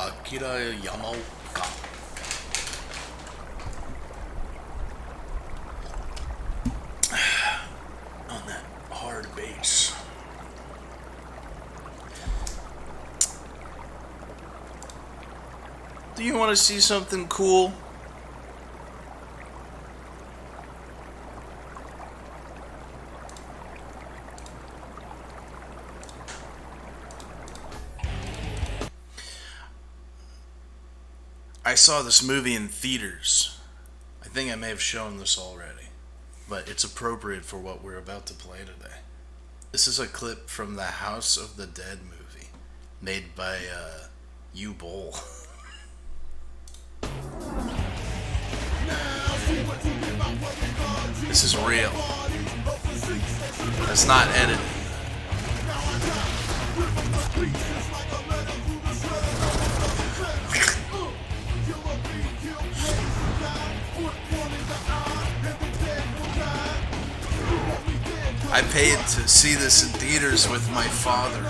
Akira Yamaoka. On that hard bass. Do you want to see something cool? I saw this movie in theaters. I think I may have shown this already, but it's appropriate for what we're about to play today. This is a clip from the House of the Dead movie, made by U-Bowl. This is real. It's not edited. I paid to see this in theaters with my father.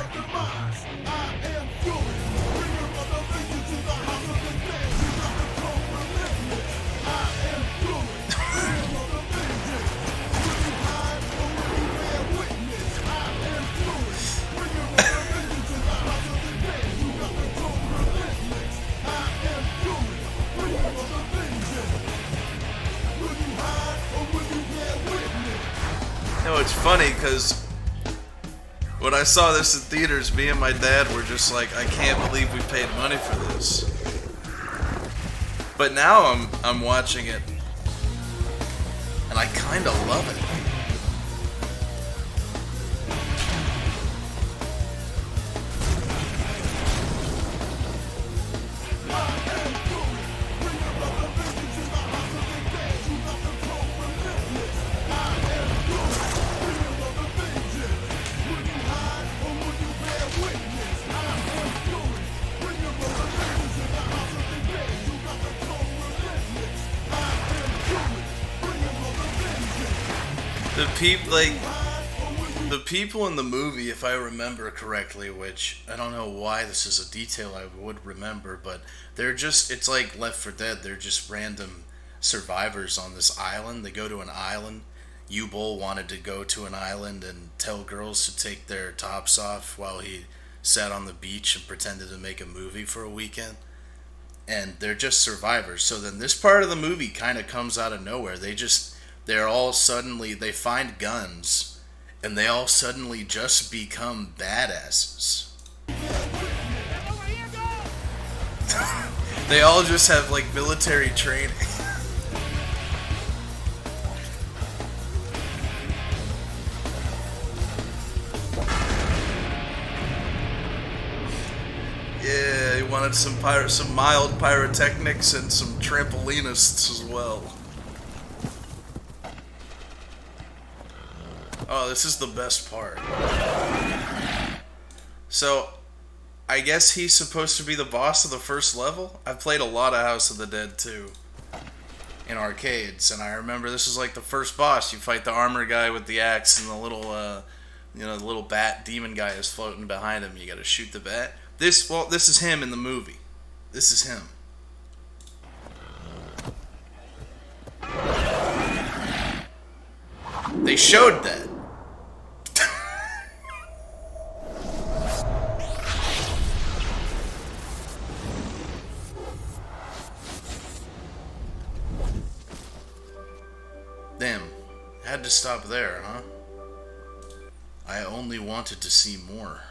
No, it's funny because when I saw this in theaters, me and my dad were just like, I can't believe we paid money for this. But now I'm watching it, and I kind of love it. The people in the movie, if I remember correctly, which I don't know why this is a detail I would remember, but they're just, it's like Left 4 Dead, they're just random survivors on this island. They go to an island. U-Bowl wanted to go to an island and tell girls to take their tops off while he sat on the beach and pretended to make a movie for a weekend. And they're just survivors. So then this part of the movie kind of comes out of nowhere. They're all suddenly, they find guns, and they all suddenly just become badasses. They all just have, like, military training. Yeah, he wanted some mild pyrotechnics and some trampolinists as well. Oh, this is the best part. So, I guess he's supposed to be the boss of the first level? I've played a lot of House of the Dead 2 in arcades, and I remember this is like the first boss. You fight the armor guy with the axe, and the little, the little bat demon guy is floating behind him. You gotta shoot the bat. This is him in the movie. This is him. They showed that. Damn, had to stop there, huh? I only wanted to see more.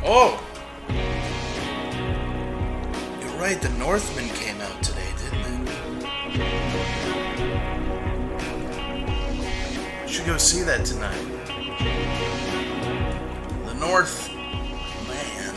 Oh! You're right, the Northman came out today, didn't it? Should go see that tonight. The North... Man.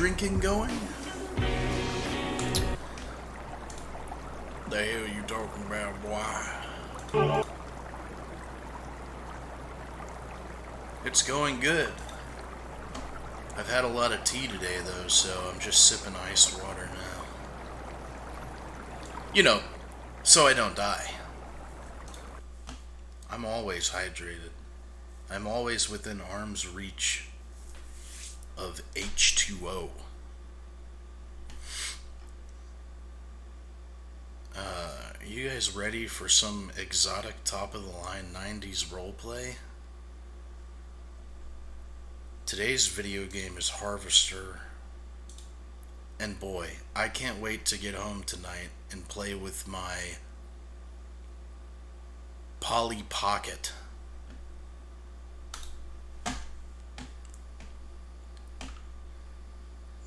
drinking going? The hell you talking about, boy? It's going good. I've had a lot of tea today, though, so I'm just sipping iced water now. You know, so I don't die. I'm always hydrated. I'm always within arm's reach of H2O. You guys ready for some exotic top-of-the-line 90s roleplay? Today's video game is Harvestor. And boy, I can't wait to get home tonight and play with my Polly Pocket.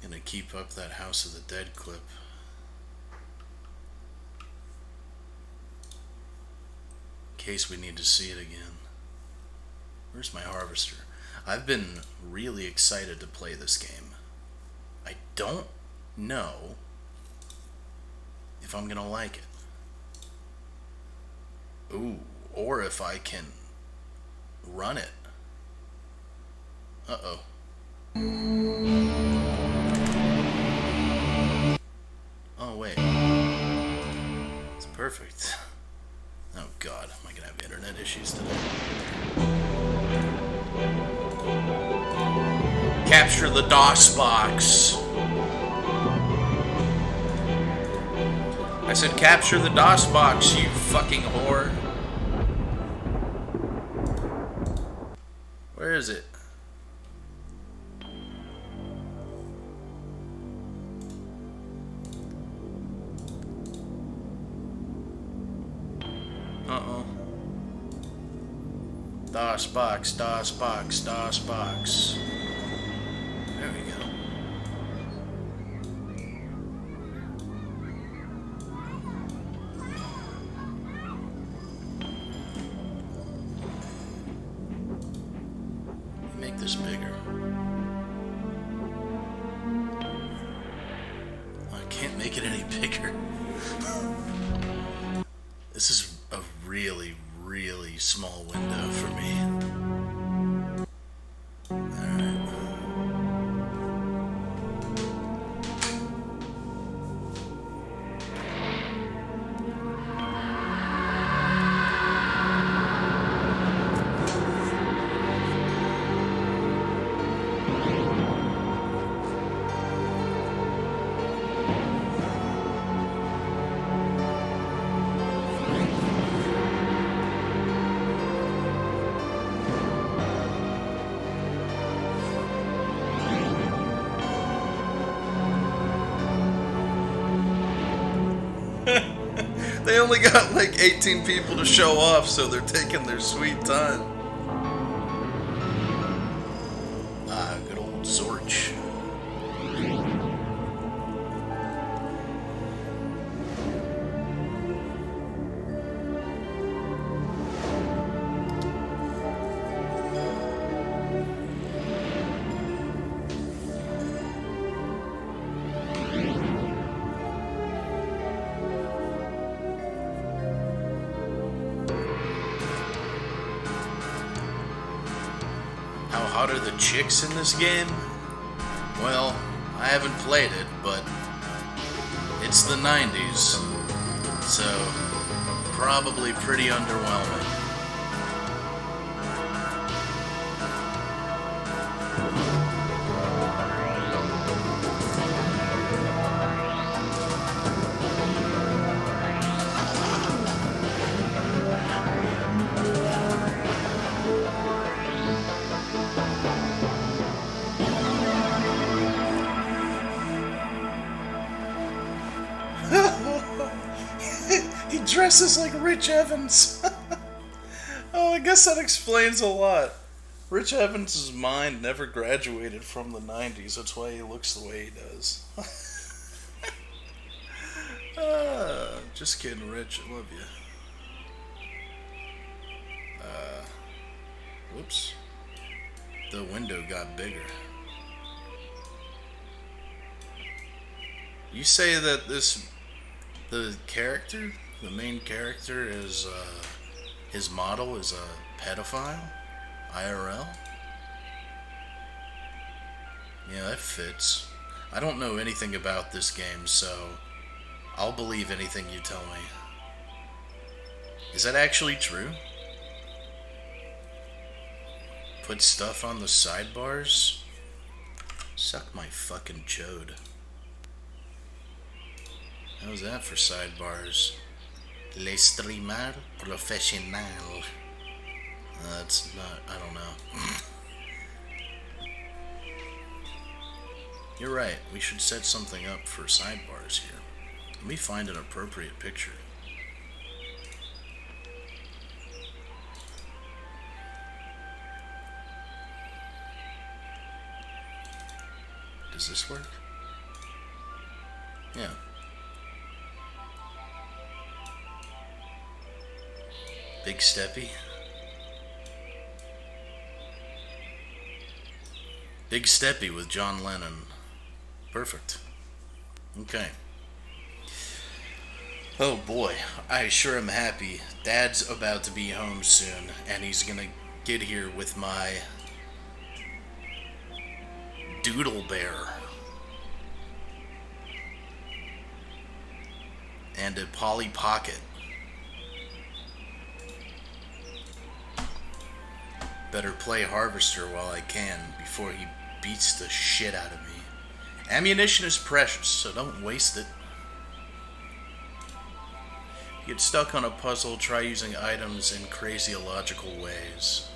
Gonna keep up that House of the Dead clip. In case we need to see it again. Where's my Harvestor? I've been really excited to play this game. I don't know if I'm gonna like it. Ooh, or if I can run it. Uh-oh. Oh, wait. It's perfect. Oh, God. Am I gonna have internet issues today? Capture the DOS box. I said capture the DOS box, you fucking whore. Where is it? Uh-oh. DOS box, DOS box, DOS box. There we go. Make this bigger. I can't make it any bigger. This is a really, really small window for me. They only got like 18 people to show off, so they're taking their sweet time. Ah, good old Zorch. How hot are the chicks in this game? Well, I haven't played it, but it's the 90s, so probably pretty underwhelming. He dresses like Rich Evans. Oh, I guess that explains a lot. Rich Evans' mind never graduated from the 90s. That's why he looks the way he does. Just kidding, Rich. I love you. Whoops. The window got bigger. You say that the character, the main character, is his model is a pedophile, IRL. Yeah, that fits. I don't know anything about this game, so I'll believe anything you tell me. Is that actually true? Put stuff on the sidebars? Suck my fucking chode. How's that for sidebars? Le streamer professionnel. That's not, I don't know. You're right, we should set something up for sidebars here. Let me find an appropriate picture. Does this work? Yeah. Big Steppy. Big Steppy with John Lennon. Perfect. Okay. Oh boy, I sure am happy. Dad's about to be home soon, and he's gonna get here with my Doodle Bear and a Polly Pocket. Better play Harvester while I can before he beats the shit out of me. Ammunition is precious, so don't waste it. Get stuck on a puzzle, try using items in crazy illogical ways.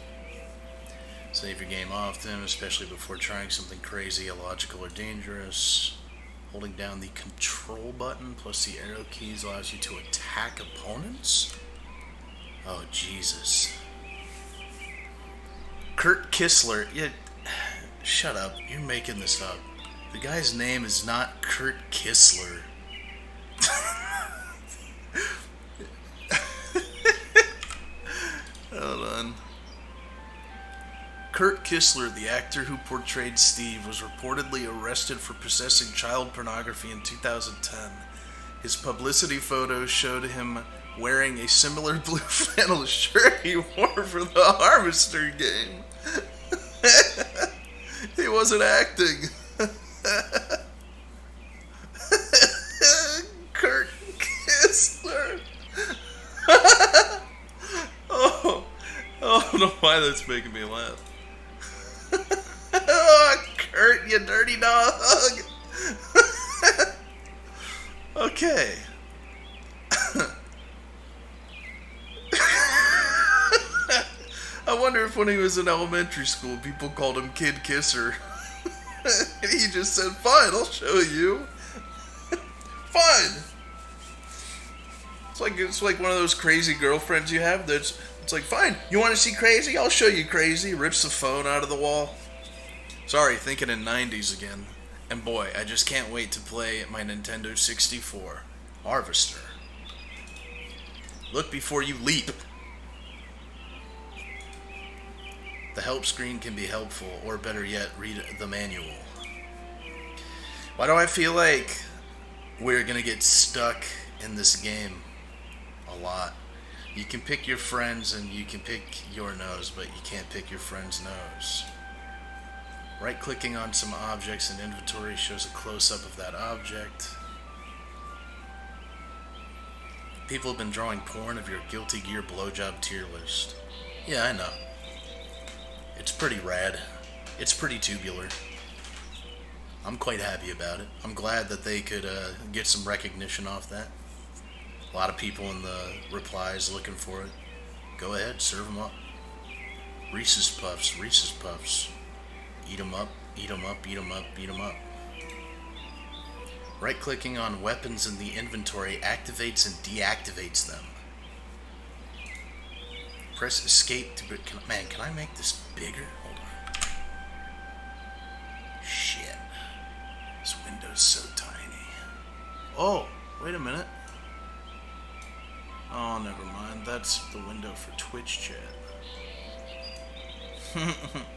Save your game often, especially before trying something crazy, illogical, or dangerous. Holding down the control button plus the arrow keys allows you to attack opponents? Oh, Jesus. Kurt Kissler. Yeah, shut up. You're making this up. The guy's name is not Kurt Kissler. Hold on. Kurt Kissler, the actor who portrayed Steve, was reportedly arrested for possessing child pornography in 2010. His publicity photos showed him wearing a similar blue flannel shirt he wore for the Harvester game. He wasn't acting. Kurt Kissler. Oh, I don't know why that's making me laugh. Oh, Kurt, you dirty dog. Okay. I wonder if when he was in elementary school, people called him Kid Kisser. And he just said, fine, I'll show you. Fine. It's like one of those crazy girlfriends you have that's it's like, fine, you want to see crazy? I'll show you crazy. Rips the phone out of the wall. Sorry, thinking in 90s again. And boy, I just can't wait to play my Nintendo 64. Harvester. Look before you leap. The help screen can be helpful, or better yet, read the manual. Why do I feel like we're gonna get stuck in this game a lot? You can pick your friends and you can pick your nose, but you can't pick your friend's nose. Right-clicking on some objects in inventory shows a close-up of that object. People have been drawing porn of your Guilty Gear blowjob tier list. Yeah, I know. It's pretty rad. It's pretty tubular. I'm quite happy about it. I'm glad that they could get some recognition off that. A lot of people in the replies looking for it. Go ahead, serve them up. Reese's Puffs, Reese's Puffs. Eat them up, eat them up, eat them up, eat them up. Right-clicking on weapons in the inventory activates and deactivates them. Press escape to... Can I make this bigger? Hold on. Shit. This window's so tiny. Oh, wait a minute. Oh, never mind. That's the window for Twitch chat.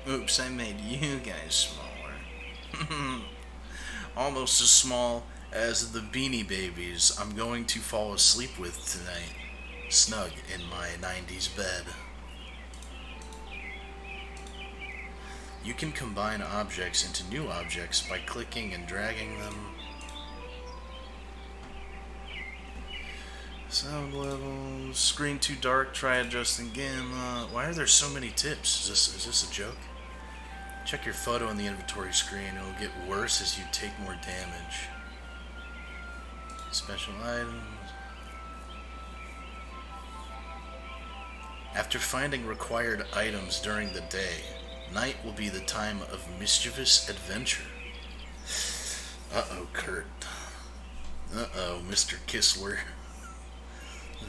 Oops, I made you guys smaller. Almost as small as the Beanie Babies I'm going to fall asleep with tonight, snug in my 90s bed. You can combine objects into new objects by clicking and dragging them. Sound level, screen too dark, try adjusting gamma. Why are there so many tips? Is this a joke? Check your photo in the inventory screen. It will get worse as you take more damage. Special items. After finding required items during the day, night will be the time of mischievous adventure. Uh-oh, Kurt. Uh-oh, Mr. Kistler.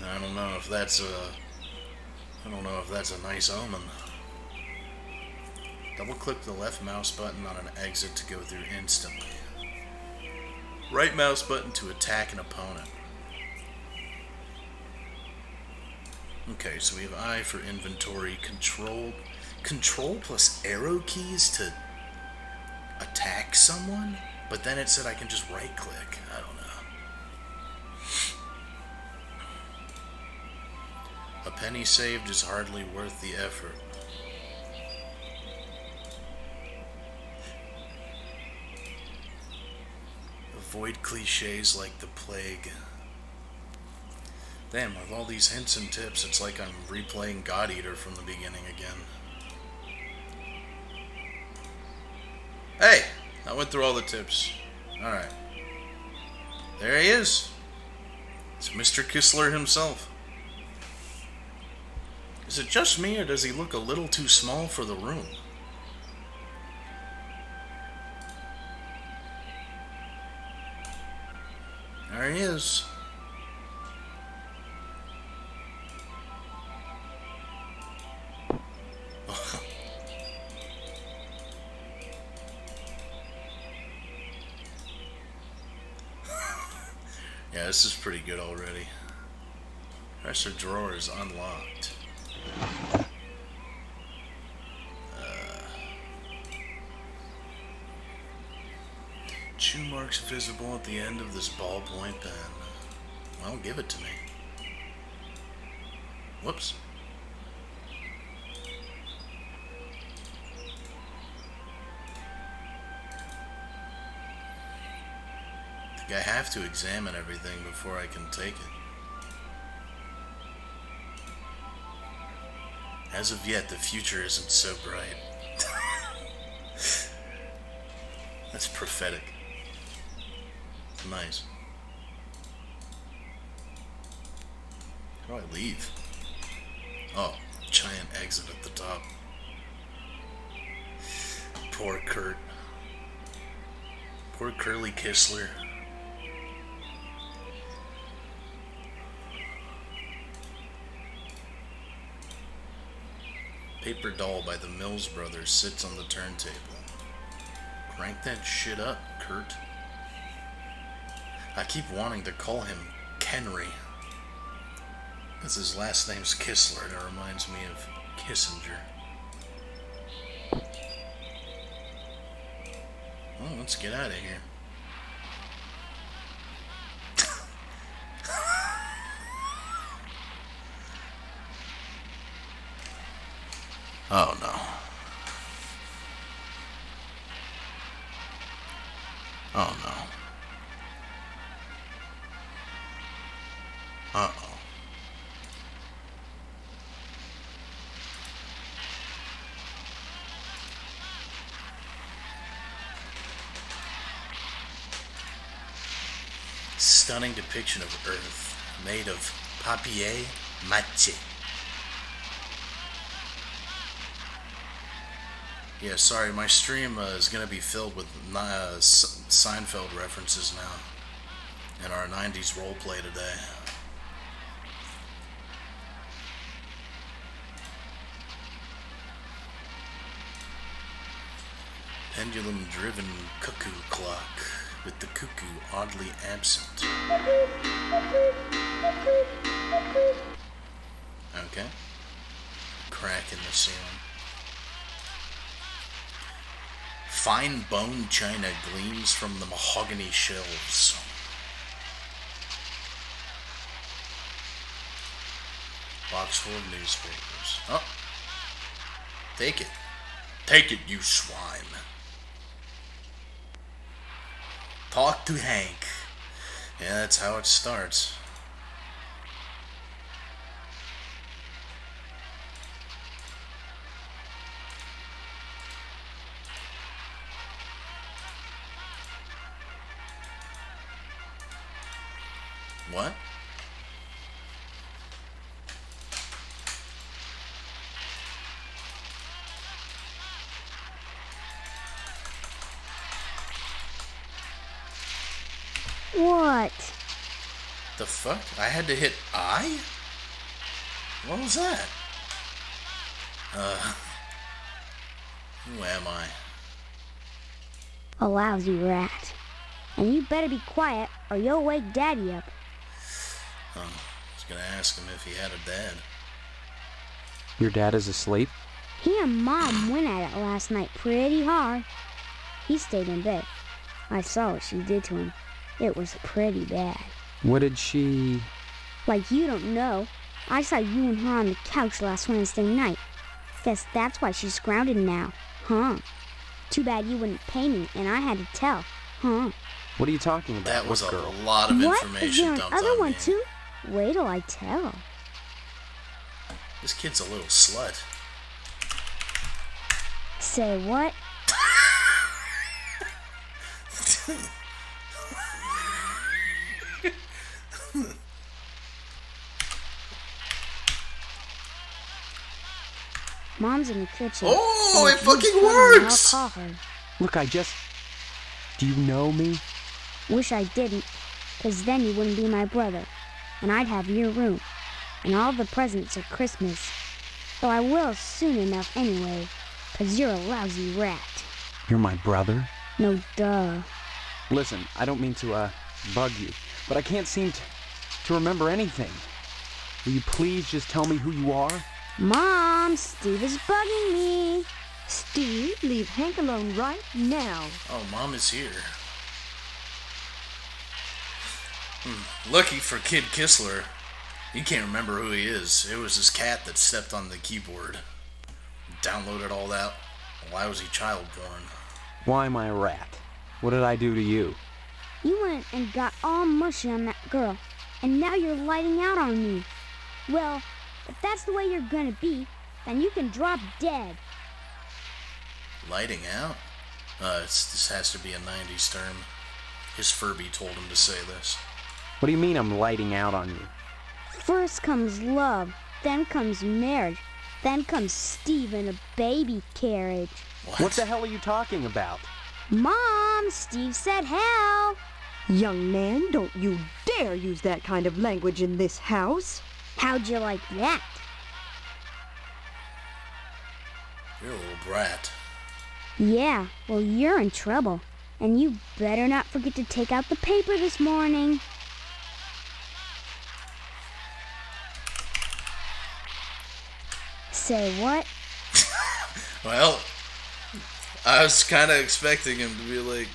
I don't know if that's a nice omen. Double-click the left mouse button on an exit to go through instantly. Right mouse button to attack an opponent. Okay, so we have I for inventory, control plus arrow keys to attack someone, but then it said I can just right click. I don't know. A penny saved is hardly worth the effort. Avoid cliches like the plague. Damn, with all these hints and tips, it's like I'm replaying God Eater from the beginning again. Hey! I went through all the tips. Alright. There he is. It's Mr. Kistler himself. Is it just me, or does he look a little too small for the room? There he is. Yeah, this is pretty good already. Dresser drawer is unlocked. Chew marks visible at the end of this ballpoint pen. Well, give it to me. Whoops. I think I have to examine everything before I can take it. As of yet, the future isn't so bright. That's prophetic. Nice. How do I leave? Oh, giant exit at the top. Poor Kurt. Poor Curly Kistler. Paper doll by the Mills Brothers sits on the turntable. Crank that shit up, Kurt. I keep wanting to call him Kenry, because his last name's Kistler, and it reminds me of Kissinger. Well, let's get out of here. Oh no. Oh no. Uh-oh. Stunning depiction of Earth, made of papier-mâché. Yeah, sorry, my stream is going to be filled with Seinfeld references now in our 90s roleplay today. Pendulum-driven cuckoo clock, with the cuckoo oddly absent. Okay. Crack in the ceiling. Fine bone china gleams from the mahogany shelves. box full of newspapers. Oh, take it. Take it, you swine. Talk to Hank. Yeah, that's how it starts. What? What? The fuck? I had to hit I? What was that? Who am I? A lousy rat. And you better be quiet or you'll wake Daddy up. I was gonna ask him if he had a dad. Your dad is asleep? He and Mom went at it last night pretty hard. He stayed in bed. I saw what she did to him. It was pretty bad. What did she... Like you don't know. I saw you and her on the couch last Wednesday night. Guess that's why she's grounded now, huh? Too bad you wouldn't pay me and I had to tell, huh? What are you talking about? That was What a girl? lot of What? Is information there dumped another on one me. too? Wait till I tell. This kid's a little slut. Say what? Mom's in the kitchen. Oh, and it if you fucking come in, works! I'll call her. Look, Do you know me? Wish I didn't, 'cause then you wouldn't be my brother, and I'd have your room, and all the presents at Christmas. Though I will soon enough anyway, 'cause you're a lousy rat. You're my brother? No duh. Listen, I don't mean to, bug you, but I can't seem to remember anything. Will you please just tell me who you are? Mom, Steve is bugging me. Steve, leave Hank alone right now. Oh, Mom is here. Lucky for Kid Kistler, he can't remember who he is. It was his cat that stepped on the keyboard. Downloaded all that lousy child porn. Why am I a rat? What did I do to you? You went and got all mushy on that girl, and now you're lighting out on me. Well, if that's the way you're gonna be, then you can drop dead. Lighting out? This has to be a 90s term. His Furby told him to say this. What do you mean I'm lighting out on you? First comes love, then comes marriage, then comes Steve in a baby carriage. What the hell are you talking about? Mom, Steve said hell. Young man, don't you dare use that kind of language in this house. How'd you like that? You're a little brat. Yeah, well, you're in trouble. And you better not forget to take out the paper this morning. Say what? Well, I was kind of expecting him to be like,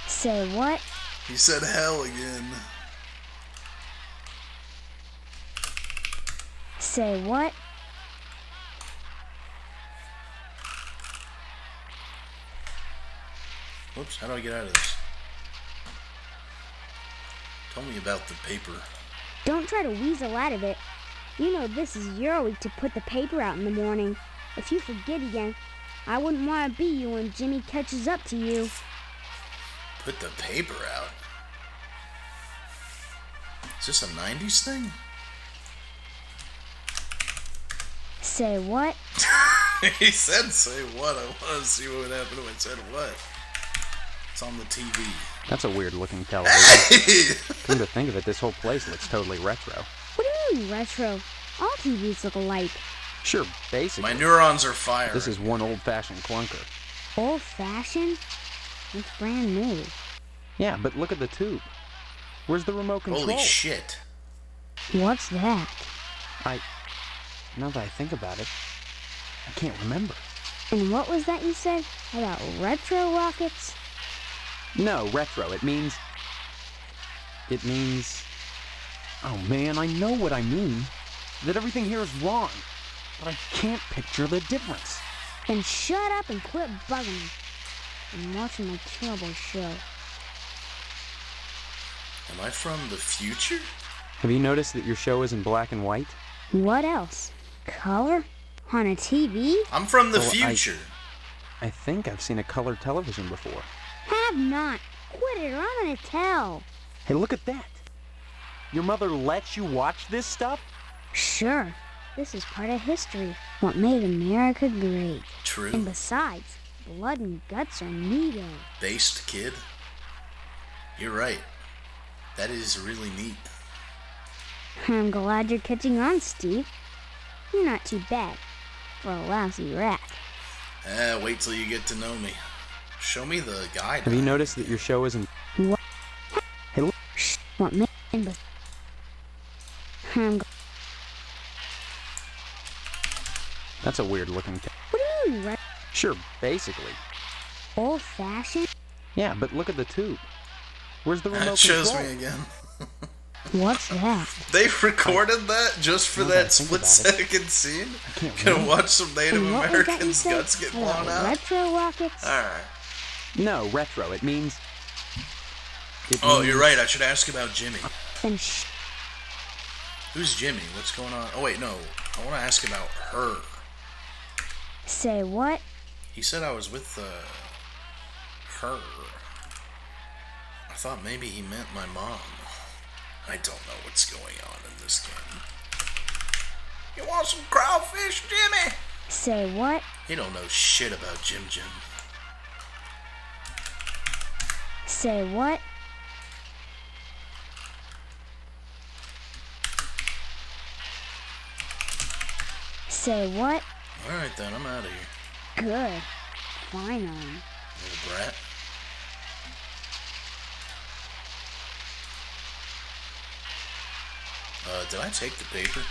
Say what? he said hell again. Say what? Whoops, how do I get out of this? Tell me about the paper. Don't try to weasel out of it. You know this is your week to put the paper out in the morning. If you forget again, I wouldn't want to be you when Jimmy catches up to you. Put the paper out? Is this a 90s thing? Say what? He said say what. I want to see what would happen if I said what. It's on the TV. That's a weird looking television. Hey! Come to think of it, this whole place looks totally retro. What do you mean retro? All TVs look alike. Sure, basically. My neurons are firing. This is one old-fashioned clunker. Old-fashioned? It's brand new. Yeah, but look at the tube. Where's the remote control? Holy shit. What's that? Now that I think about it, I can't remember. And what was that you said about retro rockets? No, retro. It means... Oh man, I know what I mean. that everything here is wrong, but I can't picture the difference. Then shut up and quit bugging me. I'm watching my terrible show. Am I from the future? Have you noticed that your show is in black and white? What else? Color? On a TV? I'm from the Oh, future. I think I've seen a color television before. Have not. Quit it or I'm gonna tell. Hey, look at that. Your mother lets you watch this stuff? Sure. This is part of history. What made America great. True. And besides, blood and guts are needed. Based, kid. You're right. That is really neat. I'm glad you're catching on, Steve. You're not too bad for a lousy rat. Wait till you get to know me. Show me the guide. Have you noticed that your show isn't... What? Hey, look. What made That's a weird looking thing. What do you mean, right? Sure, basically. Old-fashioned? Yeah, but look at the tube. Where's the remote That shows control? me again. What's that? They recorded that just for Now that I that think split about it, second scene? can't Gonna remember. watch some Native And what was that you Americans' said? guts get About blown out? retro rockets? Alright. No, retro. It means... Oh, you're right. I should ask about Jimmy. Then Who's Jimmy? What's going on? Oh, wait, no. I want to ask about her. say what? He said I was with, her. I thought maybe he meant my mom. I don't know what's going on in this game. You want some crawfish, Jimmy? Say what? He don't know shit about Jim Jim. Say what? Say what? Alright then, I'm out of here. Good. Finally. Little brat. Did I take the paper?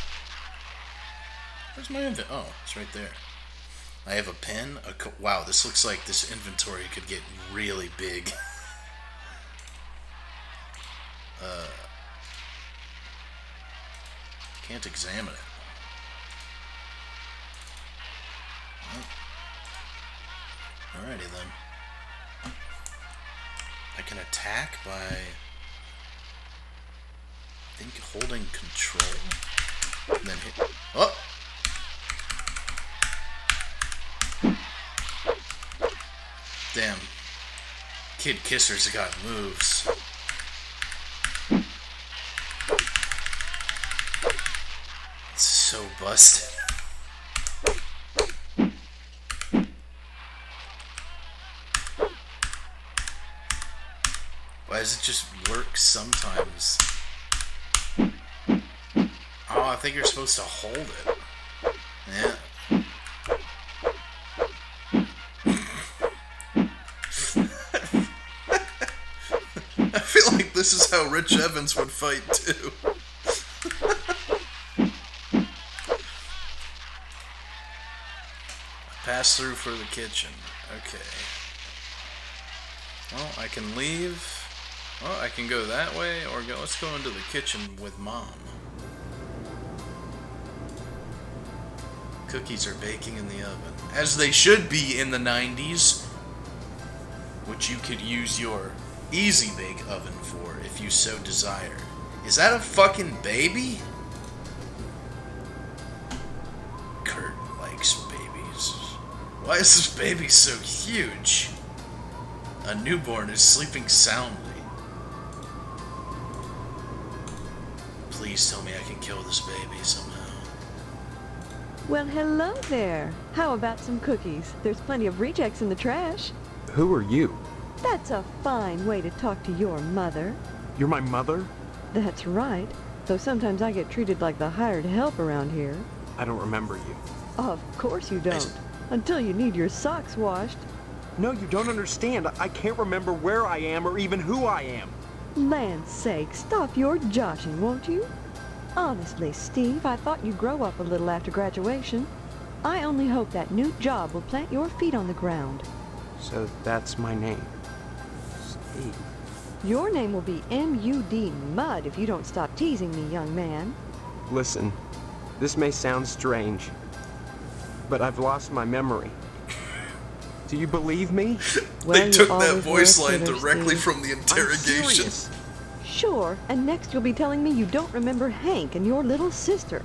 Where's my oh, it's right there. I have a pen. Wow, this looks like this inventory could get really big. Can't examine it. Alrighty then. I can attack by, I think, holding control. And then hit. Oh! Damn. Kid Kisser's got moves. It's so busted. Why does it just work sometimes? Oh, I think you're supposed to hold it. Yeah. I feel like this is how Rich Evans would fight too. Pass through for the kitchen. Okay. Well, I can leave. Well, I can go that way, or go. Let's go into the kitchen with Mom. Cookies are baking in the oven, as they should be in the 90s, which you could use your Easy Bake oven for if you so desire. Is that a fucking baby? Kurt likes babies. Why is this baby so huge? A newborn is sleeping soundly. Please tell me I can kill this baby somehow. Well, hello there. How about some cookies? There's plenty of rejects in the trash. Who are you? That's a fine way to talk to your mother. You're my mother? That's right. Though sometimes I get treated like the hired help around here. I don't remember you. Of course you don't. Until you need your socks washed. No, you don't understand. I can't remember where I am or even who I am. Land's sake, stop your joshing, won't you? Honestly, Steve, I thought you'd grow up a little after graduation. I only hope that new job will plant your feet on the ground. So that's my name. Steve. Your name will be M.U.D. Mud if you don't stop teasing me, young man. Listen, This may sound strange, but I've lost my memory. Do you believe me? Well, They you took that always voice were a line killer, directly Steve. from the I'm interrogation. serious. Sure, and next you'll be telling me you don't remember Hank and your little sister.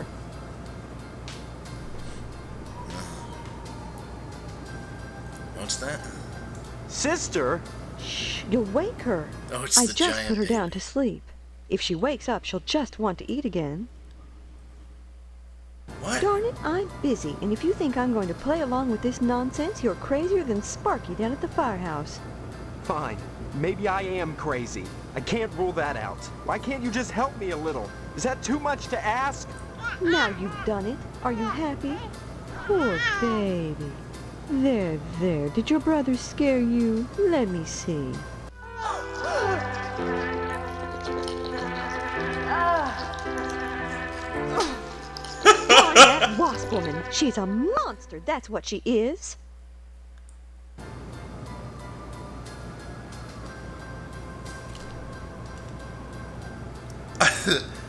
What's that? Sister? Shh, you'll wake her. Oh, it's I the just giant put her down baby. to sleep. If she wakes up, she'll just want to eat again. What? Darn it, I'm busy, and if you think I'm going to play along with this nonsense, you're crazier than Sparky down at the firehouse. Fine. Maybe I am crazy. I can't rule that out. Why can't you just help me a little? Is that too much to ask? Now you've done it. Are you happy? Poor baby. There, there. Did your brother scare you? Let me see. Darn that wasp woman. She's a monster. That's what she is.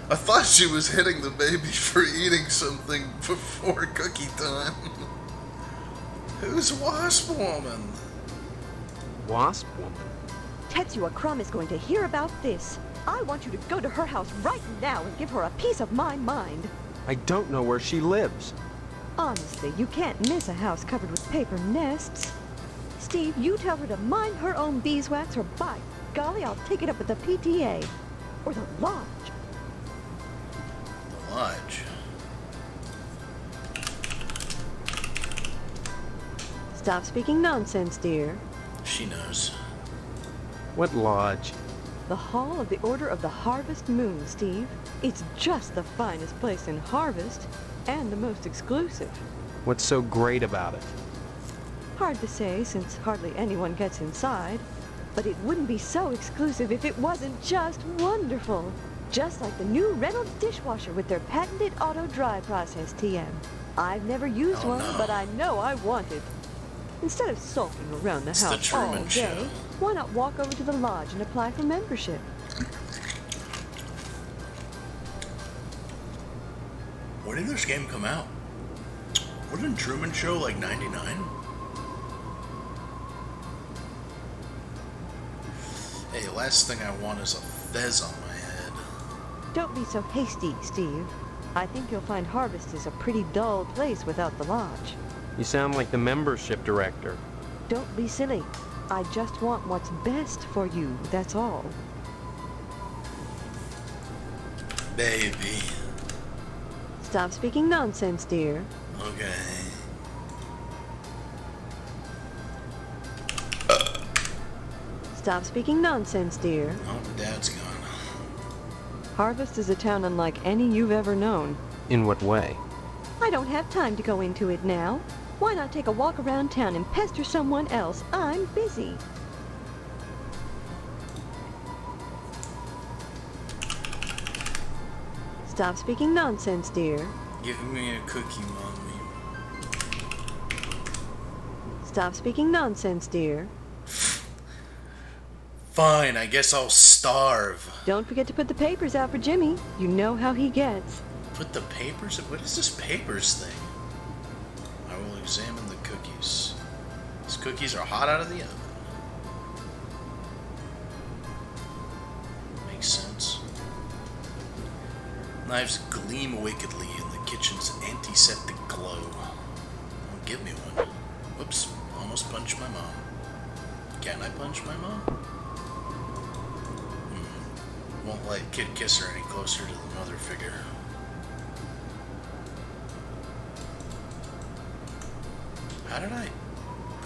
I thought she was hitting the baby for eating something before cookie time. Who's Wasp Woman? Wasp woman? Tetsua Crumb is going to hear about this. I want you to go to her house right now and give her a piece of my mind. I don't know where she lives. Honestly, you can't miss a house covered with paper nests. Steve, you tell her to mind her own beeswax, or by golly, I'll take it up with the PTA. Or the lodge. The lodge. Stop speaking nonsense, dear. She knows. What lodge? The Hall of the Order of the Harvest Moon, Steve. It's just the finest place in Harvest, and the most exclusive. What's so great about it? Hard to say, since hardly anyone gets inside. But it wouldn't be so exclusive if it wasn't just wonderful. Just like the new Reynolds dishwasher with their patented auto dry process, TM. I've never used Oh, one, no. but I know I want it. Instead of sulking around the It's the house all Truman day, Show. why not walk over to the lodge and apply for membership? When did this game come out? Wasn't Truman Show like 99? Hey, last thing I want is a fez on my head. Don't be so hasty, Steve. I think you'll find Harvest is a pretty dull place without the lodge. You sound like the membership director. Don't be silly. I just want what's best for you, that's all. Baby. Stop speaking nonsense, dear. Okay. Stop speaking nonsense, dear. Oh, Dad's gone. Harvest is a town unlike any you've ever known. In what way? I don't have time to go into it now. Why not take a walk around town and pester someone else? I'm busy. Stop speaking nonsense, dear. Give me a cookie, Mommy. Stop speaking nonsense, dear. Fine, I guess I'll starve. Don't forget to put the papers out for Jimmy. You know how he gets. Put the papers? What is this papers thing? I will examine the cookies. These cookies are hot out of the oven. Makes sense. Knives gleam wickedly in the kitchen's antiseptic glow. Oh, give me one. Whoops, almost punched my mom. Can I punch my mom? Won't let Kid kiss her any closer to the mother figure. How did I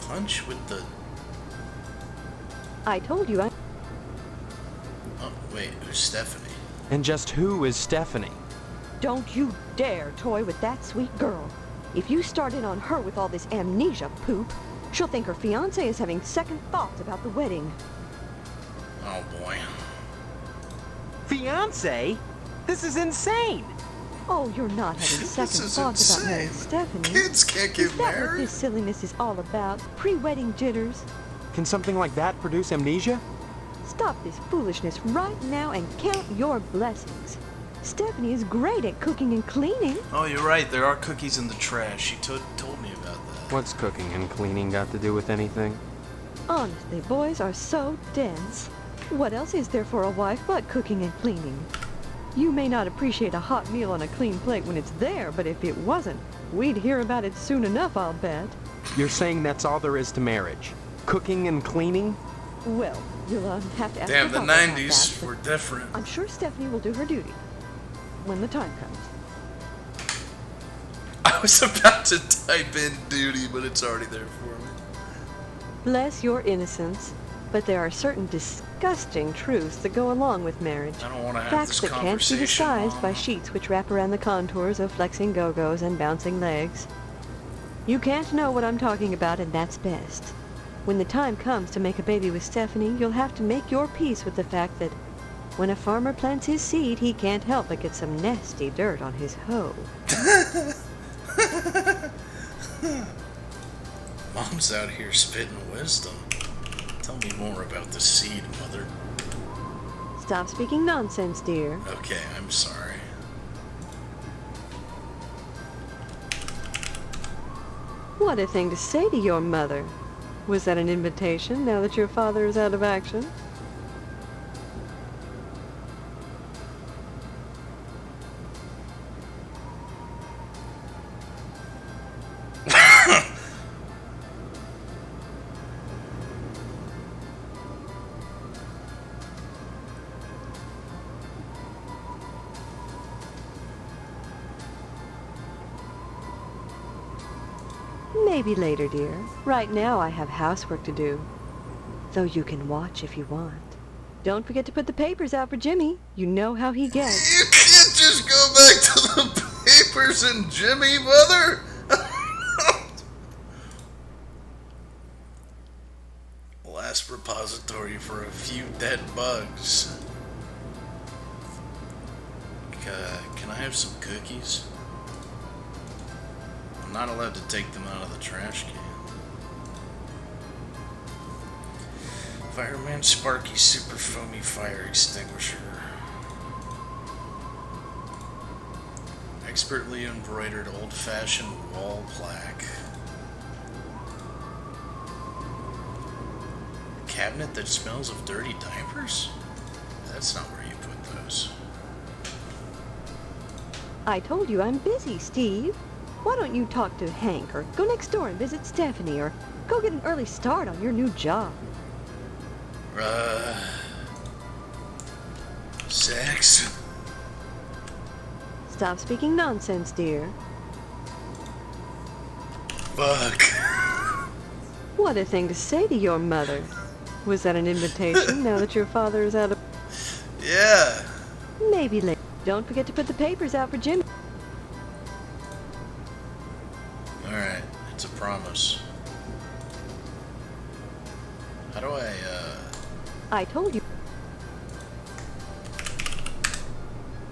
punch with the... I told you I... Oh, wait, who's Stephanie? And just who is Stephanie? Don't you dare toy with that sweet girl. If you start in on her with all this amnesia poop, she'll think her fiancé is having second thoughts about the wedding. Oh, boy. Fiance? This is insane! Oh, you're not having This second is thoughts about marrying insane. Stephanie. Kids can't get Is that what married? this silliness is all about? Pre-wedding jitters? Can something like that produce amnesia? Stop this foolishness right now and count your blessings. Stephanie is great at cooking and cleaning. Oh, you're right. There are cookies in the trash. She told me about that. What's cooking and cleaning got to do with anything? Honestly, boys are so dense. What else is there for a wife but cooking and cleaning? You may not appreciate a hot meal on a clean plate when it's there, but if it wasn't, we'd hear about it soon enough, I'll bet. You're saying that's all there is to marriage? Cooking and cleaning? Well, you'll have to ask Damn, your the father about 90s that, were but different. I'm sure Stephanie will do her duty when the time comes. I was about to type in duty, but it's already there for me. Bless your innocence, but there are certain disgusting truths that go along with marriage. I don't want to have Facts this that can't be conversation. disguised by Mom. sheets which wrap around the contours of flexing go-go's and bouncing legs. You can't know what I'm talking about, and that's best. When the time comes to make a baby with Stephanie, you'll have to make your peace with the fact that when a farmer plants his seed, he can't help but get some nasty dirt on his hoe. Mom's out here spitting wisdom. Tell me more about the seed, Mother. Stop speaking nonsense, dear. Okay, I'm sorry. What a thing to say to your mother. Was that an invitation now that your father is out of action? Maybe later, dear. Right now I have housework to do. Though you can watch if you want. Don't forget to put the papers out for Jimmy. You know how he gets. You can't just go back to the papers and Jimmy, Mother! Last repository for a few dead bugs. Can I have some cookies? I'm not allowed to take them out of the trash can. Fireman Sparky Super Foamy Fire Extinguisher. Expertly embroidered old-fashioned wall plaque. A cabinet that smells of dirty diapers? That's not where you put those. I told you I'm busy, Steve. Why don't you talk to Hank, or go next door and visit Stephanie, or go get an early start on your new job? Sex? Stop speaking nonsense, dear. Fuck. What a thing to say to your mother. Was that an invitation now that your father is out of... Yeah. Maybe later. Don't forget to put the papers out for Jimmy. Alright, it's a promise. How do I told you.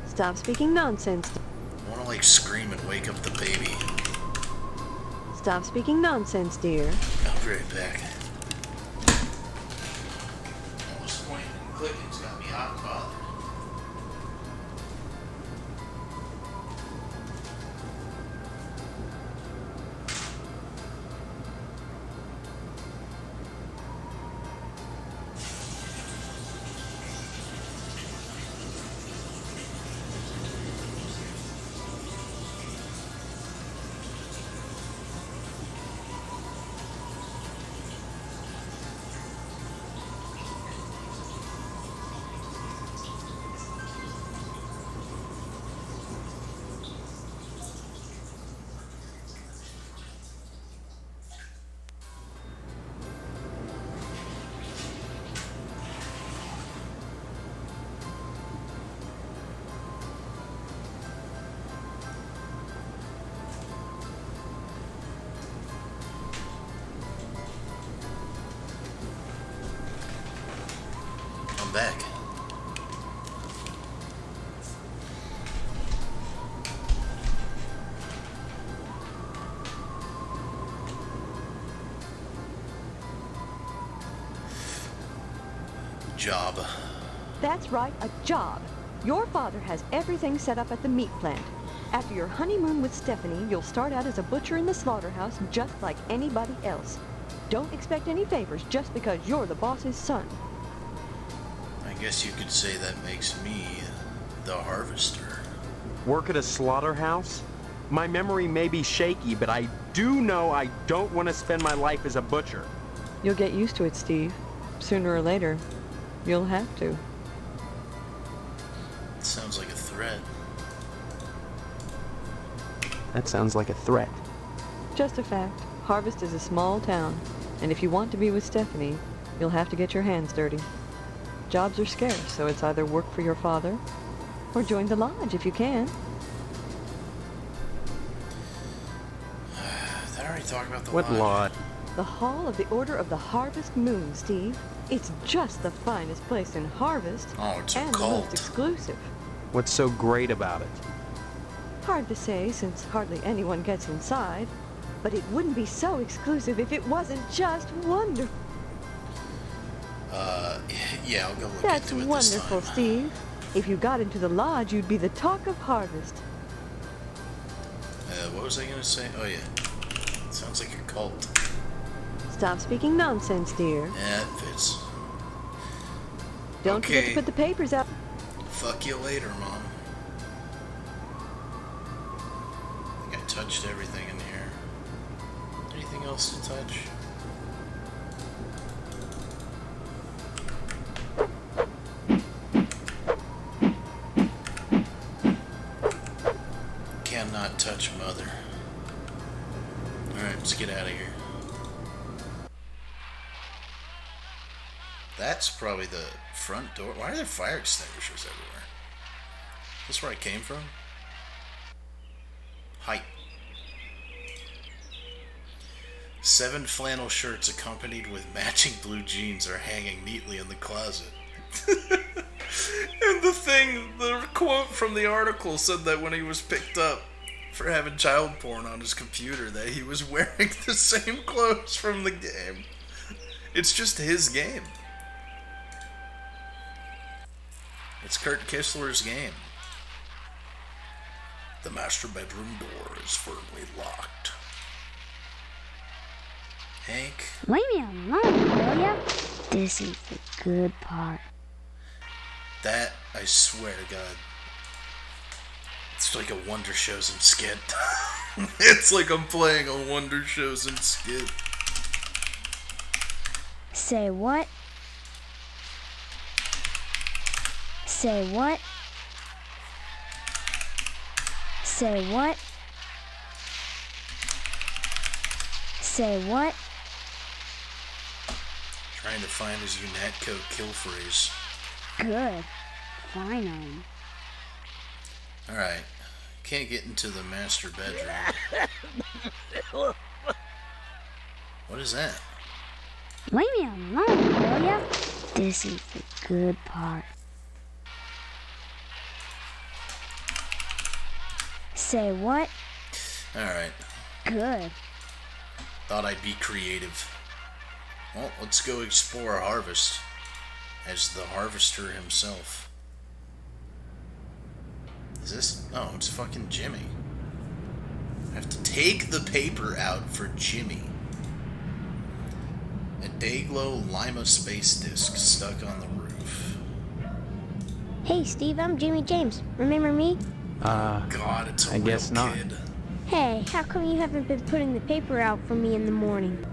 Stop speaking nonsense. I wanna like scream and wake up the baby. Stop speaking nonsense, dear. I'll be right back. All this pointing and clicking's got me hot and bothered. I'm back. Job. That's right, a job. Your father has everything set up at the meat plant. After your honeymoon with Stephanie, you'll start out as a butcher in the slaughterhouse just like anybody else. Don't expect any favors just because you're the boss's son. I guess you could say that makes me the harvester. Work at a slaughterhouse? My memory may be shaky, but I do know I don't want to spend my life as a butcher. You'll get used to it, Steve. Sooner or later, you'll have to. It sounds like a threat. That sounds like a threat. Just a fact. Harvest is a small town, and if you want to be with Stephanie, you'll have to get your hands dirty. Jobs are scarce, so it's either work for your father or join the lodge if you can. Did I already talk about the What lodge? lodge? The Hall of the Order of the Harvest Moon, Steve. It's just the finest place in Harvest. Oh, it's a and the cult. most exclusive. What's so great about it? Hard to say since hardly anyone gets inside, but it wouldn't be so exclusive if it wasn't just wonderful. Yeah, I'll go look That's into it wonderful, this time. Steve. If you got into the lodge, you'd be the talk of Harvest. What was I gonna say? Oh yeah, it sounds like a cult. Stop speaking nonsense, dear. Yeah, it fits. Don't forget Okay. to put the papers out. Fuck you later, Mom. I think I touched everything in here. Anything else to touch? Cannot touch Mother. Alright, let's get out of here. That's probably the front door. Why are there fire extinguishers everywhere? Is this where I came from? Height. 7 flannel shirts accompanied with matching blue jeans are hanging neatly in the closet. And the quote from the article said that when he was picked up for having child porn on his computer, that he was wearing the same clothes from the game. It's just his game. It's Kurt Kessler's game. The master bedroom door is firmly locked. Hank? Leave me alone, will ya? This is the good part. That, I swear to God, it's like a Wonder Shows'em skit. It's like I'm playing a Wonder Shows'em skit. Say what? Say what? Say what? Say what? Trying to find his UNATCO kill phrase. Good. Fine on. Alright. Can't get into the master bedroom. What is that? Leave me alone, will ya? This is the good part. Say what? Alright. Good. Thought I'd be creative. Well, let's go explore a harvest. As the harvester himself. Is this? Oh, it's fucking Jimmy. I have to take the paper out for Jimmy. A Dayglow Lima space disc stuck on the roof. Hey, Steve, I'm Jimmy James. Remember me? God, it's a I real guess not. kid. Hey, how come you haven't been putting the paper out for me in the morning?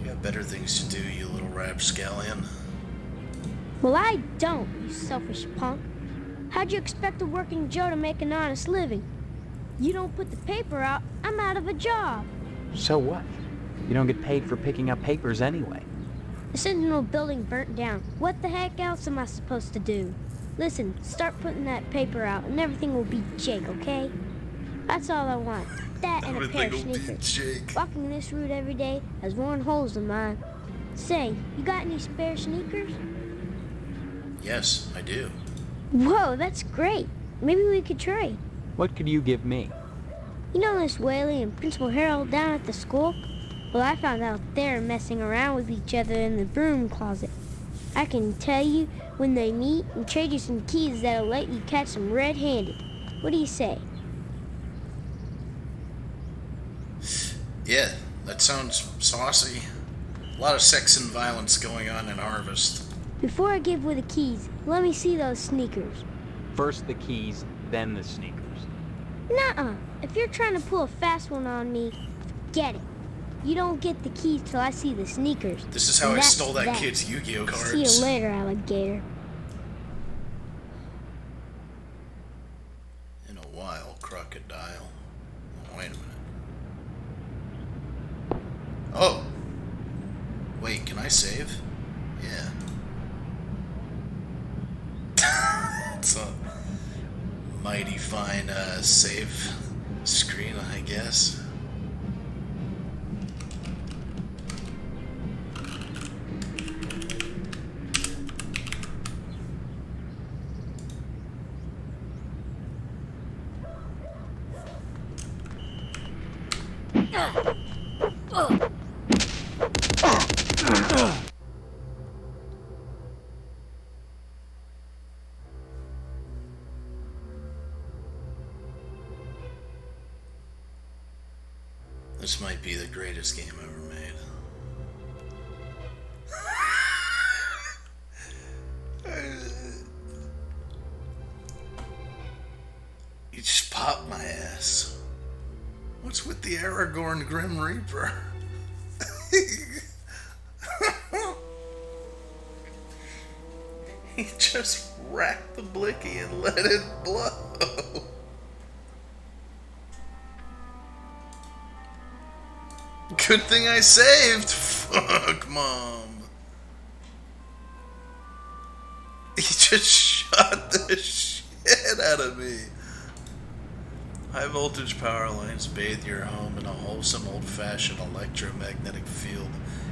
I got better things to do, you little rapscallion. Well, I don't, you selfish punk. How'd you expect a working Joe to make an honest living? You don't put the paper out, I'm out of a job. So what? You don't get paid for picking up papers anyway. The Sentinel building burnt down. What the heck else am I supposed to do? Listen, start putting that paper out and everything will be Jake, okay? That's all I want. That and a pair of Everything will be sneakers. Jake. Walking this route every day has worn holes in mine. Say, you got any spare sneakers? Yes, I do. Whoa, that's great. Maybe we could trade. What could you give me? You know Miss Whaley and Principal Harold down at the school? Well, I found out they're messing around with each other in the broom closet. I can tell you when they meet and trade you some keys that'll let you catch them red-handed. What do you say? Yeah, that sounds saucy. A lot of sex and violence going on in Harvest. Before I give away the keys, let me see those sneakers. First the keys, then the sneakers. Nuh-uh. If you're trying to pull a fast one on me, forget it. You don't get the keys till I see the sneakers. This is how And I that's stole that that. kid's Yu-Gi-Oh cards. See you later, alligator. In a while, crocodile. Oh, wait a minute. Oh! Wait, can I save? Yeah. It's a mighty fine save screen, I guess. This might be the greatest game ever made. You just popped my ass. What's with the Aragorn Grim Reaper? He just racked the blicky and let it blow. Good thing I saved. Fuck, Mom. He just shot the shit out of me. High voltage power lines bathe your home in a wholesome old-fashioned electromagnetic field.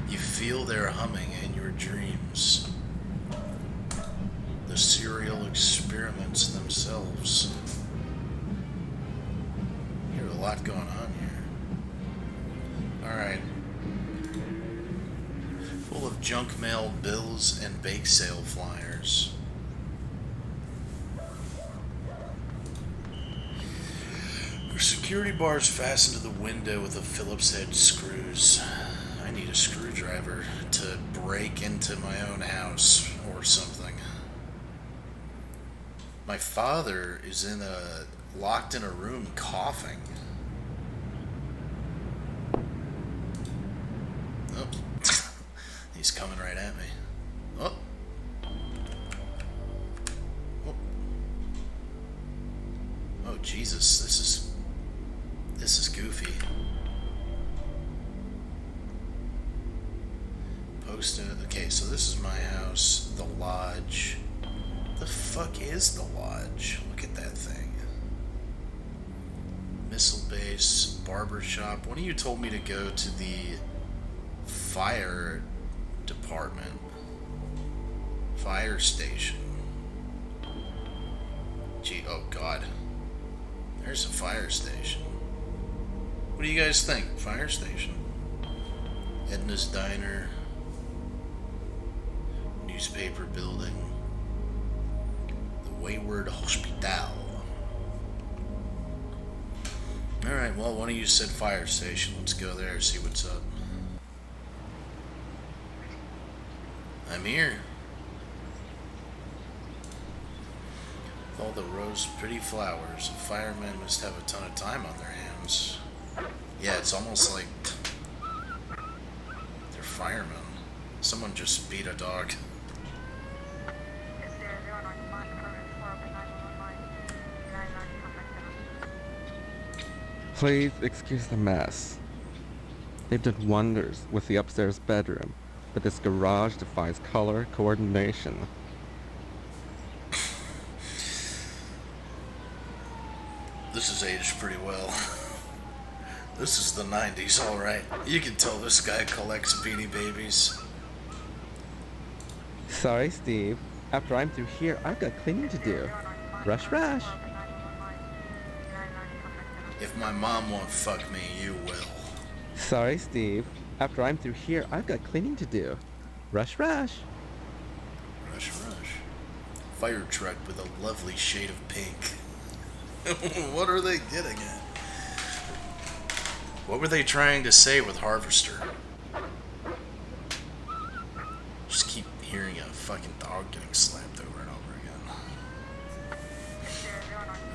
You feel their humming in your dreams. The serial experiments themselves. Hear a lot going on here. Alright. Full of junk mail bills and bake sale flyers. Your security bar is fastened to the window with a Phillips head screws. I need a screwdriver to break into my own house or something. My father is locked in a room coughing. Oh, he's coming right at me. Oh. Oh. Oh, Jesus, this is goofy. Okay, so this is my house, the lodge. The fuck is the lodge? Look at that thing. Missile base, barber shop. One of you told me to go to the fire department. Fire station. Gee, oh god. There's a fire station. What do you guys think? Fire station. Edna's Diner. Newspaper building. The Wayward Hospital. Alright, well, one of you said fire station. Let's go there, see what's up. I'm here. With all the rose pretty flowers, firemen must have a ton of time on their hands. Yeah, it's almost like they're firemen. Someone just beat a dog. Please excuse the mess. They've done wonders with the upstairs bedroom, but this garage defies color coordination. This is aged pretty well. This is the 90s, alright. You can tell this guy collects Beanie Babies. Sorry, Steve. After I'm through here, I've got cleaning to do. Rush, rush. If my mom won't fuck me, you will. Sorry, Steve. After I'm through here, I've got cleaning to do. Rush, rush. fire truck with a lovely shade of pink. What are they getting at? What were they trying to say with harvestor? Just keep hearing a fucking dog getting slapped over and over again.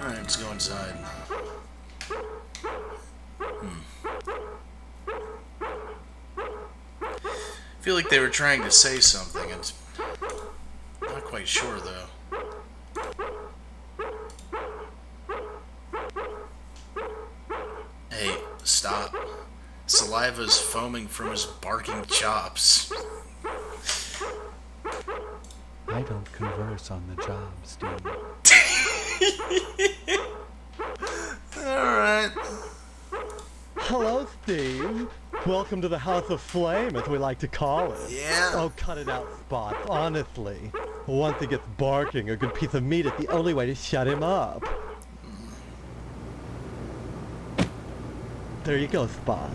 Alright, let's go inside. I feel like they were trying to say something. It's not quite sure though. Hey, stop. Saliva's foaming from his barking chops. I don't converse on the job, Steve. Alright. Hello, Steve. Welcome to the House of Flame, as we like to call it. Yeah. Oh, cut it out, Spot. Honestly. Once he gets barking, a good piece of meat is the only way to shut him up. There you go, Spot.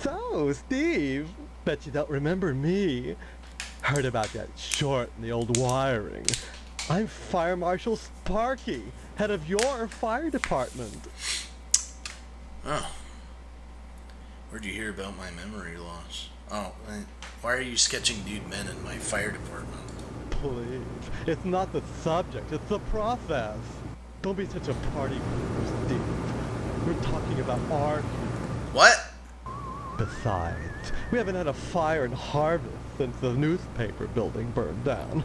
So, Steve, bet you don't remember me. Heard about that short in the old wiring. I'm Fire Marshal Sparky, head of your fire department. Oh. Where'd you hear about my memory loss? Oh, why are you sketching nude men in my fire department? Please, it's not the subject, it's the process. Don't be such a party pooper, Steve. We're talking about art. What? Besides, we haven't had a fire in Harvest since the newspaper building burned down.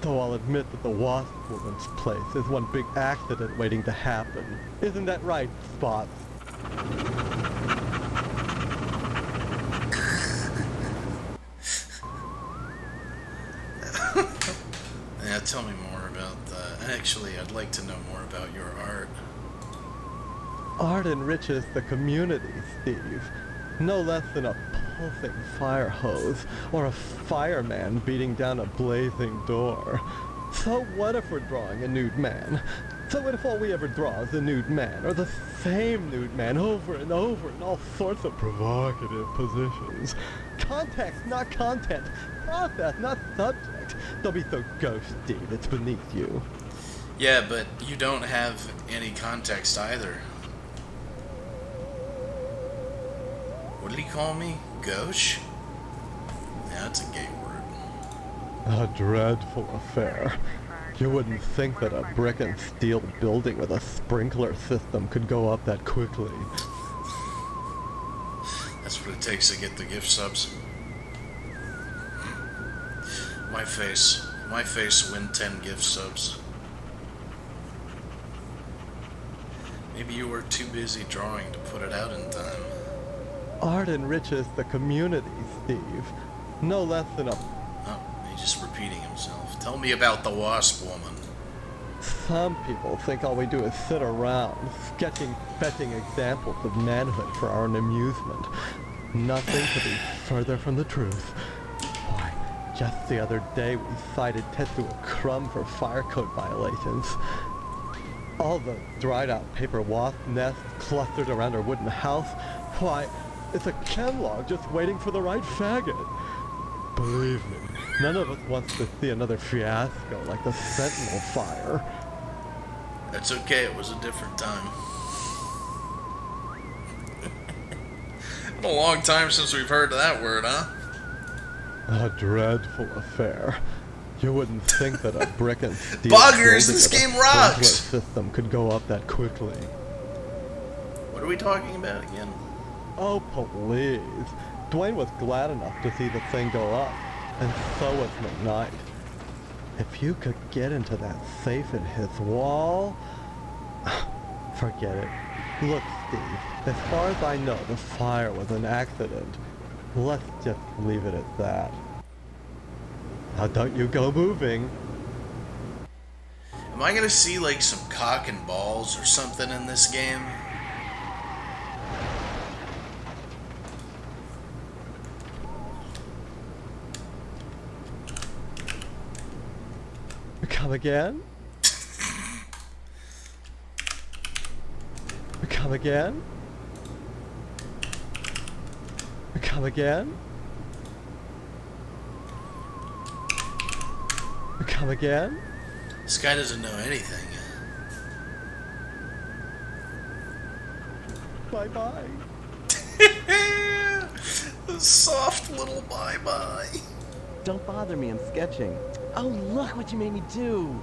Though I'll admit that the Wasp Woman's place is one big accident waiting to happen. Isn't that right, Spot? Yeah, tell me more about that. Actually, I'd like to know more about your art. Art enriches the community, Steve. No less than a pulsing fire hose or a fireman beating down a blazing door. So what if we're drawing a nude man? So what if all we ever draw is a nude man, or the same nude man over and over in all sorts of provocative positions? Context, not content. Process, not subject. Don't be so ghosty, it's beneath you. Yeah, but you don't have any context either. What did he call me? Gauche? Yeah, that's a gay word. A dreadful affair. You wouldn't think that a brick and steel building with a sprinkler system could go up that quickly. That's what it takes to get the gift subs. My face win 10 gift subs. Maybe you were too busy drawing to put it out in time. Art enriches the community, Steve. No less than a... Oh, he's just repeating himself. Tell me about the Wasp Woman. Some people think all we do is sit around, sketching, fetching examples of manhood for our own amusement. Nothing could be further from the truth. Why, just the other day we cited Tetsuo Crumb for fire code violations. All the dried out paper wasp nests clustered around our wooden house. Why, it's a chem log just waiting for the right faggot. Believe me, none of us wants to see another fiasco like the Sentinel fire. That's okay, it was a different time. Been a long time since we've heard that word, huh? A dreadful affair. You wouldn't think that a brick and steel Buggers, building this with a game sprinkler rocks! system could go up that quickly. What are we talking about again? Oh, please. Dwayne was glad enough to see the thing go up, and so was McKnight. If you could get into that safe in his wall... Forget it. Look, Steve, as far as I know, the fire was an accident. Let's just leave it at that. Now don't you go moving. Am I gonna see like some cock and balls or something in this game? Come again? Come again? Come again? Come again? This guy doesn't know anything. Bye-bye. A soft little bye-bye. Don't bother me, I'm sketching. Oh, look what you made me do.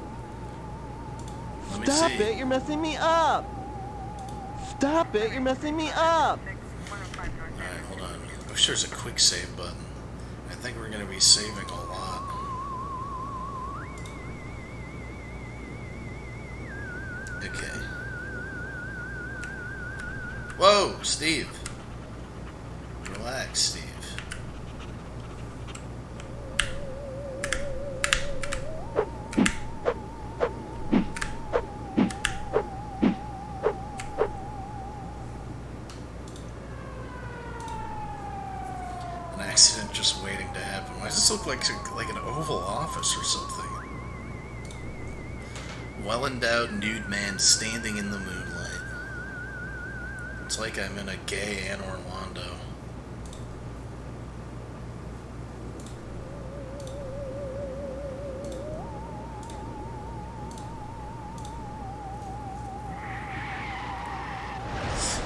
Let me Stop see. it, you're messing me up. Stop it, you're messing me up. Alright, hold on. I wish there's a quick save button. I think we're going to be saving a lot. Okay. Whoa, Steve. Relax, Steve. An accident just waiting to happen. Why does this look like an Oval Office or something? Well-endowed nude man standing in the moonlight. It's like I'm in a gay Anne Orlando.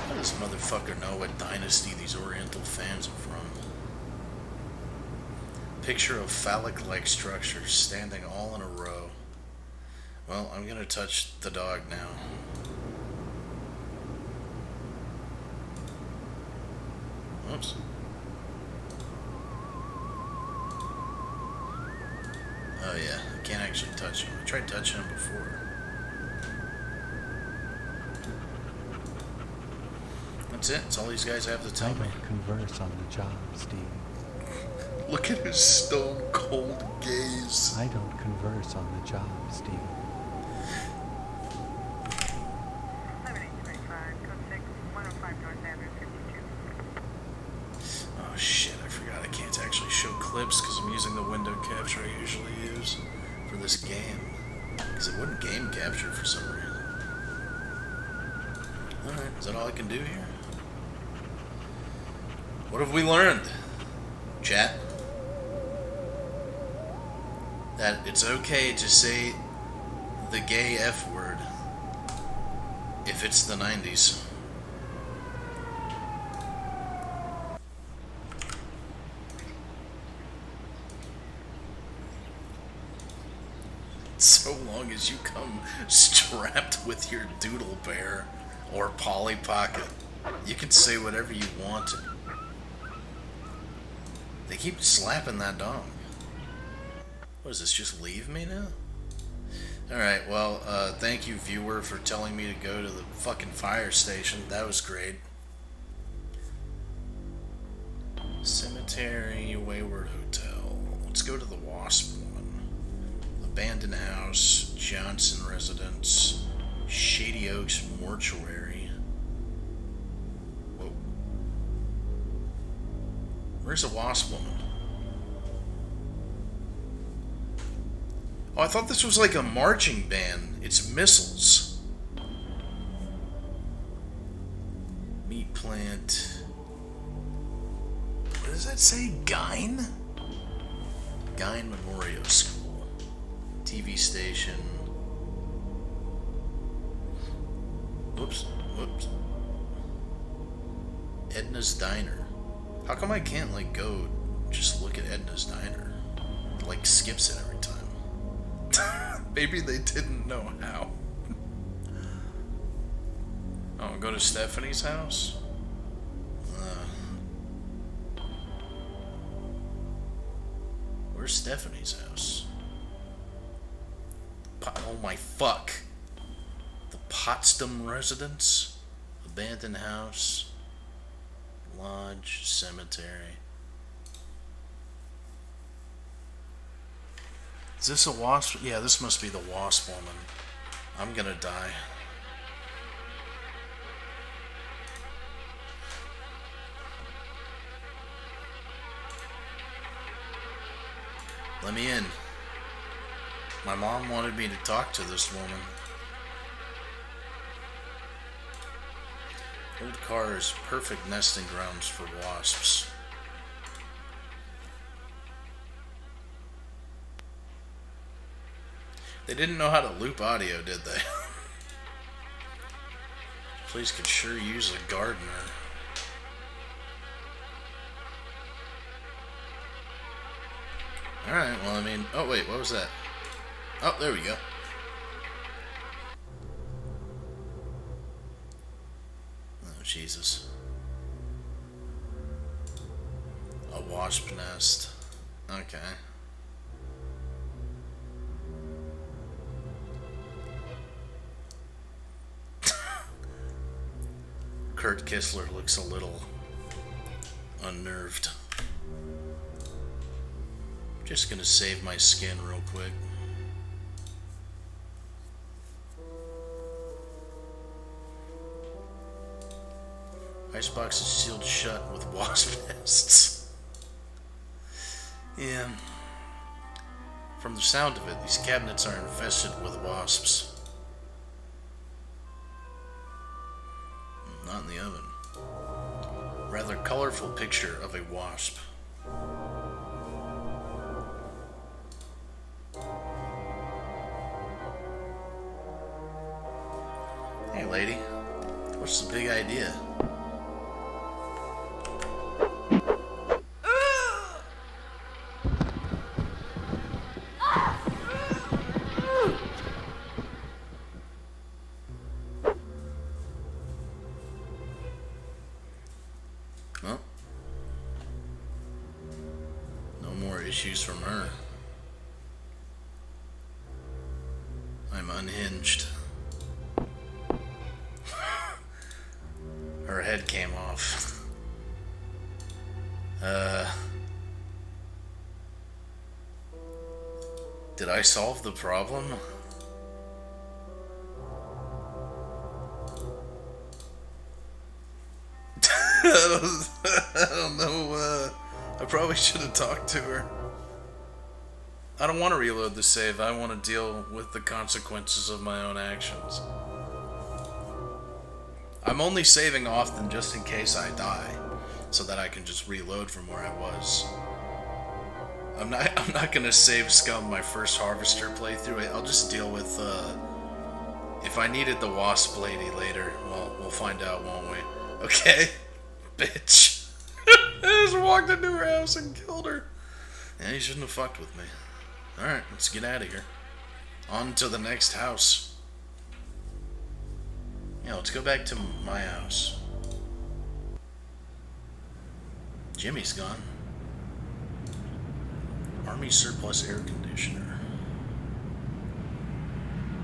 How does this motherfucker know what dynasty these Oriental fans are from? Picture of phallic-like structures standing all in a row. Well, I'm gonna touch the dog now. Oops. Oh yeah, I can't actually touch him. I tried touching him before. That's it. That's all these guys have to tell me. Converse on the job, Steve. Look at his stone cold gaze. I don't converse on the job, Steve. Oh shit, I forgot I can't actually show clips because I'm using the window capture I usually use for this game. Because it wouldn't game capture for some reason. Alright, is that all I can do here? What have we learned? Chat? That it's okay to say the gay F word if it's the 90s. So long as you come strapped with your doodle bear or Polly Pocket, you can say whatever you want to. They keep slapping that dog. What is this, just leave me now? Alright, well, thank you, viewer, for telling me to go to the fucking fire station. That was great. Cemetery, Wayward Hotel. Let's go to the Wasp one. Abandoned House, Johnson Residence, Shady Oaks Mortuary. Whoa. Where's the Wasp woman? Oh, I thought this was like a marching band. It's missiles. Meat plant. What does that say? Gyn? Gyn Memorial School. TV station. Whoops. Whoops. Edna's Diner. How come I can't, like, go just look at Edna's Diner? It, like, skips it every time. Maybe they didn't know how. Oh, go to Stephanie's house? Where's Stephanie's house? Oh my fuck. The Potsdam Residence? Abandoned house? Lodge? Cemetery? Is this a wasp? Yeah, this must be the Wasp woman. I'm gonna die. Let me in. My mom wanted me to talk to this woman. Old cars, perfect nesting grounds for wasps. They didn't know how to loop audio, did they? Place could sure use a gardener. Alright, well, I mean... Oh, wait, what was that? Oh, there we go. Oh, Jesus. A wasp nest. Okay. Kurt Kissler looks a little unnerved. Just gonna save my skin real quick. Icebox is sealed shut with wasp nests. Yeah. From the sound of it, these cabinets are infested with wasps. Not in the oven. Rather colorful picture of a wasp. Hey lady, what's the big idea? Well, no more issues from her. I'm unhinged. Her head came off. Did I solve the problem? I don't know, I probably should have talked to her. I don't want to reload the save. I want to deal with the consequences of my own actions. I'm only saving often just in case I die, so that I can just reload from where I was. I'm not gonna save scum my first harvester playthrough. I'll just deal with if I needed the wasp lady later. Well, we'll find out, won't we? Okay, bitch. I just walked into her house and killed her. Yeah, you shouldn't have fucked with me. All right, let's get out of here. On to the next house. Yeah, let's go back to my house. Jimmy's gone. Army surplus air conditioner.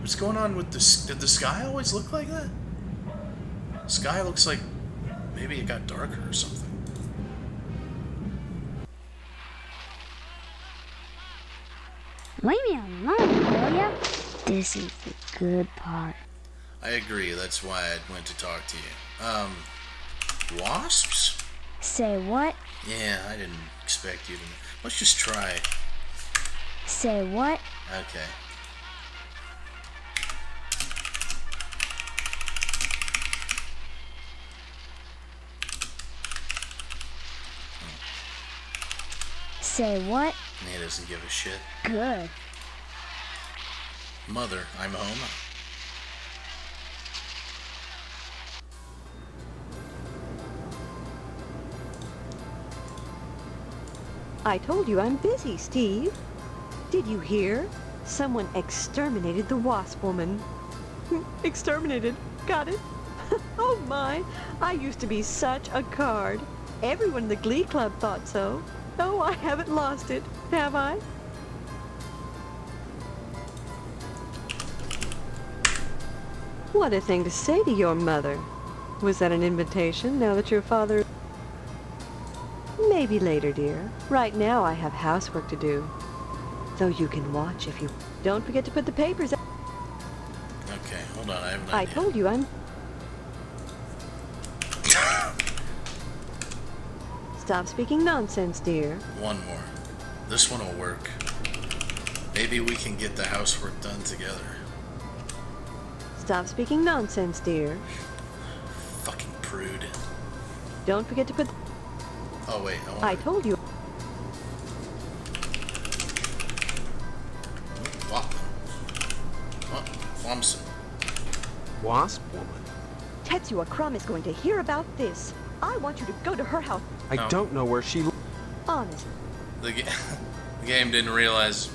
What's going on with this? Did the sky always look like that? The sky looks like maybe it got darker or something. Leave me alone, will ya? This is the good part. I agree, that's why I went to talk to you. Wasps? Say what? Yeah, I didn't expect you to. Let's just try. Say what? Okay. Say what? He doesn't give a shit. Good. Mother, I'm home. I told you I'm busy, Steve. Did you hear? Someone exterminated the wasp woman. Exterminated. Got it? Oh my, I used to be such a card. Everyone in the Glee Club thought so. Oh, I haven't lost it, have I? What a thing to say to your mother. Was that an invitation now that your father... Maybe later, dear. Right now I have housework to do. Though you can watch if you... Don't forget to put the papers out. Okay, hold on, I have an I idea. told you I'm... Stop speaking nonsense, dear. One more. This one will work. Maybe we can get the housework done together. Stop speaking nonsense, dear. Fucking prude. Don't forget to put... Oh wait, I told you. Wow. Thompson. Wasp woman? Tetsuya Crumb is going to hear about this. I want you to go to her house. I No. don't know where she... Honest. The game didn't realize.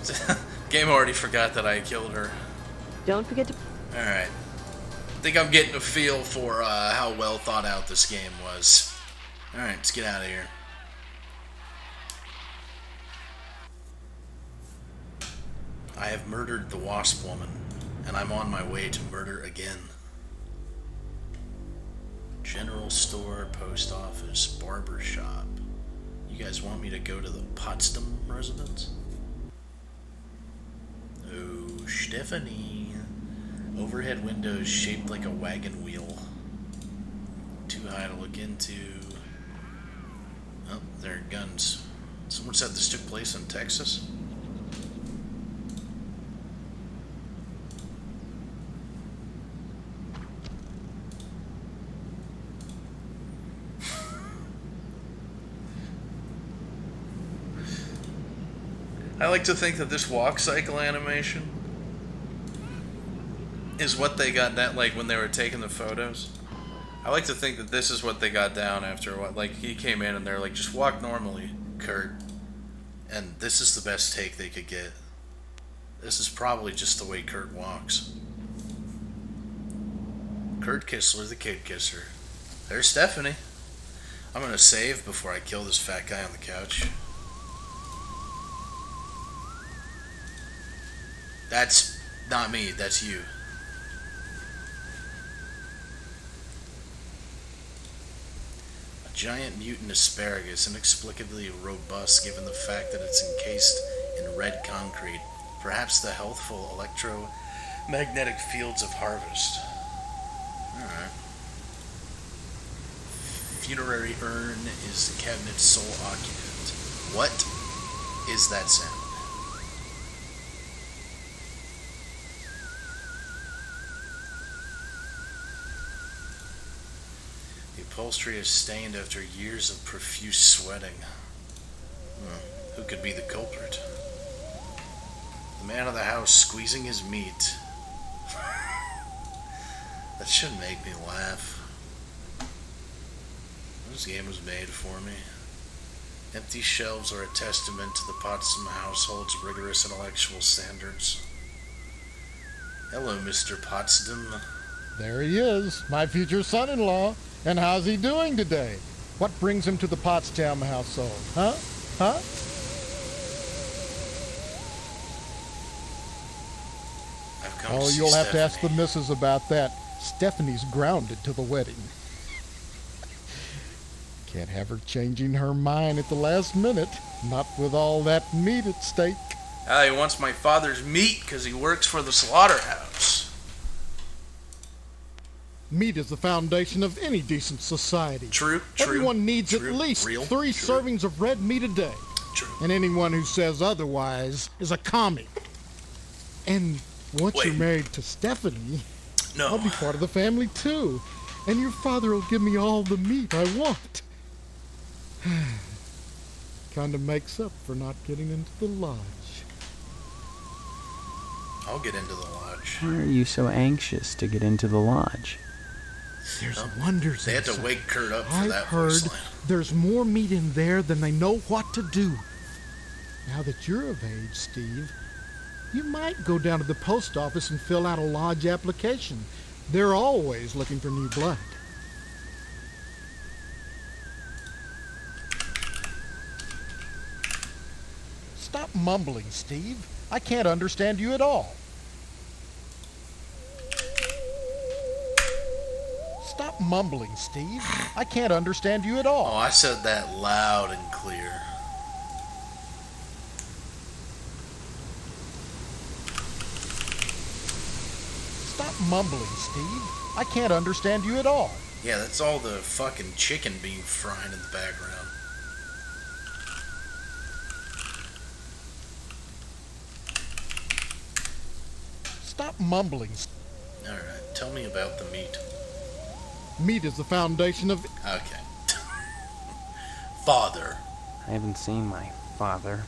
Game already forgot that I killed her. Don't forget to... Alright. I think I'm getting a feel for how well thought out this game was. Alright, let's get out of here. I have murdered the Wasp Woman, and I'm on my way to murder again. General store, post office, barber shop. You guys want me to go to the Potsdam residence? Oh, Stephanie. Overhead windows shaped like a wagon wheel. Too high to look into. Oh, there are guns. Someone said this took place in Texas. I like to think that this walk cycle animation is what they got down, like when they were taking the photos. I like to think that this is what they got down after what, like he came in and they're like, just walk normally, Kurt. And this is the best take they could get. This is probably just the way Kurt walks. Kurt Kissler, the kid kisser. There's Stephanie. I'm gonna save before I kill this fat guy on the couch. That's not me, that's you. A giant mutant asparagus, inexplicably robust given the fact that it's encased in red concrete, perhaps the healthful electromagnetic fields of harvest. Alright. Funerary urn is the cabinet's sole occupant. What is that sound? The upholstery is stained after years of profuse sweating. Who could be the culprit? The man of the house squeezing his meat. That should make me laugh. This game was made for me. Empty shelves are a testament to the Potsdam household's rigorous intellectual standards. Hello, Mr. Potsdam. There he is, my future son-in-law. And how's he doing today? What brings him to the Potsdam household? Huh? Huh? I've come Oh, to see you'll have to ask the Stephanie. missus about that. Stephanie's grounded to the wedding. Can't have her changing her mind at the last minute. Not with all that meat at stake. Ah, he wants my father's meat because he works for the slaughterhouse. Meat is the foundation of any decent society. True. Everyone needs true, at least real, 3 true. servings of red meat a day. True. And anyone who says otherwise is a commie. And once Wait. you're married to Stephanie, No. I'll be part of the family too. And your father will give me all the meat I want. Kind of makes up for not getting into the lodge. I'll get into the lodge. Why are you so anxious to get into the lodge? There's wonders They had to inside. wake Kurt up for I've that heard voice line. there's more meat in there than they know what to do. Now that you're of age, Steve, you might go down to the post office and fill out a lodge application. They're always looking for new blood. Stop mumbling, Steve. I can't understand you at all. Stop mumbling, Steve. I can't understand you at Oh, all. I said that loud and clear. Stop mumbling, Steve. I can't understand you at all. Yeah, that's all the fucking chicken being fried in the background. Stop mumbling. Alright, tell me about the meat. Meat is the foundation of... Okay. Father. I haven't seen my father.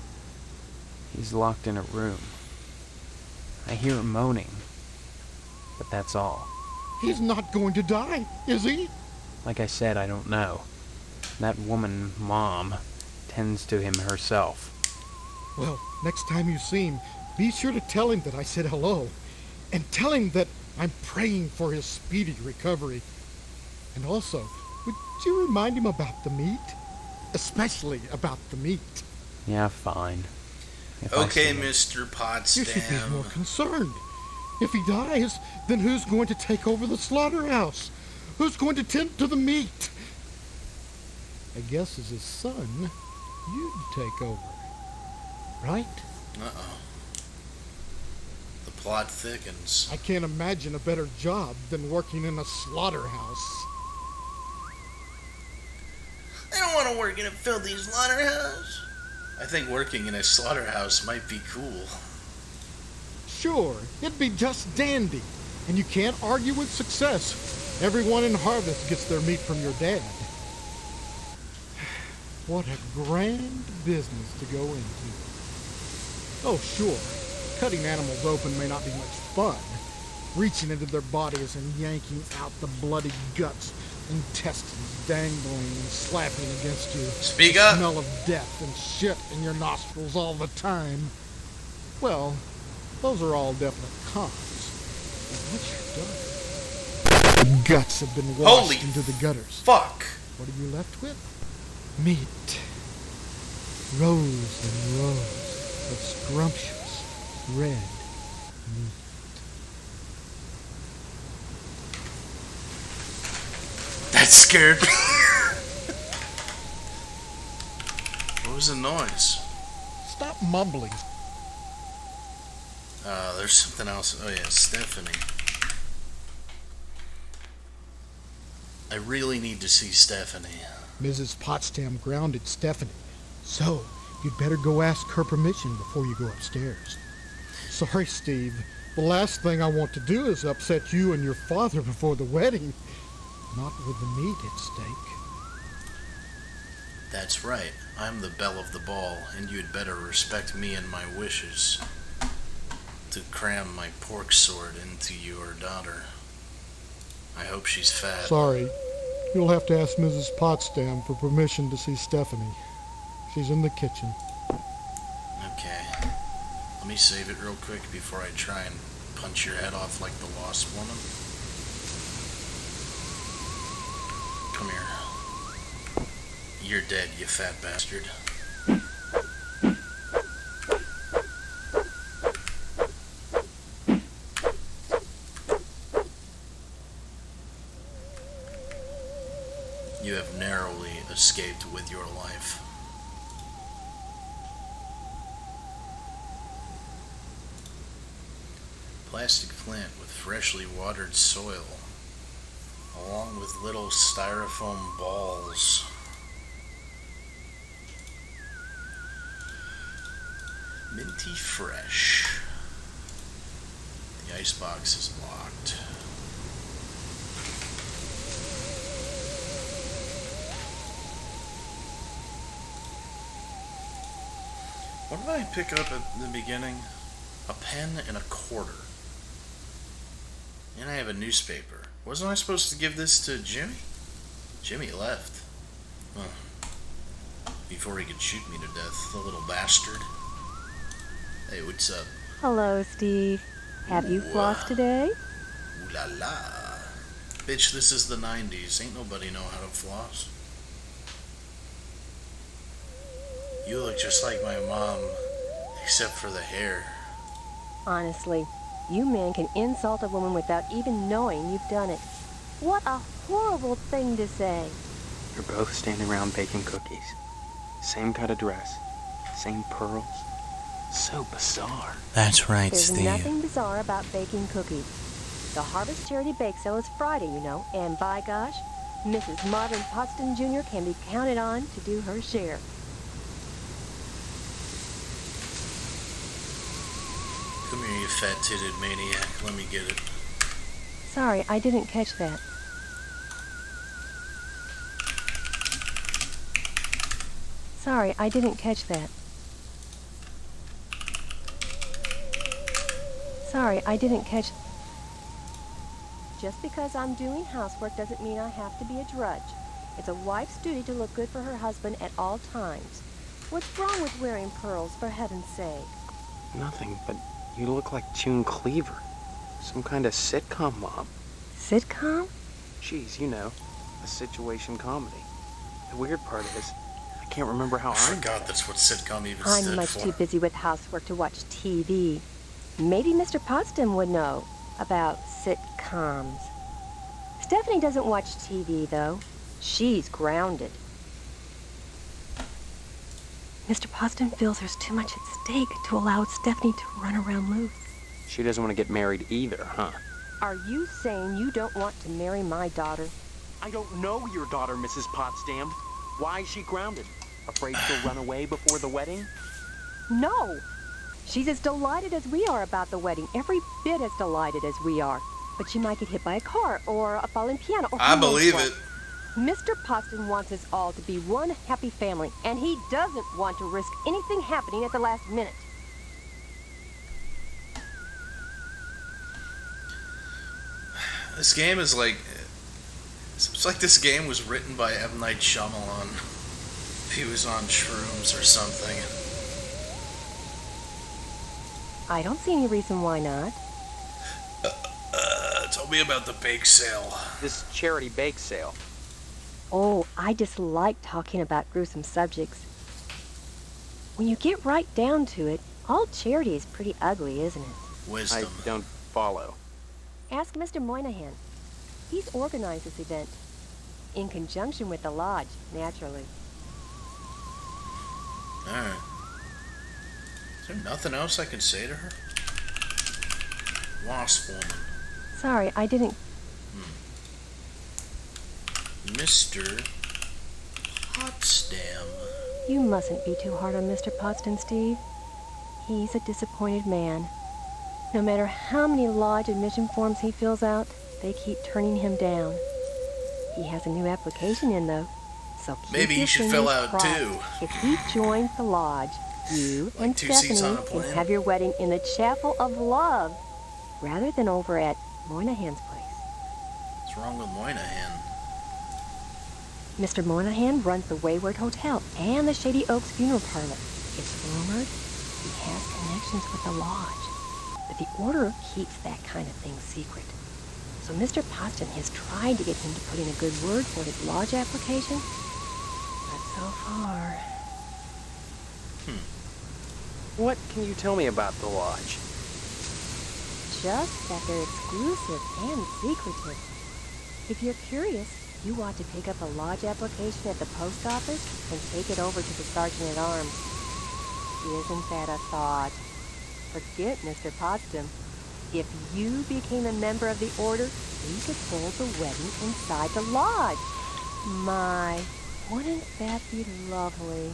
He's locked in a room. I hear him moaning. but that's all. He's not going to die, is he? Like I said, I don't know. That woman, Mom, tends to him herself. Well, next time you see him, be sure to tell him that I said hello. And tell him that I'm praying for his speedy recovery. And also, would you remind him about the meat? Especially about the meat. Yeah, fine. If I Okay, see him. Mr. You should be more Potsdam. concerned. If he dies, then who's going to take over the slaughterhouse? Who's going to tend to the meat? I guess as his son, you'd take over. Right? Uh-oh. The plot thickens. I can't imagine a better job than working in a slaughterhouse. I don't want to work in a filthy slaughterhouse. I think working in a slaughterhouse might be cool. Sure, it'd be just dandy. And you can't argue with success. Everyone in Harvest gets their meat from your dad. What a grand business to go into. Oh, sure, cutting animals open may not be much fun. Reaching into their bodies and yanking out the bloody guts, intestines dangling and slapping against you. Speak The up. smell of death and shit in your nostrils all the time. Well, those are all definite cons. But once you're done, the guts have been washed Holy into the gutters. Fuck. What are you left with? Meat. Rows and rows of scrumptious red meat. That scared me. What was the noise? Stop mumbling. There's something else. Oh yeah, Stephanie. I really need to see Stephanie. Mrs. Potsdam grounded Stephanie. So, you'd better go ask her permission before you go upstairs. Sorry, Steve. The last thing I want to do is upset you and your father before the wedding. Not with the meat at stake. That's right. I'm the belle of the ball, and you'd better respect me and my wishes to cram my pork sword into your daughter. I hope she's fat. Sorry. You'll have to ask Mrs. Potsdam for permission to see Stephanie. She's in the kitchen. Okay. Let me save it real quick before I try and punch your head off like the lost woman. Come here. You're dead, you fat bastard. You have narrowly escaped with your life. Plastic plant with freshly watered soil, along with little styrofoam balls. Minty fresh. The icebox is locked. What did I pick up at the beginning? A pen and a quarter. And I have a newspaper. Wasn't I supposed to give this to Jimmy? Jimmy left. Before he could shoot me to death, the little bastard. Hey, what's up? Hello, Steve. Have you flossed today? Ooh la la. Bitch, this is the 90s. Ain't nobody know how to floss. You look just like my mom, except for the hair. Honestly, you men can insult a woman without even knowing you've done it. What a horrible thing to say. You're both standing around baking cookies. Same cut of dress. Same pearls. So bizarre. That's right, There's nothing bizarre about baking cookies. The Harvest Charity Bake Sale is Friday, you know, and by gosh, Mrs. Marvin Potsdam Jr. can be counted on to do her share. Come here, you fat-titted maniac. Let me get it. Sorry, I didn't catch that. Sorry, I didn't catch that. Sorry, I didn't catch... Just because I'm doing housework doesn't mean I have to be a drudge. It's a wife's duty to look good for her husband at all times. What's wrong with wearing pearls, for heaven's sake? Nothing, but you look like June Cleaver. Some kind of sitcom mom. Sitcom? Geez, you know, a situation comedy. The weird part is, I can't remember how I forgot that's what sitcom even stood I'm much for. too busy with housework to watch TV. Maybe Mr. Potsdam would know about sitcoms. Stephanie doesn't watch TV, though. She's grounded. Mr. Potsdam feels there's too much at stake to allow Stephanie to run around loose. She doesn't want to get married either, huh? Are you saying you don't want to marry my daughter? I don't know your daughter, Mrs. Potsdam. Why is she grounded? Afraid she'll run away before the wedding? No! She's as delighted as we are about the wedding. Every bit as delighted as we are. But she might get hit by a car or a falling piano. Or I believe it. Mr. Potsdam wants us all to be one happy family, and he doesn't want to risk anything happening at the last minute. This game is like... It's like this game was written by M. Night Shyamalan. If he was on shrooms or something. I don't see any reason why not. Tell me about the bake sale. This charity bake sale. Oh, I dislike talking about gruesome subjects. When you get right down to it, all charity is pretty ugly, isn't it? Wisdom. I don't follow. Ask Mr. Moynihan. He's organized this event. In conjunction with the lodge, naturally. Alright. Is there nothing else I can say to her? Wasp woman. Sorry, I didn't... Mr. Potsdam. You mustn't be too hard on Mr. Potsdam, Steve. He's a disappointed man. No matter how many lodge admission forms he fills out, they keep turning him down. He has a new application in, though. So keep Maybe he should fill out too. If he joins the lodge, you Like and 2 seats on Stephanie a can plane? have your wedding in the Chapel of Love, rather than over at Moynihan's place. What's wrong with Moynihan? Mr. Moynihan runs the Wayward Hotel and the Shady Oaks Funeral Parlor. It's rumored he has connections with the lodge, but the order keeps that kind of thing secret. So Mr. Potsdam has tried to get him to put in a good word for his lodge application, but so far... What can you tell me about the lodge? Just that they're exclusive and secretive. If you're curious, you ought to pick up a lodge application at the post office and take it over to the sergeant-at-arms. Isn't that a thought? Forget Mr. Potsdam. If you became a member of the order, we could hold the wedding inside the lodge. My, wouldn't that be lovely?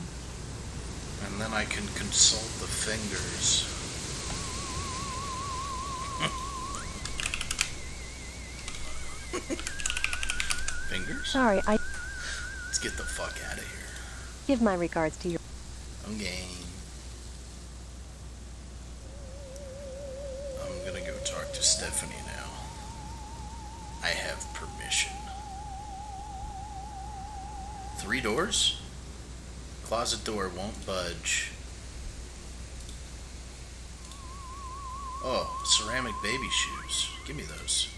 And then I can consult the fingers. Fingers? Sorry, I Let's get the fuck out of here. give my regards to your... I'm game. I'm gonna go talk to Stephanie now. I have permission. 3 doors? Closet door won't budge. Oh, ceramic baby shoes. Give me those.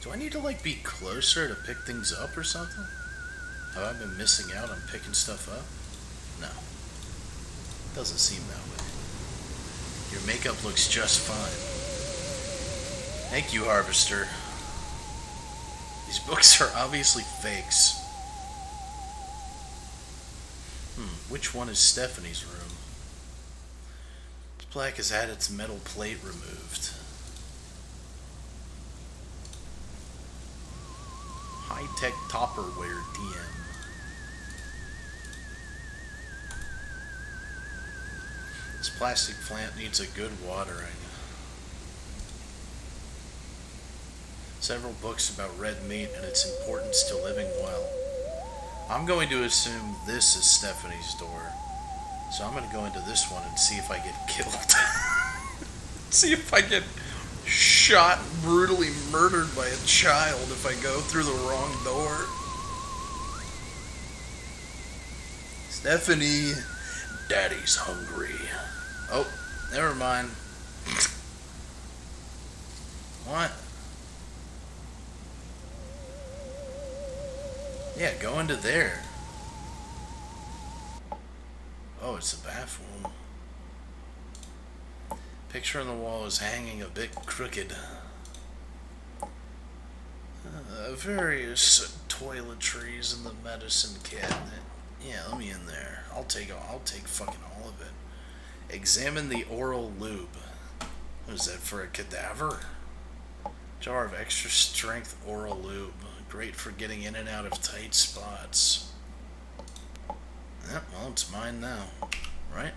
Do I need to like be closer to pick things up or something? Have I been missing out on picking stuff up? No. Doesn't seem that way. Your makeup looks just fine. Thank you, Harvester. These books are obviously fakes. Which one is Stephanie's room? This plaque has had its metal plate removed. High-tech Topperware DM. This plastic plant needs a good watering. Several books about red meat and its importance to living well. I'm going to assume this is Stephanie's door. So I'm going to go into this one and see if I get killed. See if I get shot, brutally murdered by a child if I go through the wrong door. Stephanie, Daddy's hungry. Oh, never mind. What? Yeah, go into there. Oh, it's a bathroom. Picture on the wall is hanging a bit crooked. Various toiletries in the medicine cabinet. Yeah, let me in there. I'll take fucking all of it. Examine the oral lube. What is that, for a cadaver? Jar of extra strength oral lube. Great for getting in and out of tight spots. Yep, well, it's mine now. Right?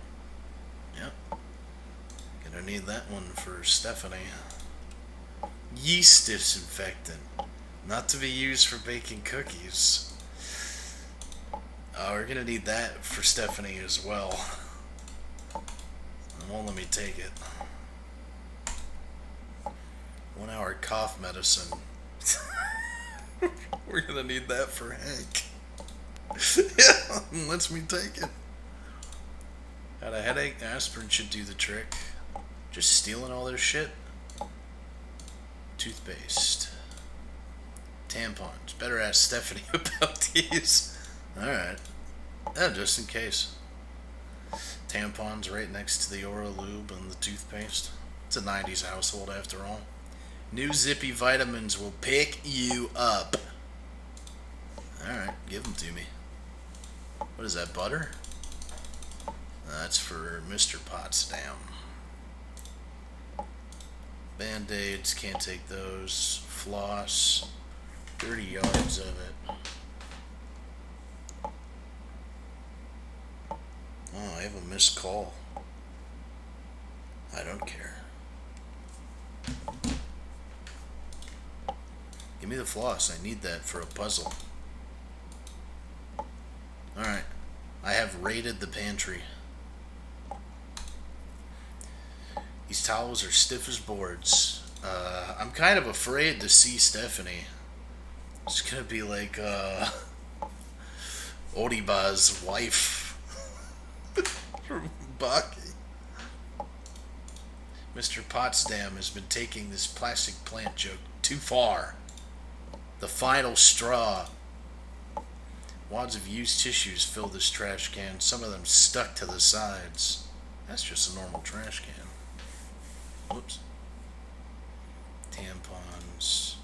Yep. Gonna need that one for Stephanie. Yeast disinfectant. Not to be used for baking cookies. We're gonna need that for Stephanie as well. It won't let me take it. 1 hour cough medicine. We're gonna need that for Hank. Yeah, lets me take it. Got a headache? Aspirin should do the trick. Just stealing all their shit. Toothpaste. Tampons. Better ask Stephanie about these. Alright. Yeah, just in case. Tampons right next to the oral lube and the toothpaste. It's a 90s household after all. New Zippy vitamins will pick you up. Alright, give them to me. What is that, butter? That's for Mr. Potsdam. Band-Aids, can't take those. Floss, 30 yards of it. Oh, I have a missed call. I don't care. Give me the floss. I need that for a puzzle. Alright. I have raided the pantry. These towels are stiff as boards. I'm kind of afraid to see Stephanie. It's gonna be like, Odiba's wife. From Baki. Mr. Potsdam has been taking this plastic plant joke too far. The final straw. Wads of used tissues fill this trash can, some of them stuck to the sides. That's just a normal trash can. Whoops. Tampons.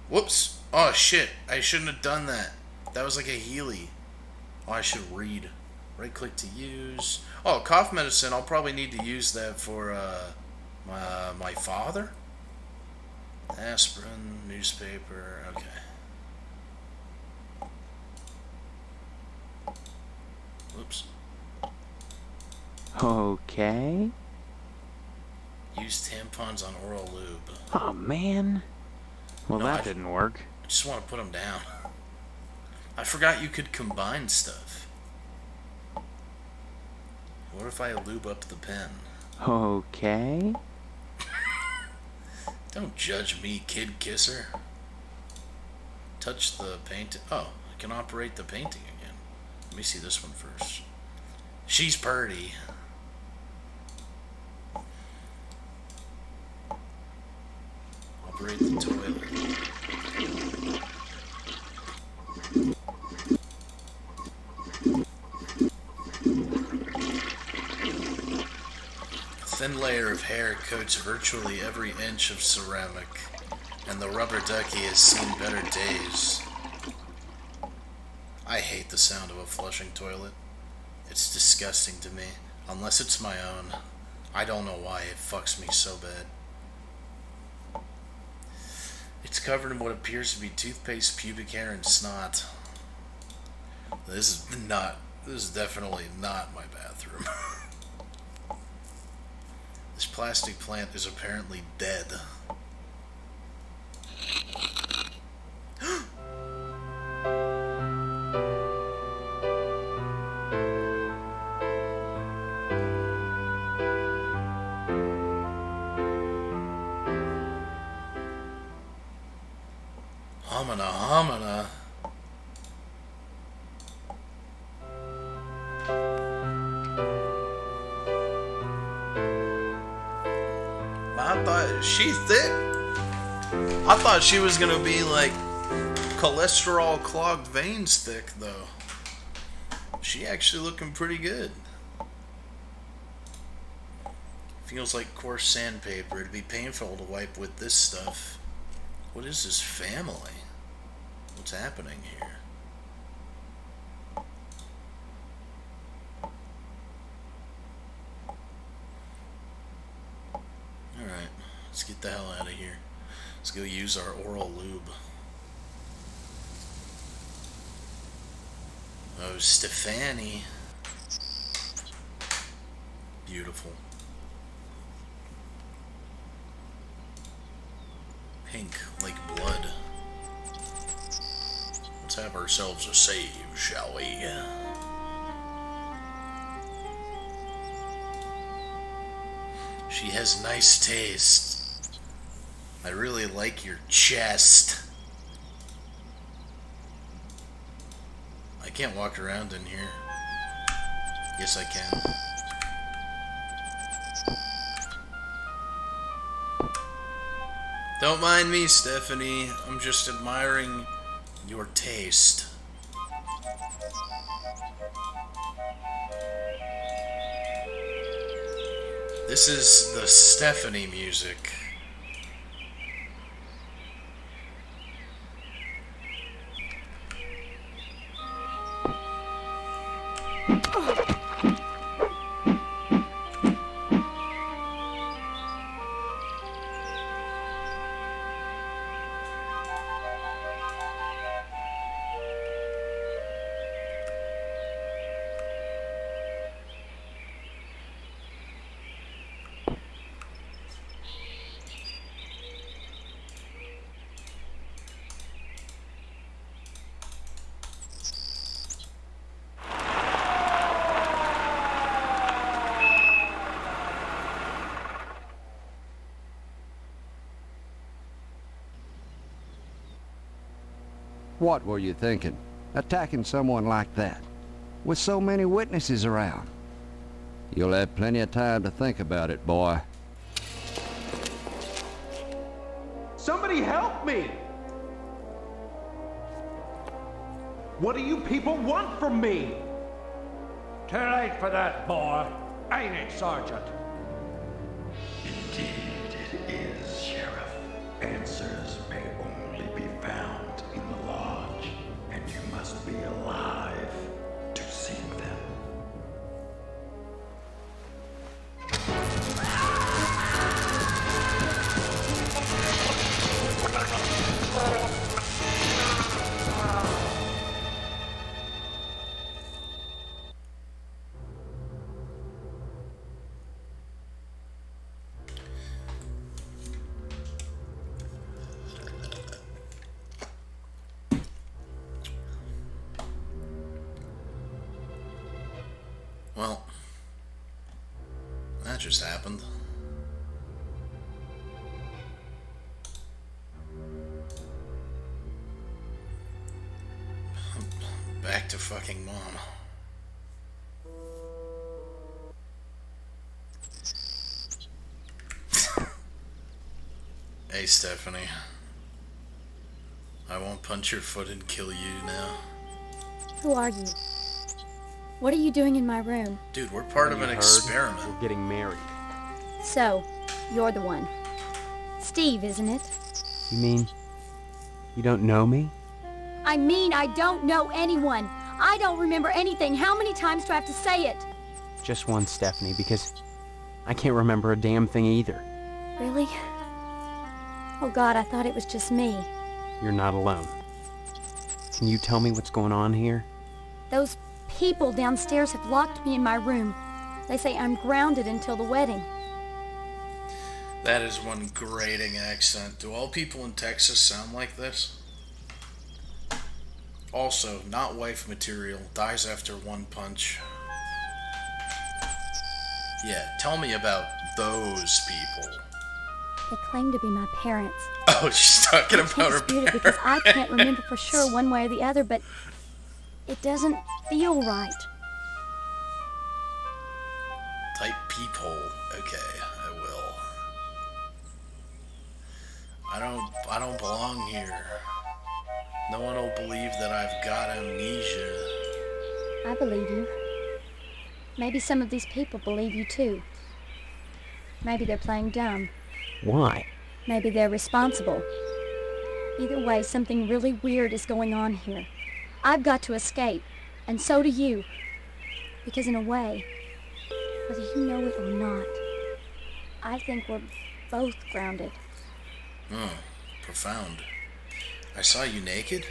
Whoops. Oh shit, I shouldn't have done that. That was like a Healy. Oh, I should read. Right click to use. Oh, cough medicine, I'll probably need to use that for my father. Aspirin, newspaper, okay. Whoops. Okay. Use tampons on oral lube. Oh, man. Well, No, that didn't work. I just want to put them down. I forgot you could combine stuff. What if I lube up the pen? Okay. Don't judge me, kid kisser. Touch the paint. Oh, I can operate the painting again. Let me see this one first. She's purty. Operate the toilet. A thin layer of hair coats virtually every inch of ceramic, and the rubber ducky has seen better days. I hate the sound of a flushing toilet. It's disgusting to me, unless it's my own. I don't know why it fucks me so bad. It's covered in what appears to be toothpaste, pubic hair, and snot. This is definitely not my bathroom. This plastic plant is apparently dead. Humana, humana. I thought she thick. I thought she was gonna be like cholesterol clogged veins thick though. She actually looking pretty good. Feels like coarse sandpaper. It'd be painful to wipe with this stuff. What is this family? What's happening here? Alright, let's get the hell out of here. Let's go use our oral lube. Oh, Stefani. Beautiful. Pink like blood. Let's have ourselves a save, shall we? She has nice taste. I really like your chest. I can't walk around in here. Yes, I can. Don't mind me, Stephanie. I'm just admiring your taste. This is the Stephanie music. What were you thinking, attacking someone like that, with so many witnesses around? You'll have plenty of time to think about it, boy. Somebody help me! What do you people want from me? Too late for that, boy. Ain't it, Sergeant? Indeed it is, Sheriff. Answers may only be found in the lodge, and you must be alive to seek them. Well, that just happened. Back to fucking mom. Hey, Stephanie. I won't punch your foot and kill you now. Who are you? What are you doing in my room? Dude, we're part of an experiment. We're getting married. So, you're the one. Steve, isn't it? You mean you don't know me? I mean, I don't know anyone. I don't remember anything. How many times do I have to say it? Just one, Stephanie, because I can't remember a damn thing either. Really? Oh God, I thought it was just me. You're not alone. Can you tell me what's going on here? Those people downstairs have locked me in my room. They say I'm grounded until the wedding. That is one grating accent. Do all people in Texas sound like this? Also, not wife material. Dies after one punch. Yeah, tell me about those people. They claim to be my parents. Oh, she's talking I about can't her dispute it because I can't remember for sure one way or the other, but it doesn't feel right. Type peephole. Okay, I will. I don't belong here. No one will believe that I've got amnesia. I believe you. Maybe some of these people believe you too. Maybe they're playing dumb. Why? Maybe they're responsible. Either way, something really weird is going on here. I've got to escape, and so do you. Because in a way, whether you know it or not, I think we're both grounded. Profound. I saw you naked?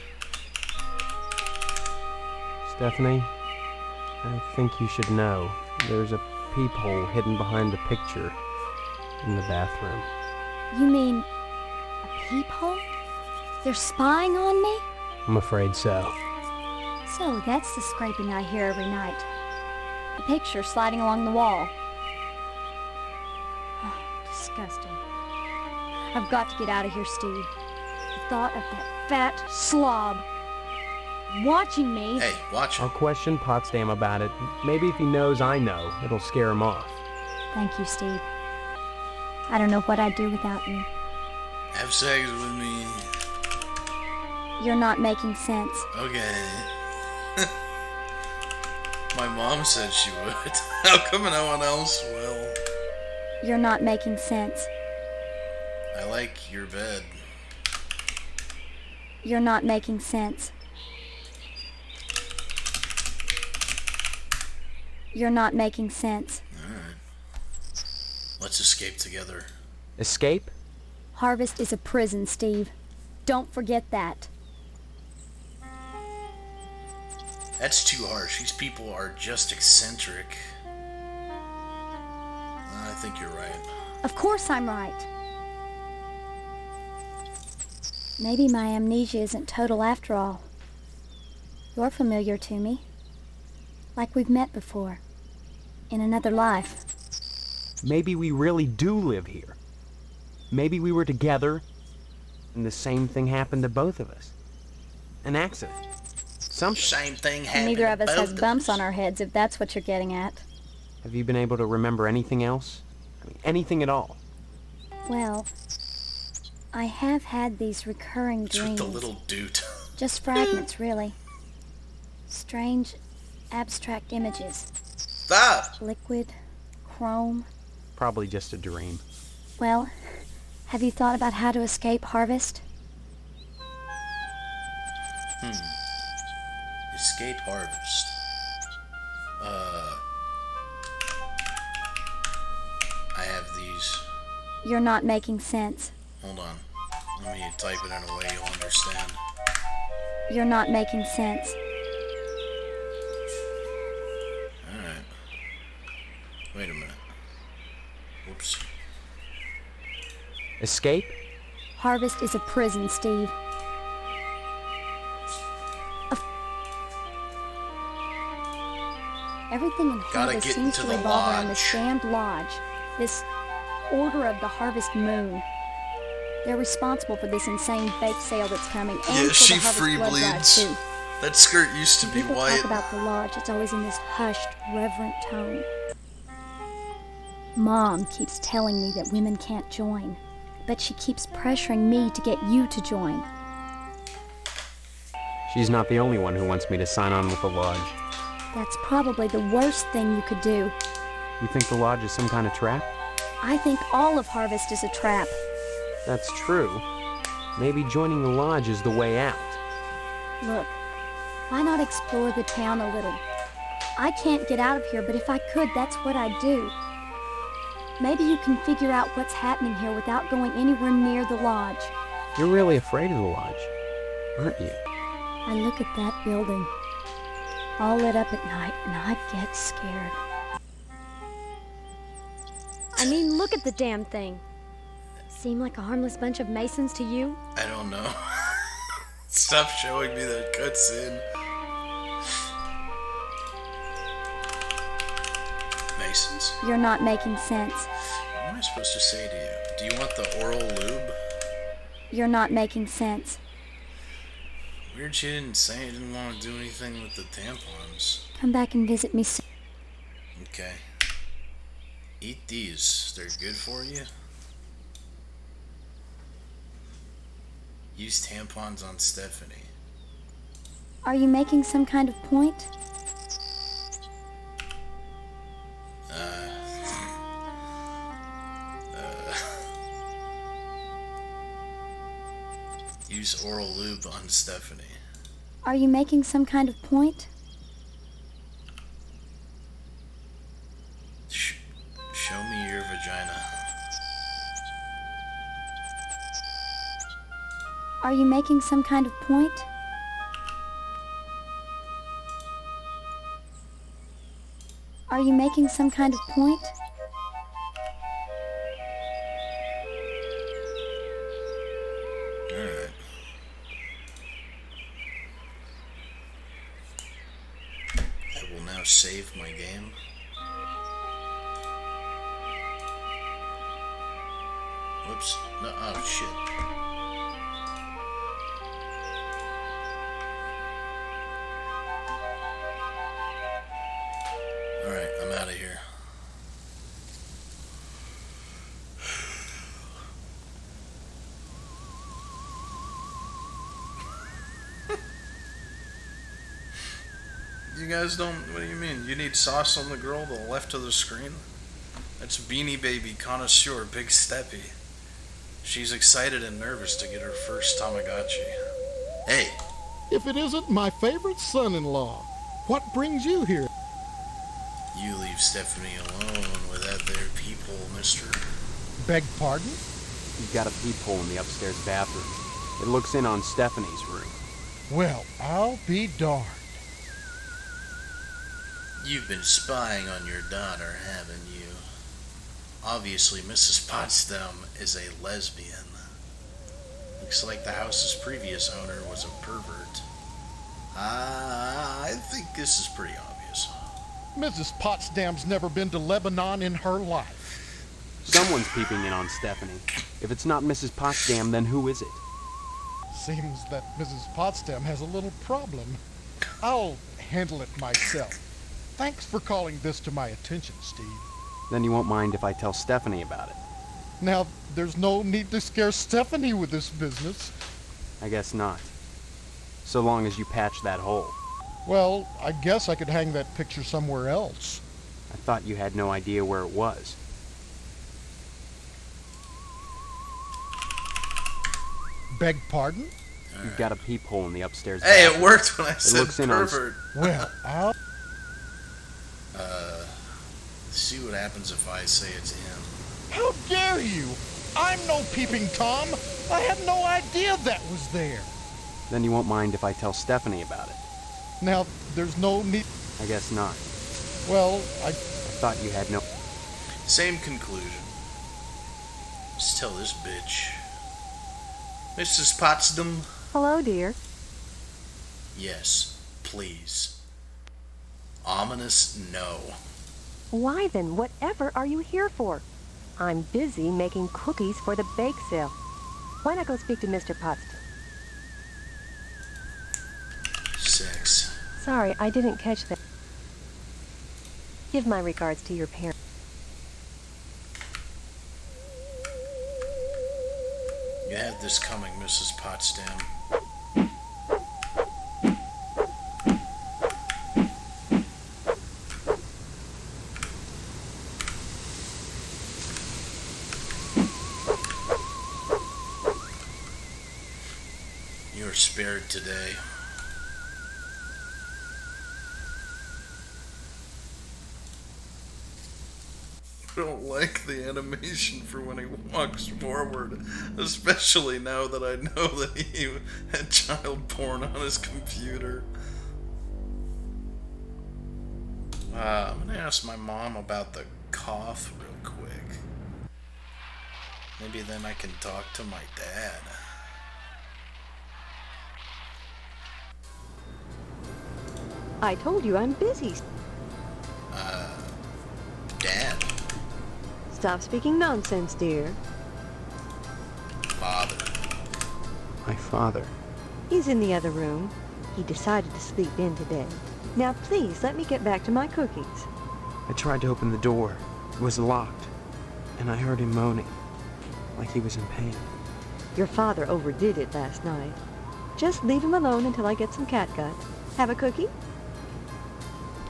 Stephanie, I think you should know. There's a peephole hidden behind the picture in the bathroom. You mean a peephole? They're spying on me? I'm afraid so. So that's the scraping I hear every night. The picture sliding along the wall. Oh, disgusting. I've got to get out of here, Steve. The thought of that fat slob watching me. Hey, watch him. I'll question Potsdam about it. Maybe if he knows I know, it'll scare him off. Thank you, Steve. I don't know what I'd do without you. Have sex with me. You're not making sense. Okay. My mom said she would. How come no one else will? You're not making sense. I like your bed. You're not making sense. You're not making sense. Alright. Let's escape together. Escape? Harvest is a prison, Steve. Don't forget that. That's too harsh. These people are just eccentric. I think you're right. Of course I'm right. Maybe my amnesia isn't total after all. You're familiar to me. Like we've met before. In another life. Maybe we really do live here. Maybe we were together, and the same thing happened to both of us. An accident. Something. Same thing And happened neither of to us has both bumps on our heads, if that's what you're getting at. Have you been able to remember anything else? I mean, anything at all? Well, I have had these recurring It's dreams. with the little dude. Just fragments, really. Strange, abstract images. Stop! Liquid, chrome. Probably just a dream. Well, have you thought about how to escape Harvest? Escape Harvest. I have these. You're not making sense. Hold on. Let me type it in a way you'll understand. You're not making sense. Alright. Wait a minute. Whoops. Escape? Harvest is a prison, Steve. Everything in Gotta Harvest get seems into to the revolve around the lodge. Damned Lodge, this Order of the Harvest Moon. They're responsible for this insane bake sale that's coming, and Yeah, for she the Harvest free blood drive bleeds. too. That skirt used to When be people white. talk about the lodge, it's always in this hushed, reverent tone. Mom keeps telling me that women can't join, but she keeps pressuring me to get you to join. She's not the only one who wants me to sign on with the lodge. That's probably the worst thing you could do. You think the lodge is some kind of trap? I think all of Harvest is a trap. That's true. Maybe joining the lodge is the way out. Look, why not explore the town a little? I can't get out of here, but if I could, that's what I'd do. Maybe you can figure out what's happening here without going anywhere near the lodge. You're really afraid of the lodge, aren't you? I look at that building, all lit up at night, and I get scared. I mean, look at the damn thing. Seem like a harmless bunch of Masons to you? I don't know. Stop showing me that cutscene. Masons. You're not making sense. am I supposed to say to you? Do you want the oral lube? You're not making sense. Weird you didn't say you didn't want to do anything with the tampons. Come back and visit me soon. Okay. Eat these. They're good for you. Use tampons on Stephanie. Are you making some kind of point? Use oral lube on Stephanie. Are you making some kind of point? Show me your vagina. Are you making some kind of point? Are you making some kind of point? Alright. I will now save my game. Whoops. No, oh shit. Alright, I'm out of here. You guys don't, what do you mean? You need sauce on the girl to the left of the screen? That's Beanie Baby connoisseur Big Steppy. She's excited and nervous to get her first Tamagotchi. Hey! If it isn't my favorite son-in-law, what brings you here? You leave Stephanie alone with that there peephole, mister. Beg pardon? You've got a peephole in the upstairs bathroom. It looks in on Stephanie's room. Well, I'll be darned. You've been spying on your daughter, haven't you? Obviously, Mrs. Potsdam is a lesbian. Looks like the house's previous owner was a pervert. I think this is pretty obvious. Mrs. Potsdam's never been to Lebanon in her life. Someone's peeping in on Stephanie. If it's not Mrs. Potsdam, then who is it? Seems that Mrs. Potsdam has a little problem. I'll handle it myself. Thanks for calling this to my attention, Steve. Then you won't mind if I tell Stephanie about it. Now, there's no need to scare Stephanie with this business. I guess not. So long as you patch that hole. Well, I guess I could hang that picture somewhere else. I thought you had no idea where it was. Beg pardon? You've got a peephole in the upstairs Hey, bathroom. it worked when I said looks in on pervert. Well, I'll... See what happens if I say it's him. How dare you? I'm no peeping Tom. I had no idea that was there. Then you won't mind if I tell Stephanie about it. Now, there's no need... I guess not. Well, I thought you had no... Same conclusion. Just tell this bitch. Mrs. Potsdam? Hello, dear. Yes, please. Ominous no. Why then, whatever are you here for? I'm busy making cookies for the bake sale. Why not go speak to Mr. Potsdam? Sex. Sorry, I didn't catch that. Give my regards to your parents. You had this coming, Mrs. Potsdam. You are spared today. I don't like the animation for when he walks forward, especially now that I know that he had child porn on his computer. I'm gonna ask my mom about the cough real quick. Maybe then I can talk to my dad. I told you I'm busy. Dad? Stop speaking nonsense, dear. Father. My father. He's in the other room. He decided to sleep in today. Now please let me get back to my cookies. I tried to open the door. It was locked. And I heard him moaning, like he was in pain. Your father overdid it last night. Just leave him alone until I get some catgut. Have a cookie?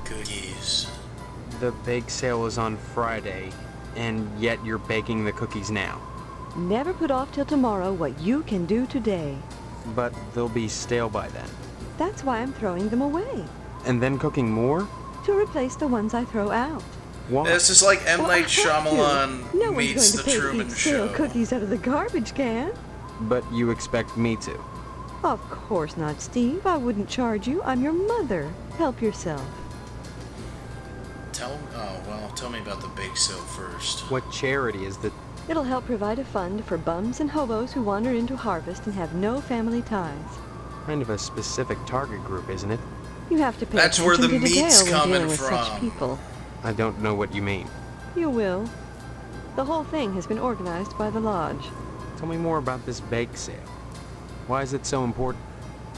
Cookies. The bake sale is on Friday, and yet you're baking the cookies now. Never put off till tomorrow what you can do today. But they'll be stale by then. That's why I'm throwing them away. And then cooking more? To replace the ones I throw out. Why? This is like M. Night Shyamalan No meets one's The going to Truman take stale Show. cookies out of the garbage can. But you expect me to. Of course not, Steve. I wouldn't charge you. I'm your mother. Help yourself. Tell me about the bake sale first. What charity is that? It'll help provide a fund for bums and hobos who wander into Harvest and have no family ties. Kind of a specific target group, isn't it? You have to pay That's where attention the to meat's detail when coming dealing with such from. people. I don't know what you mean. You will. The whole thing has been organized by the lodge. Tell me more about this bake sale. Why is it so important?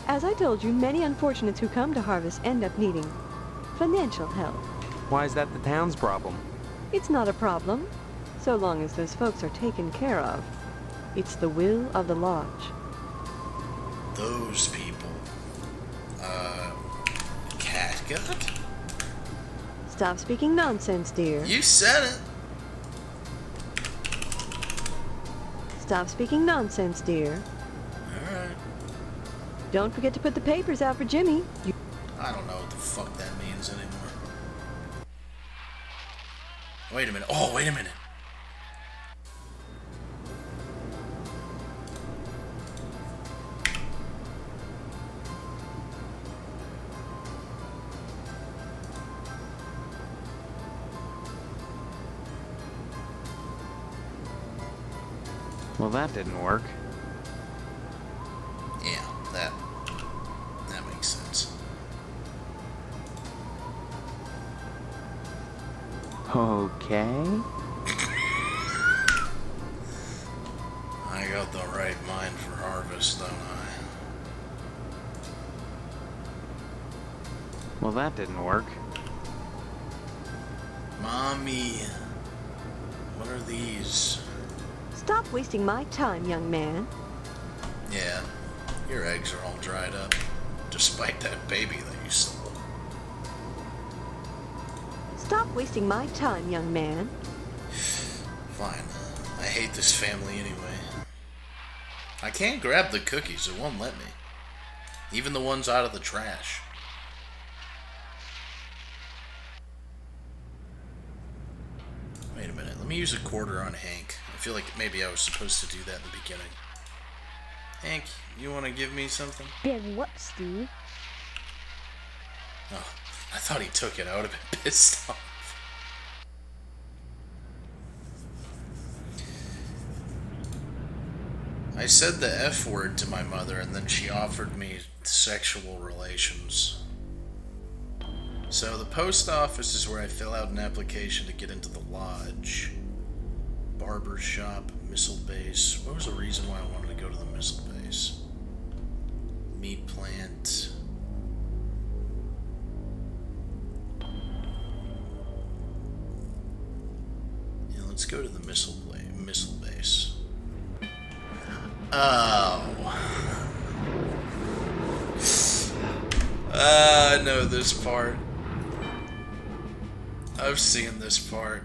As I told you, many unfortunates who come to Harvest end up needing financial help. Why is that the town's problem? It's not a problem, so long as those folks are taken care of. It's the will of the lodge. Those people. Catgut? Stop speaking nonsense, dear. You said it. Stop speaking nonsense, dear. Alright. Don't forget to put the papers out for Jimmy. I don't know what the fuck that means anymore. Wait a minute. Oh, wait a minute. Well, that didn't work. Yeah, that makes sense. Okay. I got the right mind for Harvest, don't I? Well, that didn't work. Mommy, what are these? Stop wasting my time, young man. Yeah, your eggs are all dried up, despite that baby that you stole. Stop wasting my time, young man. Fine. I hate this family anyway. I can't grab the cookies, it won't let me. Even the ones out of the trash. Wait a minute, let me use a quarter on Hank. I feel like maybe I was supposed to do that in the beginning. Hank, you want to give me something? Big whoop, Steve. Oh, I thought he took it. I would have been pissed off. I said the F word to my mother and then she offered me sexual relations. So the post office is where I fill out an application to get into the lodge. Barber shop, missile base. What was the reason why I wanted to go to the missile base? Meat plant. Yeah, let's go to the missile base. Oh. I know this part. I've seen this part.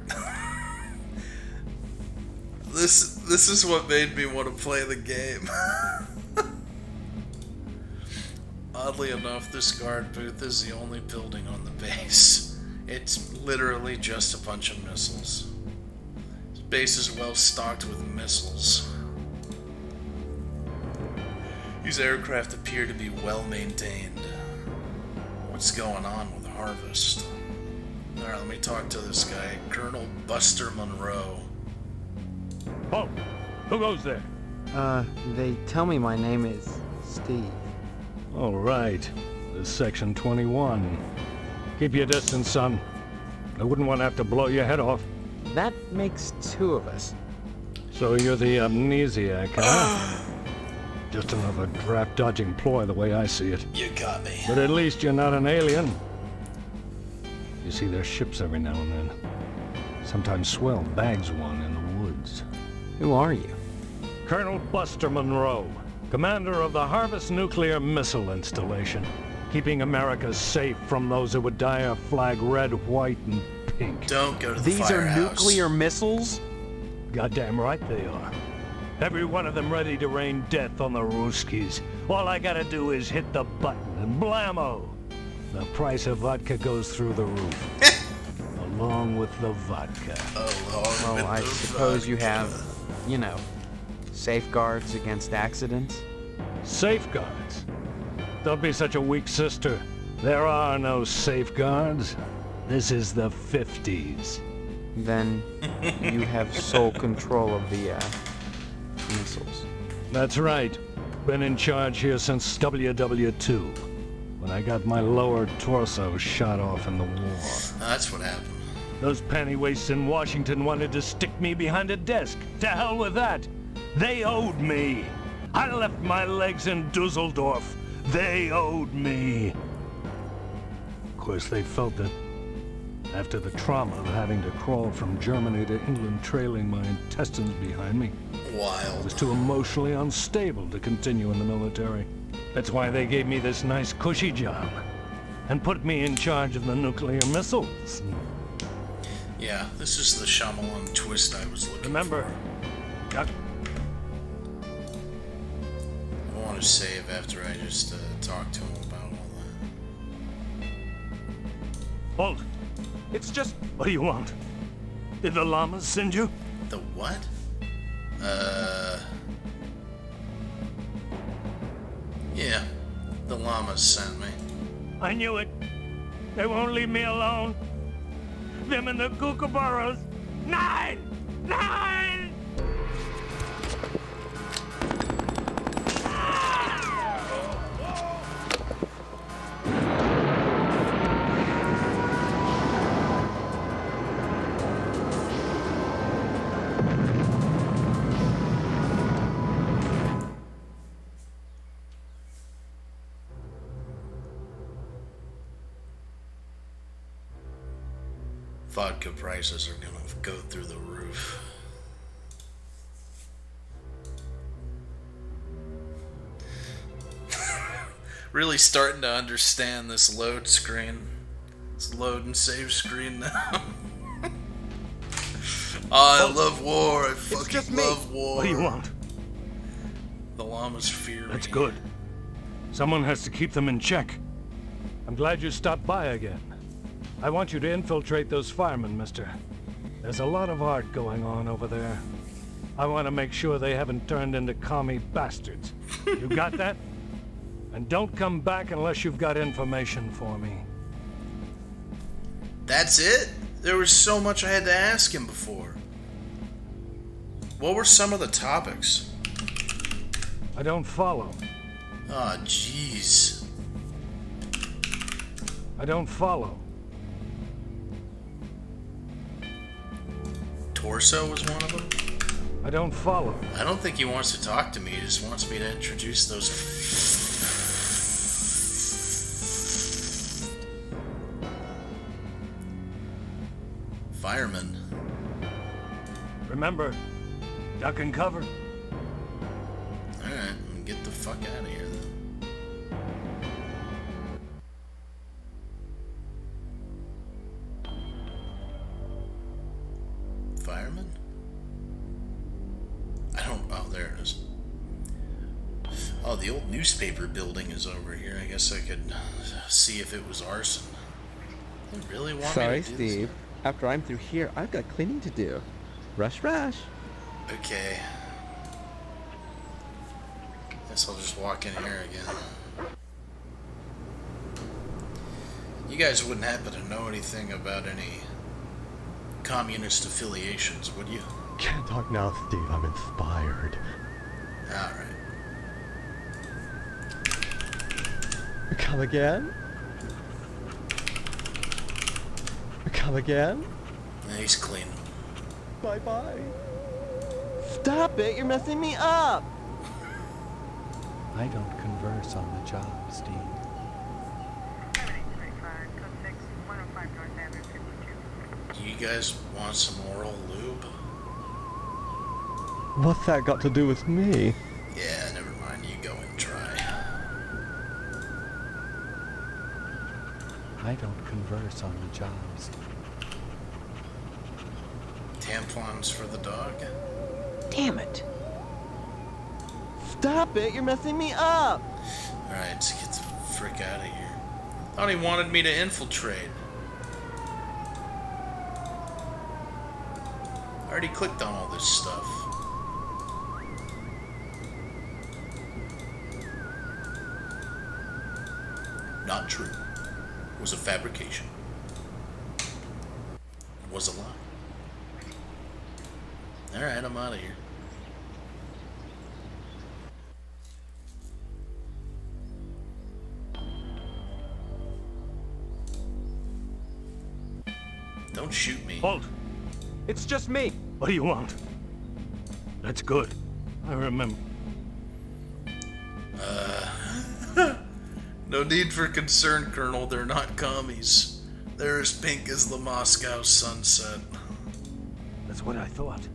This is what made me want to play the game. Oddly enough, this guard booth is the only building on the base. It's literally just a bunch of missiles. This base is well stocked with missiles. These aircraft appear to be well maintained. What's going on with Harvest? Alright, let me talk to this guy, Colonel Buster Monroe. Oh, who goes there? They tell me my name is Steve. All right. This is Section 21. Keep your distance, son. I wouldn't want to have to blow your head off. That makes 2 of us. So you're the amnesiac, huh? Just another draft-dodging ploy the way I see it. You got me. But at least you're not an alien. You see their ships every now and then. Sometimes Swell bags one in the woods. Who are you? Colonel Buster Monroe, commander of the Harvest nuclear missile installation, keeping America safe from those who would dye our flag red, white, and pink. Don't go to the These are firehouse. nuclear missiles? Goddamn right they are. Every one of them ready to rain death on the Ruskies. All I gotta do is hit the button and blammo! The price of vodka goes through the roof. Along with the vodka. Well, I suppose you have, you know, safeguards against accidents? Safeguards? Don't be such a weak sister. There are no safeguards. This is the 50s. Then you have sole control of the missiles. That's right. Been in charge here since WW2, when I got my lower torso shot off in the war. That's what happened. Those pennywaists in Washington wanted to stick me behind a desk. To hell with that. They owed me. I left my legs in Dusseldorf. They owed me. Of course, they felt that after the trauma of having to crawl from Germany to England trailing my intestines behind me, Wild. I was too emotionally unstable to continue in the military. That's why they gave me this nice cushy job and put me in charge of the nuclear missiles. Yeah, this is the Shyamalan twist I was looking Remember, for. I want to save after I just talked to him about all that. Halt! It's just... What do you want? Did the llamas send you? The what? Yeah, the llamas sent me. I knew it. They won't leave me alone. Them and the kookaburras. 9! 9! Vodka prices are gonna go through the roof. Really starting to understand this load screen. This load and save screen now. I love war. I fucking love war. What do you want? The llamas fear me. That's good. Someone has to keep them in check. I'm glad you stopped by again. I want you to infiltrate those firemen, mister. There's a lot of art going on over there. I want to make sure they haven't turned into commie bastards. You got that? And don't come back unless you've got information for me. That's it? There was so much I had to ask him before. What were some of the topics? I don't follow. Oh, jeez. I don't follow. Torso was one of them? I don't follow. I don't think he wants to talk to me. He just wants me to introduce those... firemen. Remember, duck and cover. Alright, get the fuck out of here then. Fireman? I don't... oh, there it is. Oh, the old newspaper building is over here. I guess I could see if it was arson. They really want Sorry, me to do Steve. After I'm through here, I've got cleaning to do. Rush, rush. this? Okay. Guess I'll just walk in here again. You guys wouldn't happen to know anything about any communist affiliations, would you? Can't talk now, Steve. I'm inspired. Alright. Come again? Come again? He's clean. Bye-bye. Stop it! You're messing me up! I don't converse on the job, Steve. Do you guys want some oral lube? What's that got to do with me? Yeah, never mind. You go and try. I don't converse on the job, Steve. Tampons for the dog? Damn it. Stop it! You're messing me up! Alright, let's get the frick out of here. Thought he wanted me to infiltrate. I already clicked on all this stuff. Not true. It was a fabrication. It was a lie. Alright, I'm out of here. Don't shoot me. Halt! It's just me. What do you want? That's good. I remember. No need for concern, Colonel. They're not commies. They're as pink as the Moscow sunset. That's what I thought.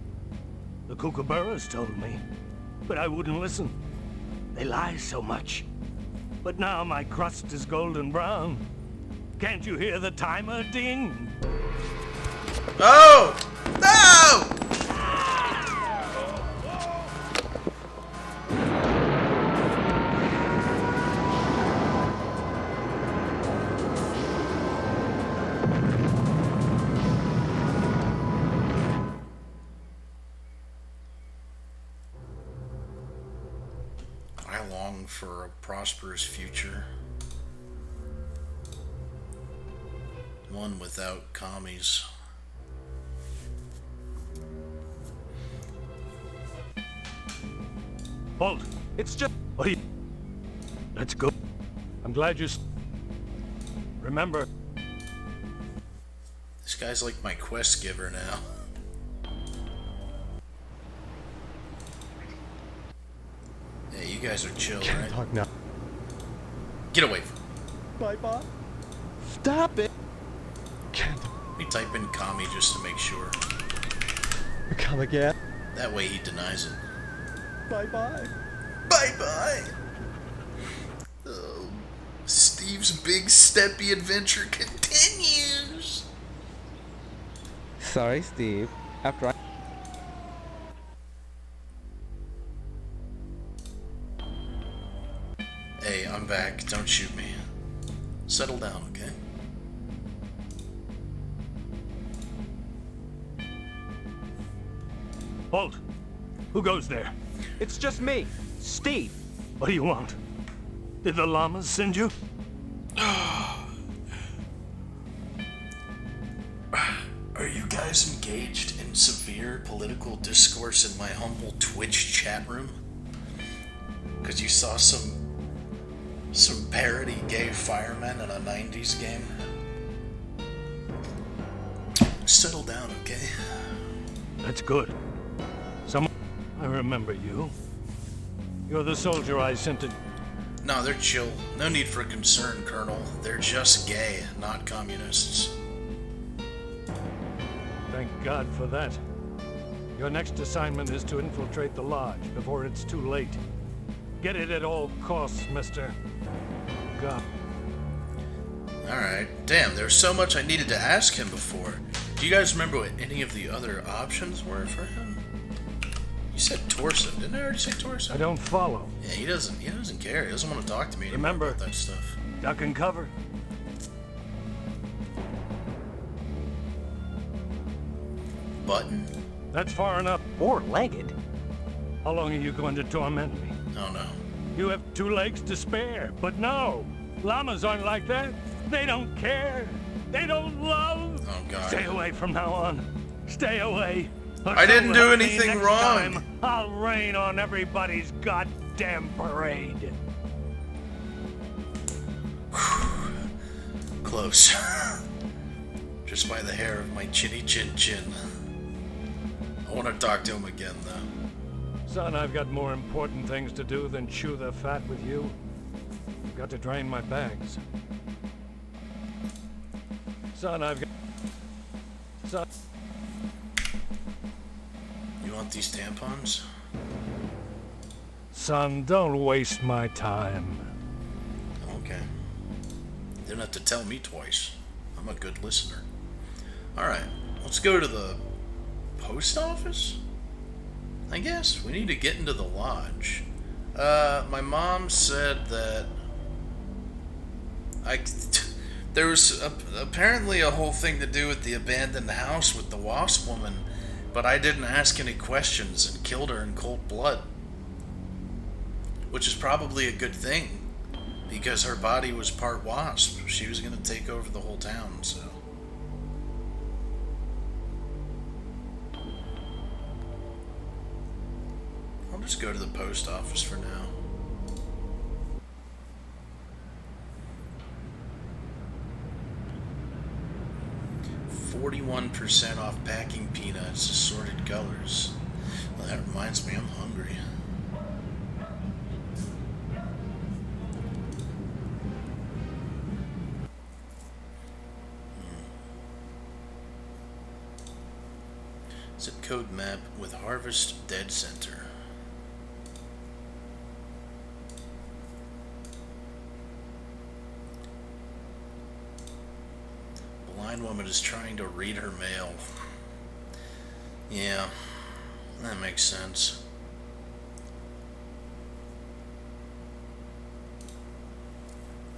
The kookaburras told me, but I wouldn't listen. They lie so much. But now my crust is golden brown. Can't you hear the timer ding? Oh! No! I long for a prosperous future. One without commies. Halt! It's just... What do you... Let's go. I'm glad you... Remember... This guy's like my quest giver now. Hey, you guys are chill, Can't right? talk now. Get away from me. Bye-bye. Stop it! Can't Let me type in commie just to make sure. come again. That way he denies it. Bye-bye. Bye-bye! Oh, Steve's big steppy adventure continues! Sorry, Steve. After I... Hey, I'm back. Don't shoot me. Settle down, okay? Halt! Who goes there? It's just me, Steve. What do you want? Did the llamas send you? Are you guys engaged in severe political discourse in my humble Twitch chat room? Because you saw some parody gay firemen in a 90s game? Settle down, okay? That's good. I remember you. You're the soldier I sent to... No, they're chill. No need for concern, Colonel. They're just gay, not communists. Thank God for that. Your next assignment is to infiltrate the lodge before it's too late. Get it at all costs, mister. God. Alright. Damn, there's so much I needed to ask him before. Do you guys remember what any of the other options were for him? You said torso. Didn't I already say torso? I don't follow. Yeah, he doesn't care. He doesn't want to talk to me anymore Remember, about that stuff. Duck and cover. Button? That's far enough. Four-legged? How long are you going to torment me? Oh, no. You have 2 legs to spare, but no. Llamas aren't like that. They don't care. They don't love. Oh, God. Stay away from now on. Stay away. I didn't do anything Next wrong. time, I'll rain on everybody's goddamn parade. Close. Just by the hair of my chinny chin chin. I want to talk to him again, though. Son, I've got more important things to do than chew the fat with you. I've got to drain my bags. Son, I've got... Son... You want these tampons? Son, don't waste my time. Okay. You don't have to tell me twice. I'm a good listener. Alright, let's go to the post office? I guess. We need to get into the lodge. My mom said that there was apparently a whole thing to do with the abandoned house with the wasp woman, but I didn't ask any questions and killed her in cold blood. Which is probably a good thing, because her body was part wasp. She was going to take over the whole town, so... I'll just go to the post office for now. $41% off packing peanuts, assorted colors. Well, that reminds me, I'm hungry. Zip code map with Harvest Dead Center. Blind woman is trying to read her mail. Yeah, that makes sense.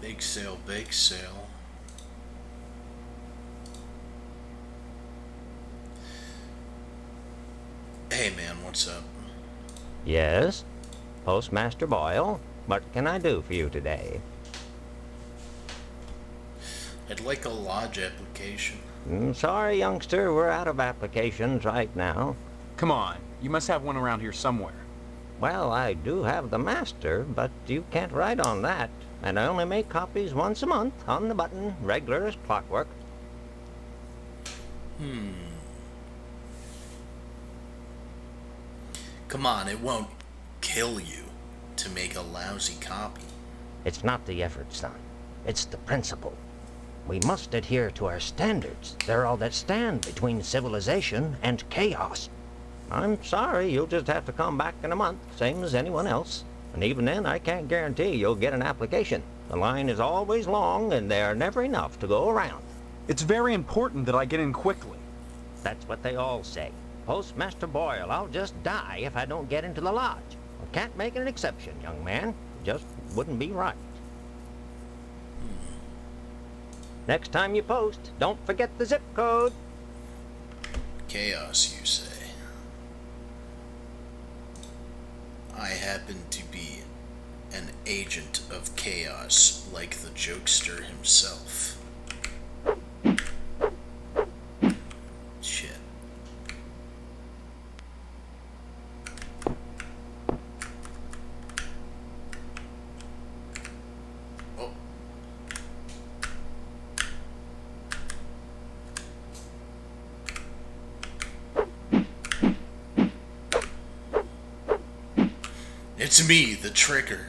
Bake sale, bake sale. Hey man, what's up? Yes? Postmaster Boyle, what can I do for you today? I'd like a lodge application. Sorry, youngster, we're out of applications right now. Come on, you must have one around here somewhere. Well, I do have the master, but you can't write on that. And I only make copies once a month, on the button, regular as clockwork. Come on, it won't kill you to make a lousy copy. It's not the effort, son. It's the principle. We must adhere to our standards. They're all that stand between civilization and chaos. I'm sorry, you'll just have to come back in a month, same as anyone else. And even then, I can't guarantee you'll get an application. The line is always long, and there are never enough to go around. It's very important that I get in quickly. That's what they all say. Postmaster Boyle, I'll just die if I don't get into the lodge. I can't make an exception, young man. It just wouldn't be right. Next time you post, don't forget the zip code. Chaos, you say? I happen to be an agent of chaos, like the jokester himself. Shit. Oh. It's me, the Tricker.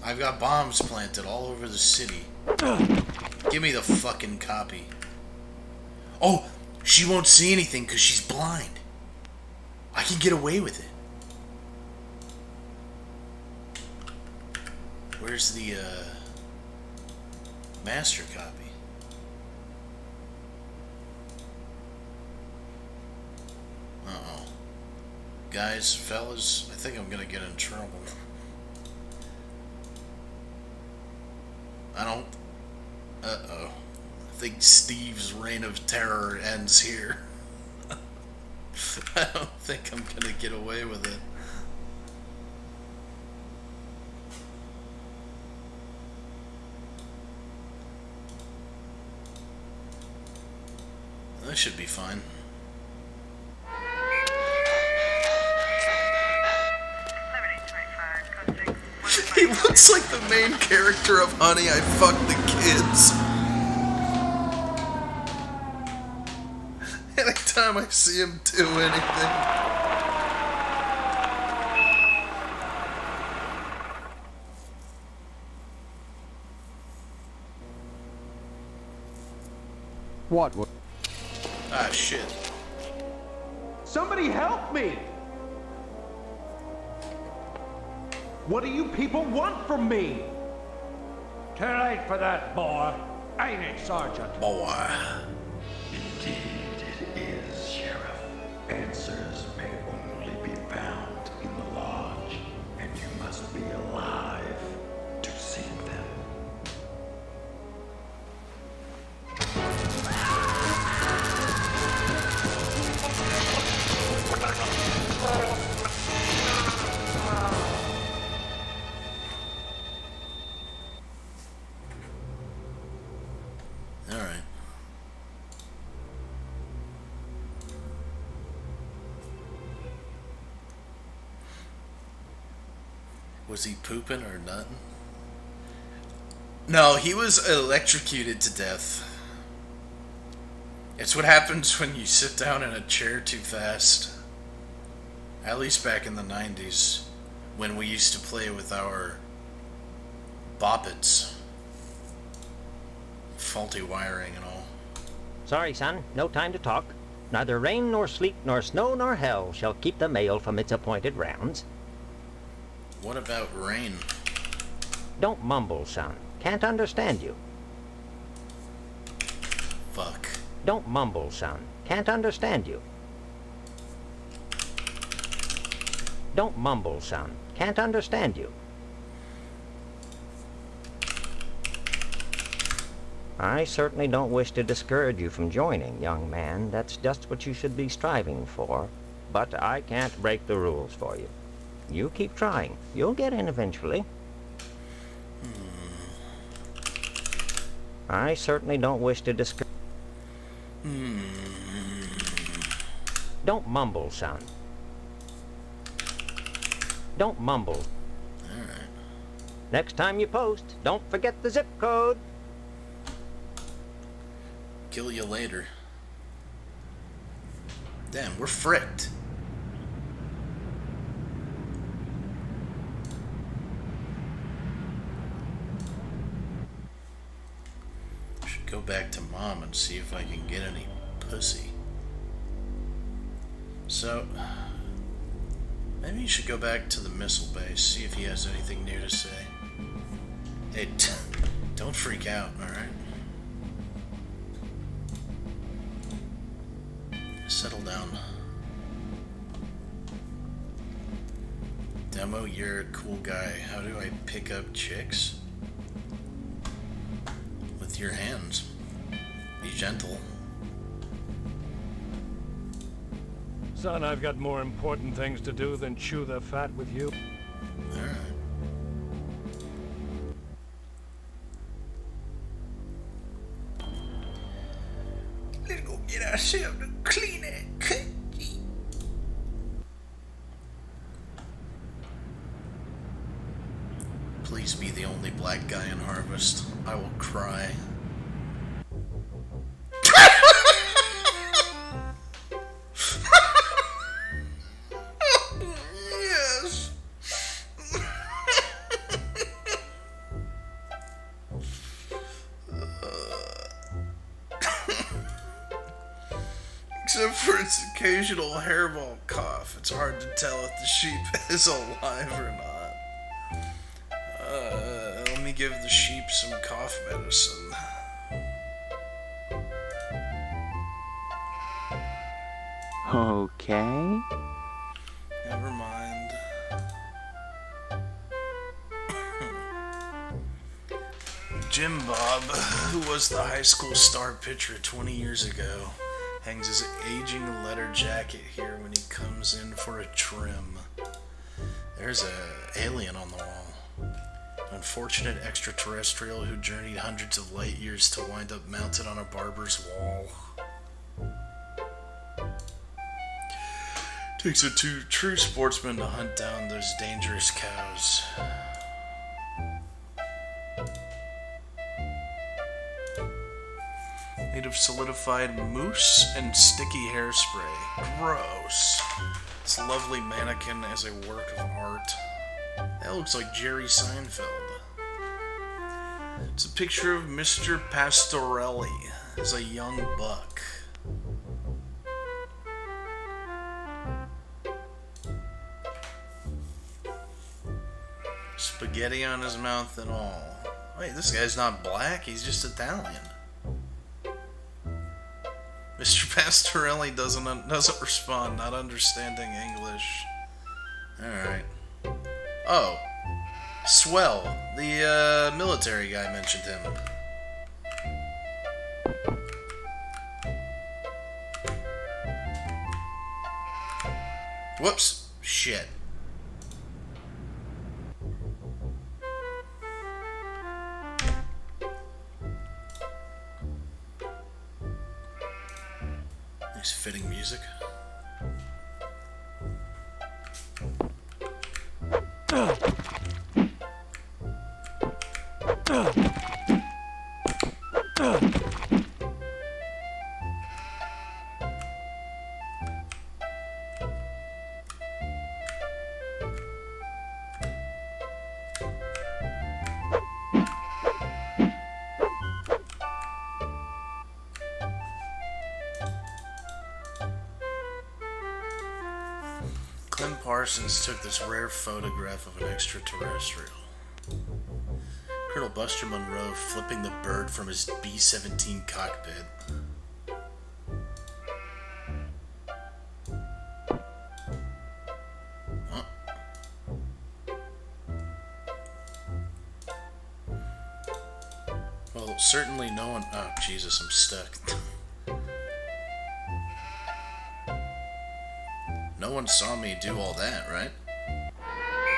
I've got bombs planted all over the city. Give me the fucking copy. Oh, she won't see anything because she's blind. I can get away with it. Where's the, master copy? Uh-oh. Guys, fellas, I think I'm gonna get in trouble. I don't... Uh-oh. I think Steve's reign of terror ends here. I don't think I'm gonna get away with it. That should be fine. He looks like the main character of Honey, I Fucked the Kids. Anytime I see him do anything. What? Ah, shit. Somebody help me! What do you people want from me? Too late for that, boy. Ain't it, Sergeant? Boy. Indeed it is, Sheriff. Answers may only be found in the lodge, and you must be alive to seek them. Alright. Was he pooping or nothing? No, he was electrocuted to death. It's what happens when you sit down in a chair too fast. At least back in the 90s, when we used to play with our boppets. Faulty wiring and all. Sorry, son, no time to talk. Neither rain nor sleet nor snow nor hell shall keep the mail from its appointed rounds. What about rain? Don't mumble, son. Can't understand you. Fuck. Don't mumble, son. Can't understand you. Don't mumble, son. Can't understand you. I certainly don't wish to discourage you from joining, young man. That's just what you should be striving for. But I can't break the rules for you. You keep trying. You'll get in eventually. I certainly don't wish to discourage... Don't mumble, son. Don't mumble. Alright. Next time you post, don't forget the zip code. Kill you later. Damn, we're fricked. Should go back to Mom and see if I can get any pussy. So, maybe you should go back to the missile base, see if he has anything new to say. Hey, don't freak out, alright? Settle down. Demo, you're a cool guy. How do I pick up chicks? With your hands. Be gentle. Son, I've got more important things to do than chew the fat with you. Alright. Let's go get ourselves a clean cookie. Please be the only black guy in Harvest. I will cry. Yes. Except for its occasional hairball cough, it's hard to tell if the sheep is alive or not. Let me give the sheep some cough medicine. Okay. Never mind. Jim Bob, who was the high school star pitcher 20 years ago, hangs his aging leather jacket here when he comes in for a trim. There's a alien on the wall. An unfortunate extraterrestrial who journeyed hundreds of light years to wind up mounted on a barber's wall. Takes a true sportsman to hunt down those dangerous cows. made of solidified mousse and sticky hairspray. Gross. This lovely mannequin as a work of art. That looks like Jerry Seinfeld. It's a picture of Mr. Pastorelli as a young buck. Spaghetti on his mouth and all. Wait, this guy's not black, he's just Italian. Mr. Pastorelli doesn't respond, not understanding English. Alright. Oh. Swell. The military guy mentioned him. Whoops. Shit. Nice fitting music. Clem Parsons took this rare photograph of an extraterrestrial. Colonel Buster Monroe flipping the bird from his B-17 cockpit. Huh? Well, certainly no one... Oh, Jesus, I'm stuck. No one saw me do all that, right?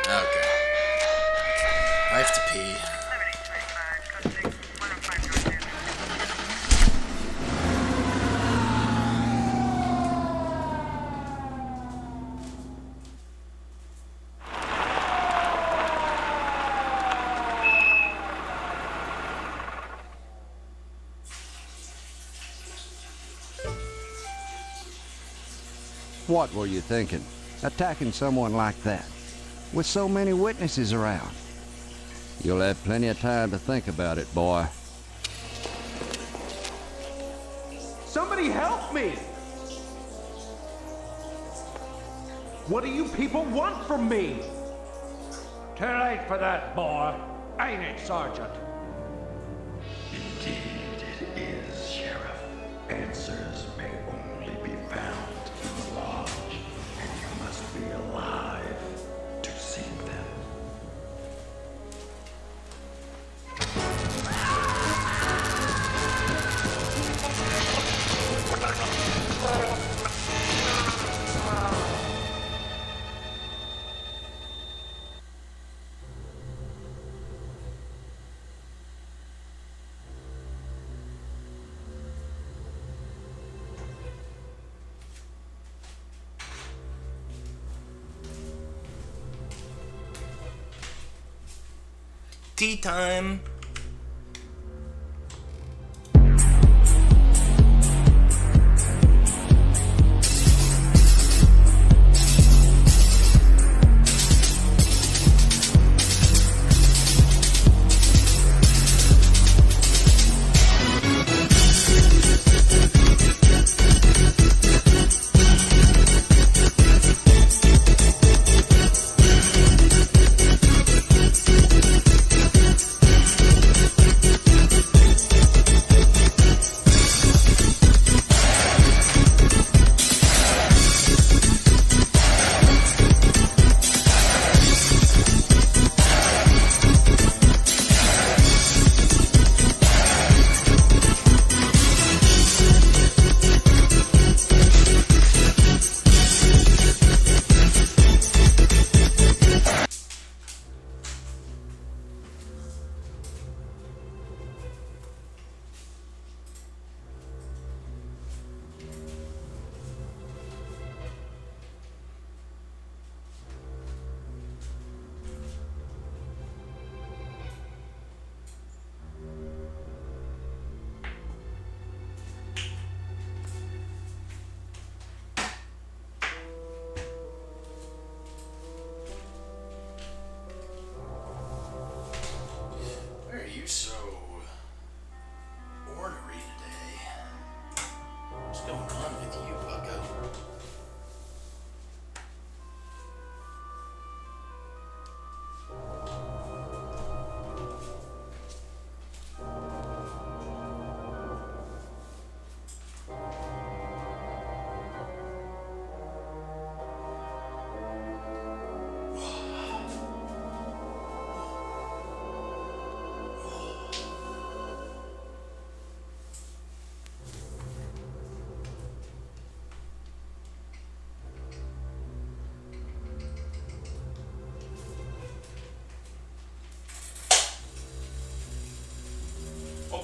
Okay. I have to pee. What were you thinking? Attacking someone like that? With so many witnesses around? You'll have plenty of time to think about it, boy. Somebody help me! What do you people want from me? Too late for that, boy. Ain't it, Sergeant? Indeed it is, Sheriff. Answers may only be found in the lodge, and you must be alive to see them. Tea time.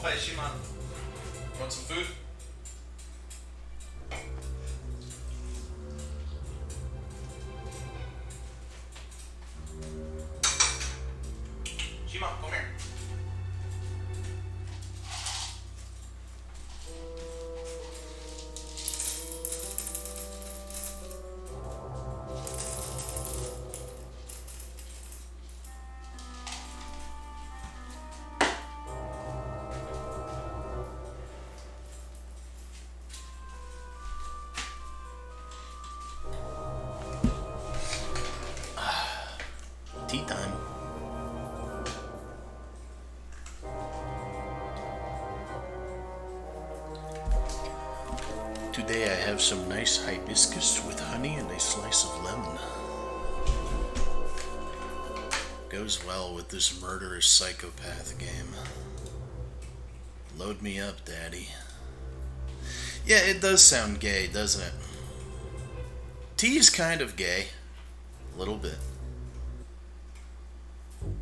Hi, Shima. Want some food? Shima, come here. Tea time. Today I have some nice hibiscus with honey and a slice of lemon. Goes well with this murderous psychopath game. Load me up, Daddy. Yeah, it does sound gay, doesn't it? Tea's kind of gay. A little bit.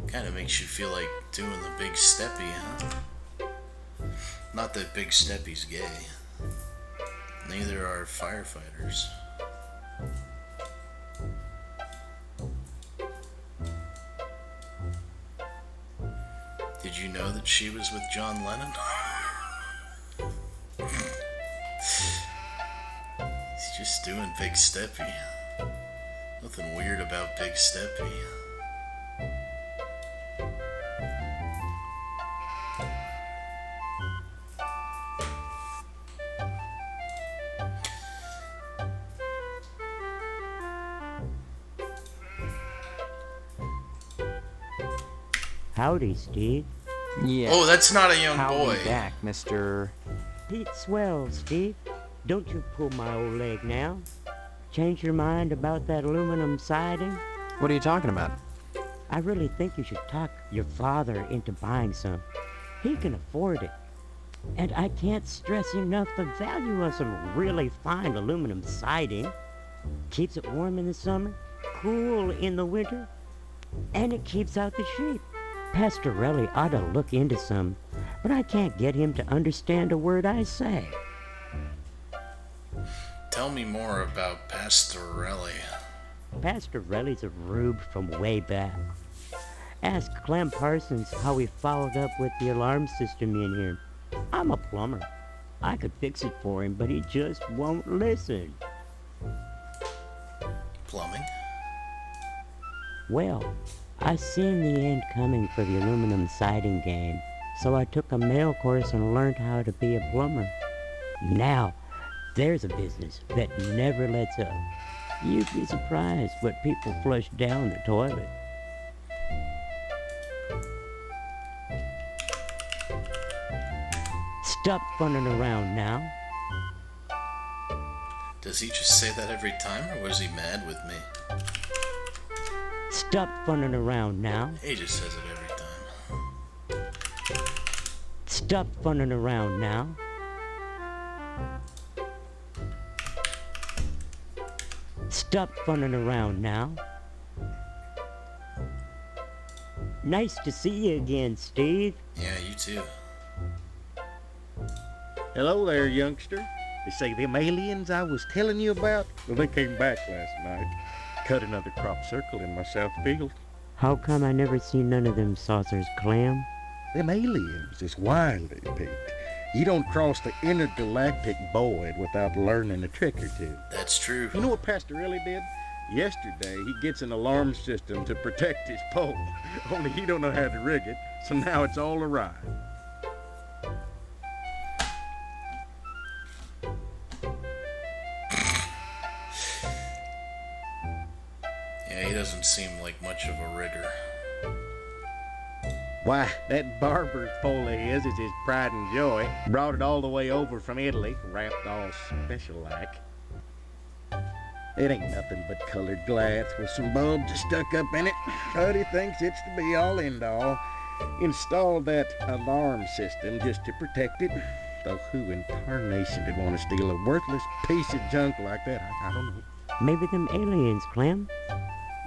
Kind of makes you feel like doing the big steppy, huh? Not that Big Steppy's gay. Neither are firefighters. Did you know that she was with John Lennon? He's just doing Big Steppy. Nothing weird about Big Steppy. Howdy, Steve. Yeah. Oh, that's not a young Howdy boy. back, Mr. Pete Swell, Steve. Don't you pull my old leg now. Change your mind about that aluminum siding? What are you talking about? I really think you should talk your father into buying some. He can afford it. And I can't stress enough the value of some really fine aluminum siding. Keeps it warm in the summer, cool in the winter, and it keeps out the sheep. Pastorelli ought to look into some, but I can't get him to understand a word I say. Tell me more about Pastorelli. Pastorelli's a rube from way back. Ask Clem Parsons how he followed up with the alarm system in here. I'm a plumber. I could fix it for him, but he just won't listen. Plumbing? Well, I seen the end coming for the aluminum siding game, so I took a mail course and learned how to be a plumber. Now, there's a business that never lets up. You'd be surprised what people flush down the toilet. Stop funning around now. Does he just say that every time, or was he mad with me? Stop funning around now. He just says it every time. Stop funning around now. Stop funning around now. Nice to see you again, Steve. Yeah, you too. Hello there, youngster. They say them aliens I was telling you about, well, they came back last night. Cut another crop circle in my south field. How come I never seen none of them saucers, Clem? Them aliens is wily, Pete. You don't cross the intergalactic void without learning a trick or two. That's true. You know what Pastorelli did? Yesterday, he gets an alarm system to protect his pole. Only he don't know how to rig it, so now it's all awry. Yeah, he doesn't seem like much of a rigger. Why, that barber's pole of his is his pride and joy. Brought it all the way over from Italy, wrapped all special-like. It ain't nothing but colored glass with some bulbs stuck up in it, but he thinks it's the be-all, end-all. Installed that alarm system just to protect it. Though who in tarnation would want to steal a worthless piece of junk like that? I don't know. Maybe them aliens, Clem.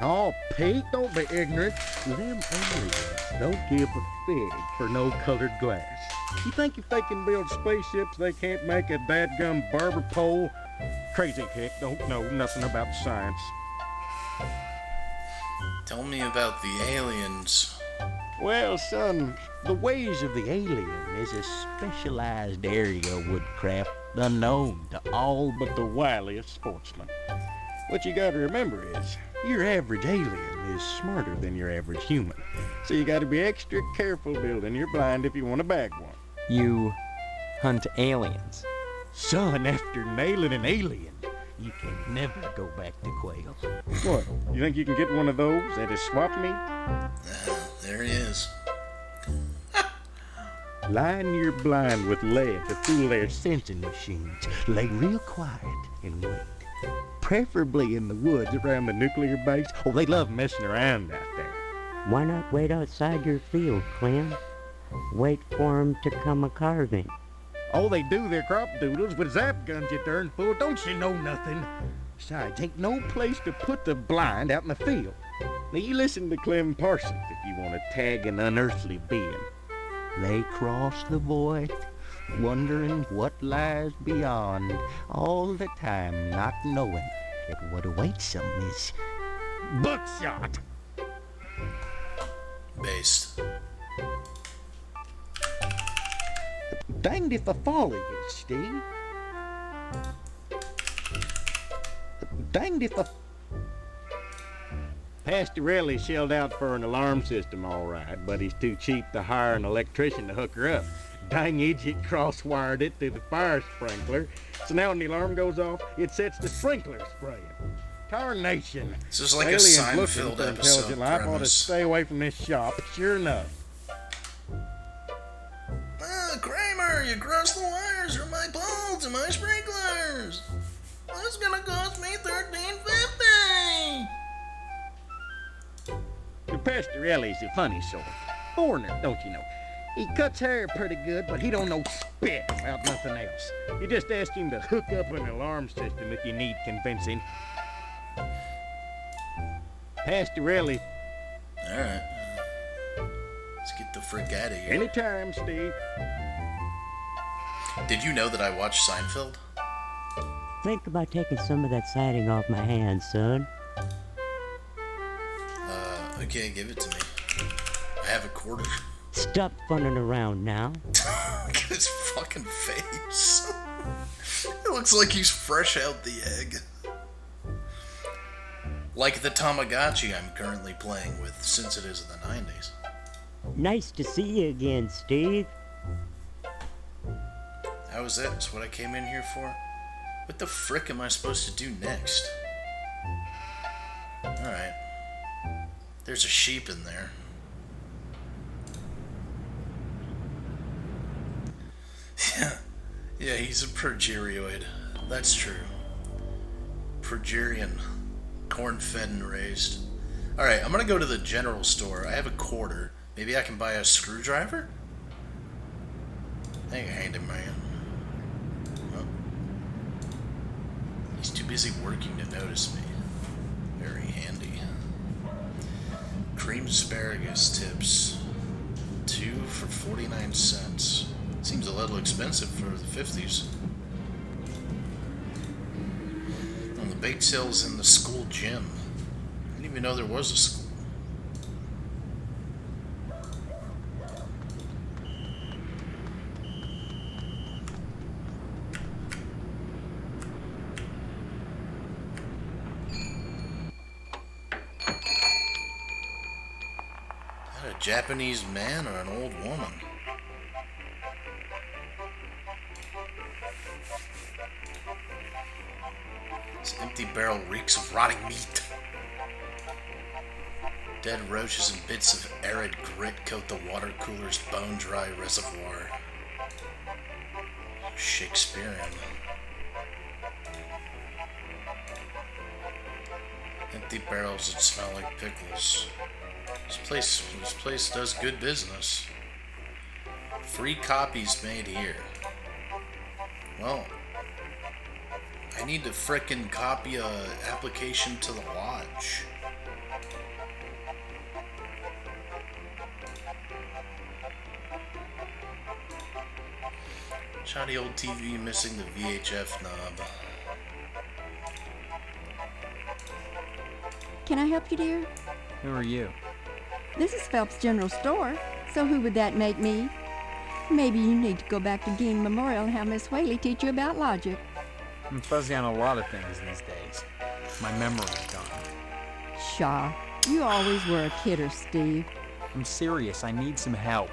Oh, Pete, don't be ignorant. Them aliens don't give a fig for no colored glass. You think if they can build spaceships, they can't make a dadgum barber pole? Crazy hick, don't know nothing about science. Tell me about the aliens. Well, son, the ways of the alien is a specialized area of woodcraft unknown to all but the wiliest sportsmen. What you gotta remember is, your average alien is smarter than your average human. So you gotta be extra careful building your blind if you want to bag one. You hunt aliens. Son, after nailing an alien, you can never go back to quail. What? You think you can get one of those at a swap meet? There he is. Line your blind with lead to fool their sensing machines. Lay real quiet and wait. Preferably in the woods around the nuclear base. Oh, they love messing around out there. Why not wait outside your field, Clem? Wait for 'em to come a-carving. Oh, they do their crop doodles with zap guns, you darn fool. Don't you know nothing? Besides, ain't no place to put the blind out in the field. Now, you listen to Clem Parsons if you want to tag an unearthly being. They cross the void, wondering what lies beyond, all the time not knowing that what awaits them is buckshot. Based. Danged if I follow you, Steve. Danged if I... Pastorelli shelled out for an alarm system, all right, but he's too cheap to hire an electrician to hook her up. Dang idiot cross-wired it to the fire sprinkler, so now when the alarm goes off, it sets the sprinkler spraying. Tarnation. This is like Aliens a Seinfeld looking for episode intelligent life ought to premise. stay away from this shop, sure enough. Kramer, you crossed the wires from my poles and my sprinklers. That's gonna cost me $13.50. The Pastorelli's a funny sort. Foreigner, don't you know? He cuts hair pretty good, but he don't know spit about nothing else. You just ask him to hook up an alarm system if you need convincing. Pastorelli. All right. Let's get the frick out of here. Anytime, Steve. Did you know that I watched Seinfeld? Think about taking some of that siding off my hands, son. Okay, give it to me. I have a quarter. Stop funning around now. Look at his fucking face. It looks like he's fresh out the egg. Like the Tamagotchi I'm currently playing with, since it is in the 90s. Nice to see you again, Steve. That was it? That's what I came in here for? What the frick am I supposed to do next? Alright. There's a sheep in there. Yeah, he's a progerioid. That's true. Progerian. Corn-fed and raised. Alright, I'm gonna go to the general store. I have a quarter. Maybe I can buy a screwdriver? Thank you, handyman. Oh. He's too busy working to notice me. Very handy. Creamed asparagus tips. 2 for 49 cents. Seems a little expensive for the 50s. And the bake sale's in the school gym. I didn't even know there was a school. Is that a Japanese man or an old woman? This empty barrel reeks of rotting meat. Dead roaches and bits of arid grit coat the water cooler's bone-dry reservoir. Shakespearean. Empty barrels that smell like pickles. This place does good business. Free copies made here. Well, I need to frickin' copy a application to the lodge. Shoddy old TV missing the VHF knob. Can I help you, dear? Who are you? This is Phelps General Store, so who would that make me? Maybe you need to go back to Dean Memorial and have Miss Whaley teach you about logic. I'm fuzzy on a lot of things these days. My memory's gone. Pshaw, you always were a kidder, Steve. I'm serious. I need some help.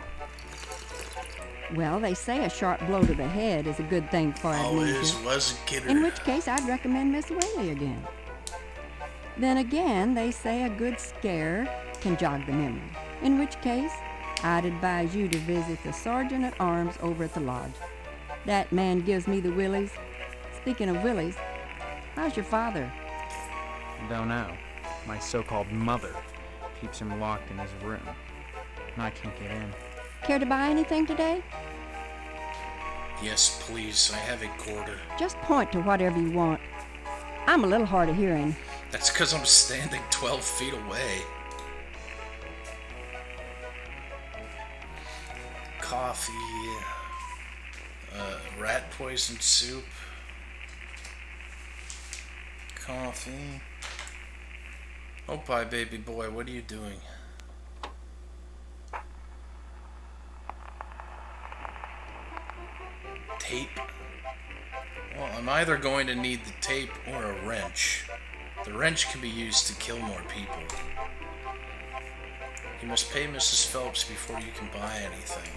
Well, they say a sharp blow to the head is a good thing for amnesia. Always was a kidder. In which case, I'd recommend Miss Whaley again. Then again, they say a good scare can jog the memory. In which case, I'd advise you to visit the Sergeant at Arms over at the lodge. That man gives me the willies. Speaking of willies, how's your father? Don't know. My so-called mother keeps him locked in his room. And I can't get in. Care to buy anything today? Yes, please. I have a quarter. Just point to whatever you want. I'm a little hard of hearing. That's because I'm standing 12 feet away. Coffee. Rat poison soup. Coffee. Oh, bye, baby boy. What are you doing? Tape. Well, I'm either going to need the tape or a wrench. The wrench can be used to kill more people. You must pay Mrs. Phelps before you can buy anything.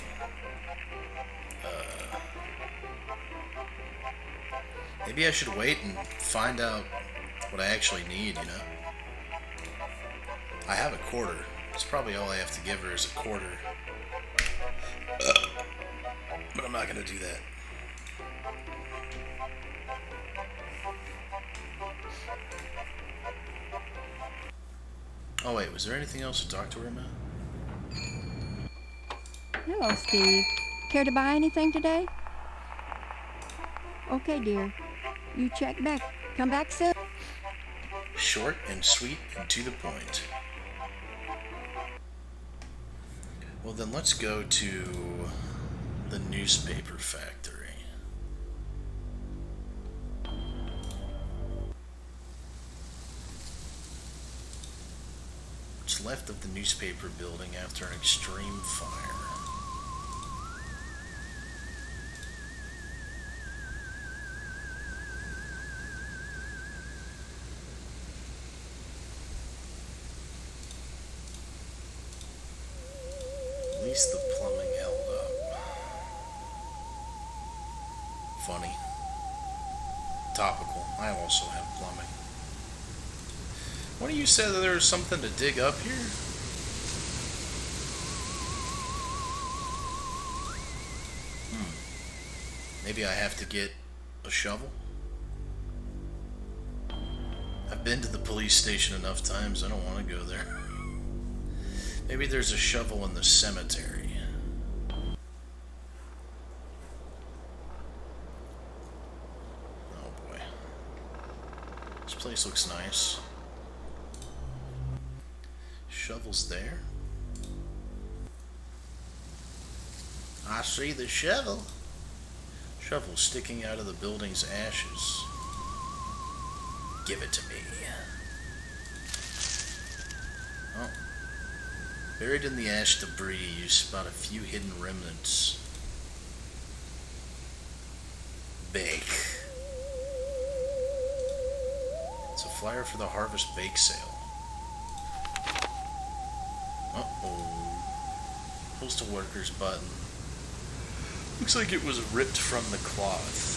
Maybe I should wait and find out what I actually need, you know? I have a quarter. It's probably all I have to give her is a quarter. But I'm not gonna do that. Oh wait, was there anything else to talk to her about? Hello, Steve. Care to buy anything today? Okay, dear. You check back. Come back soon. Short and sweet and to the point. Well, then let's go to the newspaper factory. What's left of the newspaper building after an extreme fire? At least the plumbing held up. Funny. Topical. I also have plumbing. What do you say that there's something to dig up here? Maybe I have to get a shovel? I've been to the police station enough times, I don't want to go there. Maybe there's a shovel in the cemetery. Oh boy. This place looks nice. Shovel's there. I see the shovel. Shovel sticking out of the building's ashes. Give it to me. Oh. Buried in the ash debris, you spot a few hidden remnants. Bake. It's a flyer for the Harvest Bake Sale. Uh-oh. Postal workers button. Looks like it was ripped from the cloth.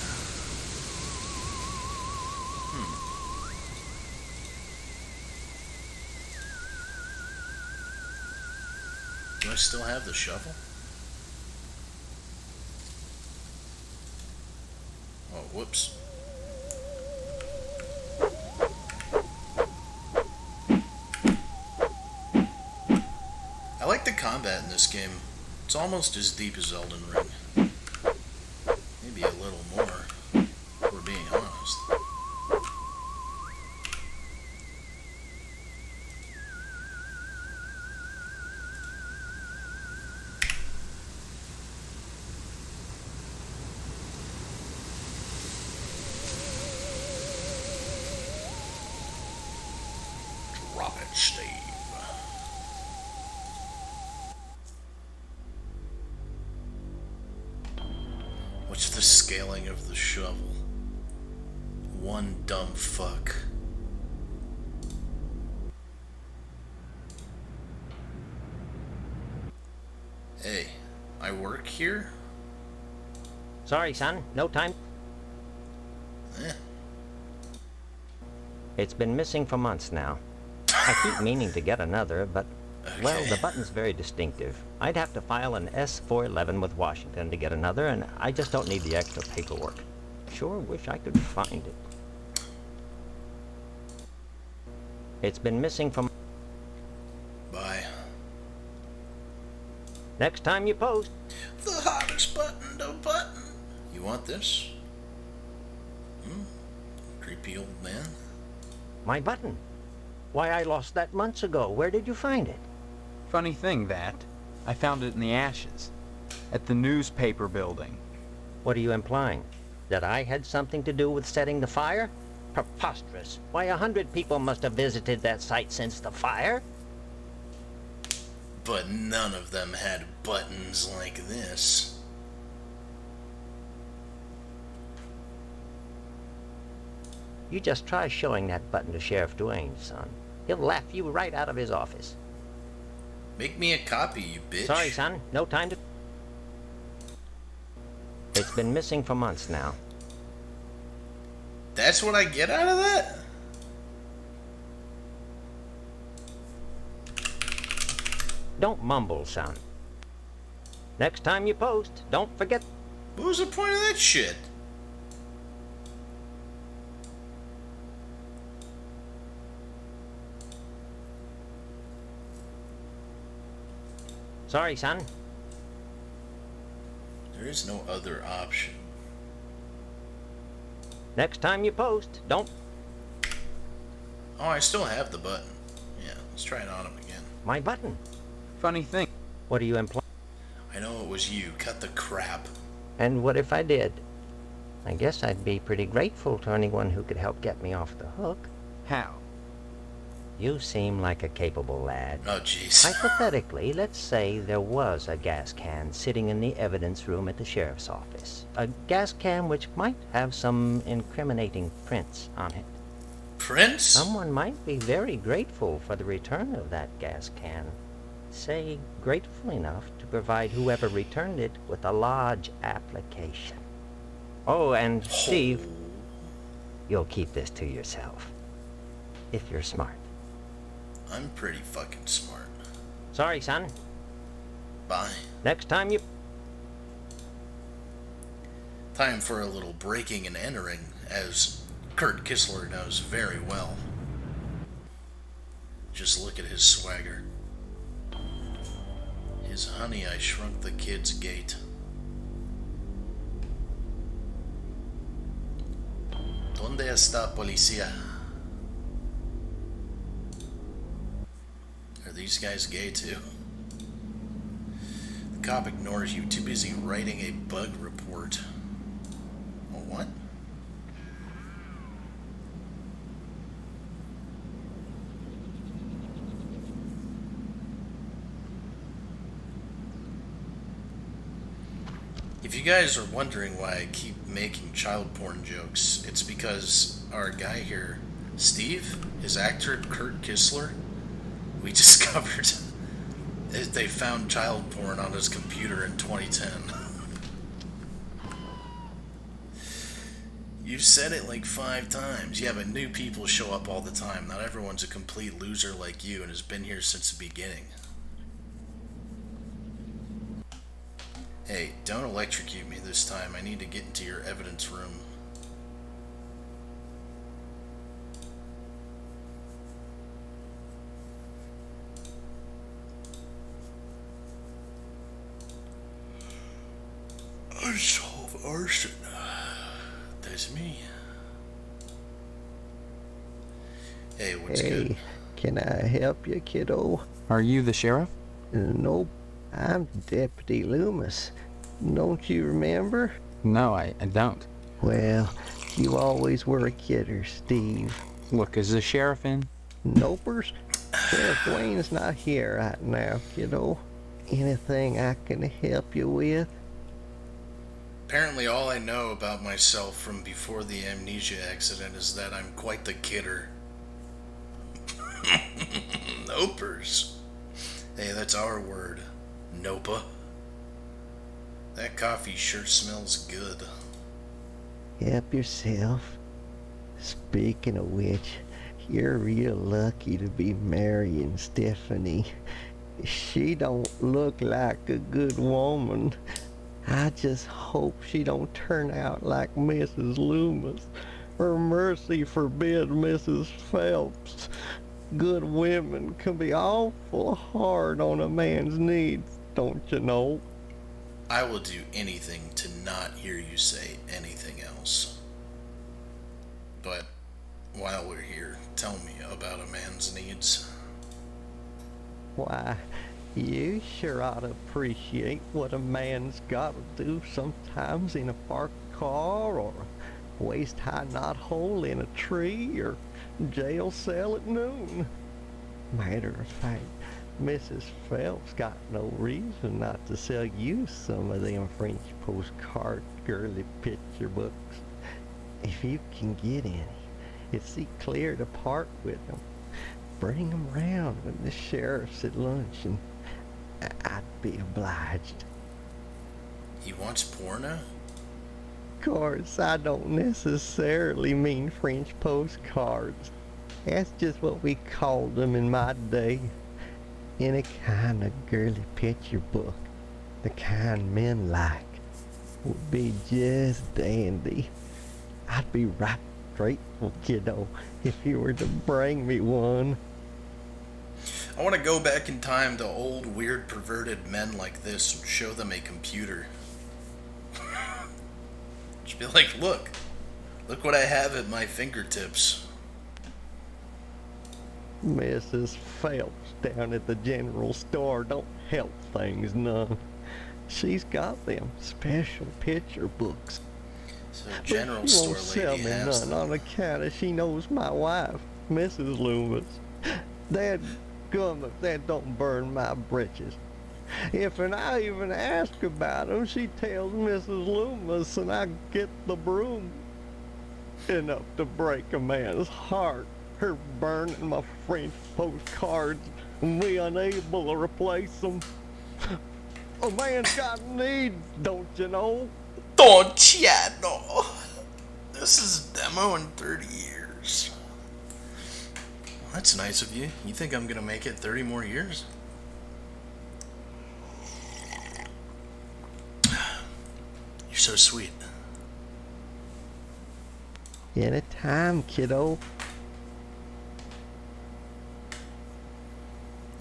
Do I still have the shovel? Oh, whoops. I like the combat in this game. It's almost as deep as Elden Ring. Maybe a little more, if we're being honest. scaling of the shovel. One dumb fuck. Hey, I work here? Sorry, son. No time. Eh. It's been missing for months now. I keep meaning to get another, but, well, the button's very distinctive. I'd have to file an S-411 with Washington to get another, and I just don't need the extra paperwork. Sure wish I could find it. It's been missing from... Bye. Next time you post. The hottest button to button. You want this? Creepy old man. My button. Why, I lost that months ago. Where did you find it? Funny thing, that. I found it in the ashes. At the newspaper building. What are you implying? That I had something to do with setting the fire? Preposterous. Why, 100 people must have visited that site since the fire. But none of them had buttons like this. You just try showing that button to Sheriff Duane, son. He'll laugh you right out of his office. Make me a copy, you bitch. Sorry, son. No time to... It's been missing for months now. That's what I get out of that? Don't mumble, son. Next time you post, don't forget... What was the point of that shit? Sorry, son. There is no other option. Next time you post, don't... Oh, I still have the button. Yeah, let's try it on him again. My button. Funny thing. What do you imply? I know it was you. Cut the crap. And what if I did? I guess I'd be pretty grateful to anyone who could help get me off the hook. How? You seem like a capable lad. Oh, jeez. Hypothetically, let's say there was a gas can sitting in the evidence room at the sheriff's office. A gas can which might have some incriminating prints on it. Prints? Someone might be very grateful for the return of that gas can. Say, grateful enough to provide whoever returned it with a lodge application. Oh, and Steve, you'll keep this to yourself. If you're smart. I'm pretty fucking smart. Sorry, son. Bye. Next time you... Time for a little breaking and entering, as Kurt Kissler knows very well. Just look at his swagger. His Honey, I Shrunk the Kid's gait. ¿Dónde está policía? Are these guys gay too? The cop ignores you, too busy writing a bug report. Oh, what? If you guys are wondering why I keep making child porn jokes, it's because our guy here, Steve, his actor, Kurt Kissler, we discovered they found child porn on his computer in 2010. You've said it like 5 times. Yeah, but new people show up all the time. Not everyone's a complete loser like you and has been here since the beginning. Hey, don't electrocute me this time. I need to get into your evidence room. Unsolved arson. That's me. Hey, what's good? Can I help you, kiddo? Are you the sheriff? Nope. I'm Deputy Loomis. Don't you remember? No, I don't. Well, you always were a kidder, Steve. Look, is the sheriff in? Nopers? Sheriff Dwayne's not here right now, kiddo. Anything I can help you with? Apparently all I know about myself from before the amnesia accident is that I'm quite the kidder. Nopers. Hey, that's our word. Nopa. That coffee sure smells good. Help yourself. Speaking of which, you're real lucky to be marrying Stephanie. She don't look like a good woman. I just hope she don't turn out like Mrs. Loomis, or mercy forbid Mrs. Phelps. Good women can be awful hard on a man's needs, don't you know? I will do anything to not hear you say anything else. But while we're here, tell me about a man's needs. Why, you sure ought to appreciate what a man's got to do sometimes in a parked car, or a waist-high knothole in a tree, or jail cell at noon. Matter of fact, Mrs. Phelps got no reason not to sell you some of them French postcard girly picture books. If you can get any, it's see clear to part with them. Bring 'em round when the sheriff's at lunch, and I'd be obliged. He wants porno? Of course, I don't necessarily mean French postcards. That's just what we called them in my day. Any kind of girly picture book, the kind men like, would be just dandy. I'd be right grateful, kiddo, if you were to bring me one. I want to go back in time to old, weird, perverted men like this and show them a computer. Just be like, look what I have at my fingertips. Mrs. Phelps down at the general store don't help things none. She's got them special picture books. So general store won't sell lady me has none them. on account of she knows my wife, Mrs. Loomis. That gum if that don't burn my britches. If and I even ask about 'em, she tells Mrs. Loomis, and I get the broom. Enough to break a man's heart. Her burning my French postcards and me unable to replace them. A man's got needs, don't you know? Don't you know? This is a demo in 30 years. Well, that's nice of you. You think I'm gonna make it 30 more years? You're so sweet. Anytime, kiddo.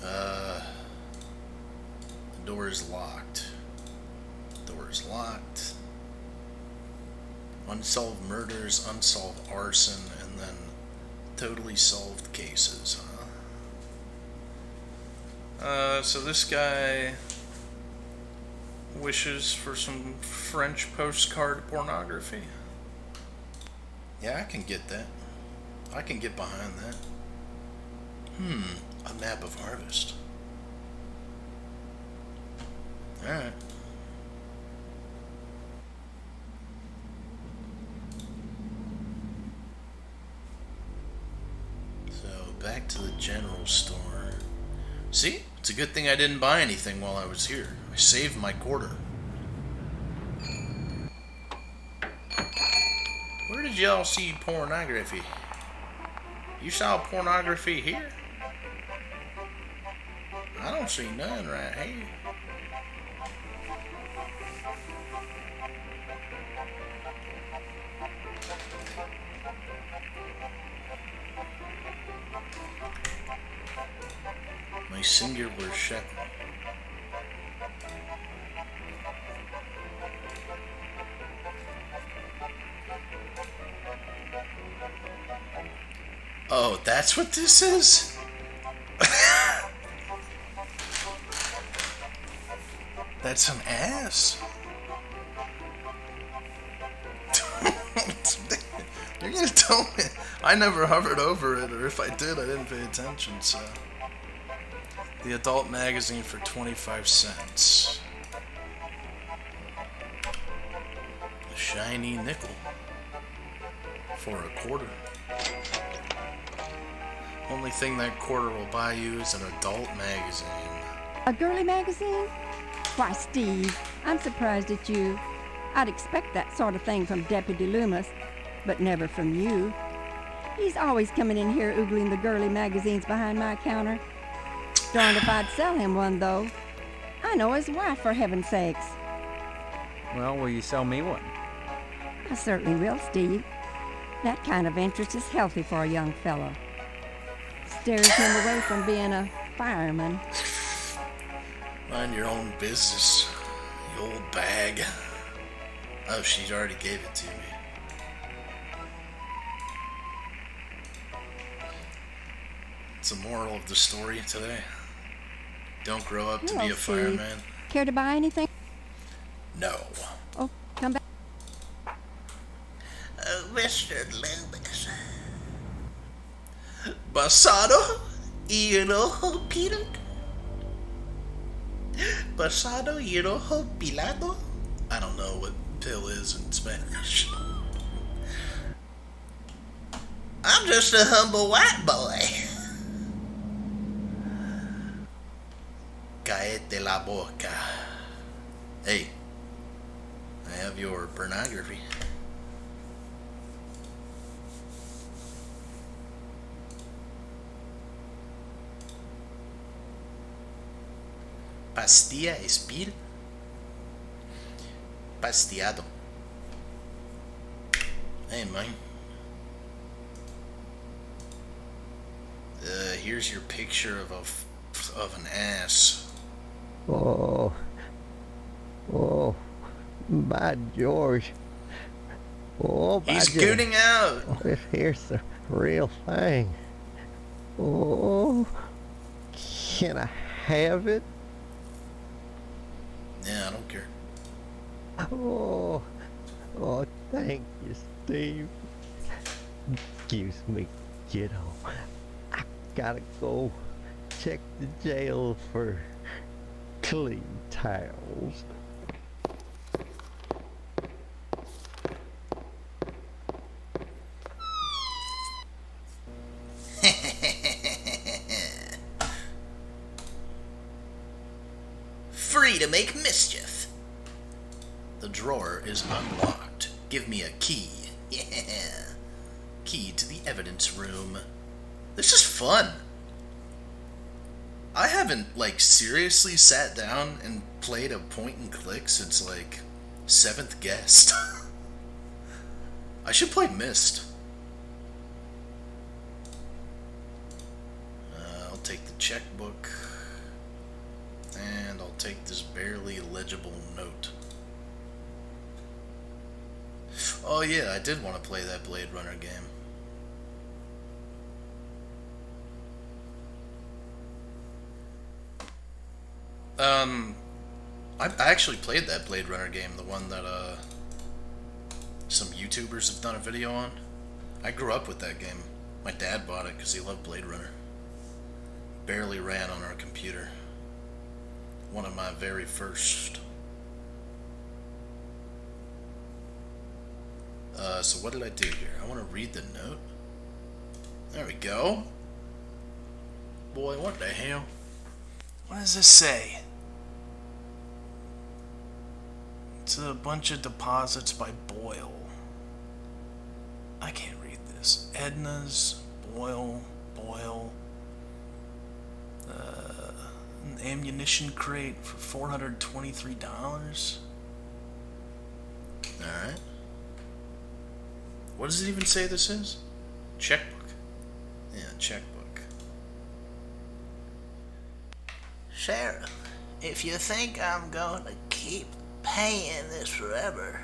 The door is locked. Door is locked. Unsolved murders, unsolved arson, and then totally solved cases, huh? So this guy wishes for some French postcard pornography. Yeah, I can get that. I can get behind that. A map of harvest. Alright. So, back to the general store. See? It's a good thing I didn't buy anything while I was here. I saved my quarter. Where did y'all see pornography? You saw pornography here? I don't see none right here. My singular shekel. Oh, that's what this is? That's an ass. You're gonna tell me I never hovered over it, or if I did, I didn't pay attention, so. The adult magazine for 25 cents. shiny nickel for a quarter. Only thing that quarter will buy you is an adult magazine. A girly magazine? Why, Steve, I'm surprised at you. I'd expect that sort of thing from Deputy Loomis, but never from you. He's always coming in here oogling the girly magazines behind my counter. Darned if I'd sell him one, though. I know his wife, for heaven's sakes. Well, will you sell me one? I certainly will, Steve. That kind of interest is healthy for a young fellow. Steers him away from being a fireman. Mind your own business, you old bag. Oh, she already gave it to me. It's the moral of the story today. Don't grow up to be a fireman. Care to buy anything? No. Oh, come back. Mr. Loomis. Basado y enojo pilado. Basado y enojo pilado. I don't know what pill is in Spanish. I'm just a humble white boy. Cállate la boca. Hey, I have your pornography. Pastilla Espir. Pasteado. Hey, man. Here's your picture of an ass. Oh, by George. Oh, by He's George. gooning out. Oh, here's the real thing. Oh, can I have it? Yeah, I don't care. Oh, thank you, Steve. Excuse me, kiddo. I gotta go check the jail for clean towels. Free to make mischief. The drawer is unlocked. Give me a key. Yeah. Key to the evidence room. This is fun. I haven't, like, seriously sat down and played a point and click since, like, 7th Guest. I should play Myst. I'll take the checkbook. And I'll take this barely legible note. Oh yeah, I did want to play that Blade Runner game. I actually played that Blade Runner game, the one that some YouTubers have done a video on. I grew up with that game. My dad bought it because he loved Blade Runner. Barely ran on our computer. One of my very first. So what did I do here? I want to read the note. There we go. Boy, what the hell? What does this say? It's a bunch of deposits by Boyle. I can't read this. Edna's, Boyle. An ammunition crate for $423. Alright. What does it even say this is? Checkbook. Yeah, checkbook. Sheriff, if you think I'm going to keep paying this forever,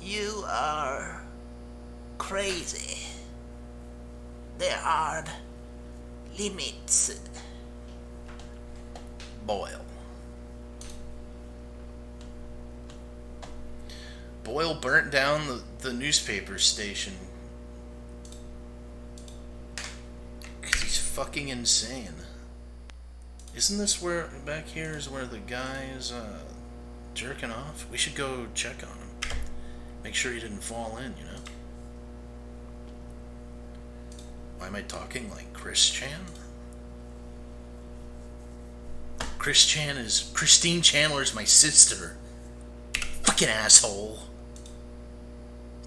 you are crazy. There are limits. Boyle. Boyle burnt down the newspaper station because he's fucking insane. Isn't this where, back here is where the guy is jerking off? We should go check on him. Make sure he didn't fall in, you know? Why am I talking like Chris Chan? Christine Chandler's my sister. Fucking asshole.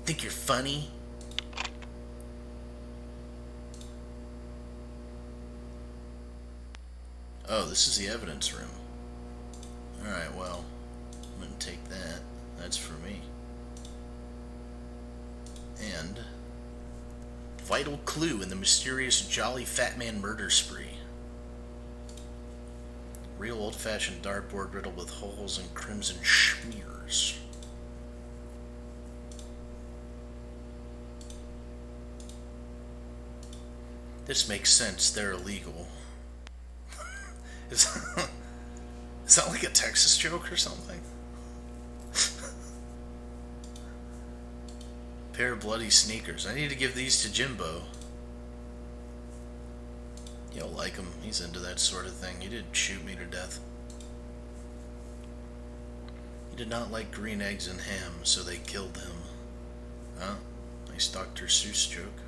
Think you're funny? Oh, this is the evidence room. Alright, well, I'm gonna take that. That's for me. And vital clue in the mysterious Jolly Fat Man murder spree. Real old-fashioned dartboard riddled with holes and crimson smears. This makes sense. They're illegal. Is that like a Texas joke or something? Pair of bloody sneakers. I need to give these to Jimbo. You'll like him. He's into that sort of thing. He did shoot me to death. He did not like green eggs and ham, so they killed him. Huh? Nice Dr. Seuss joke.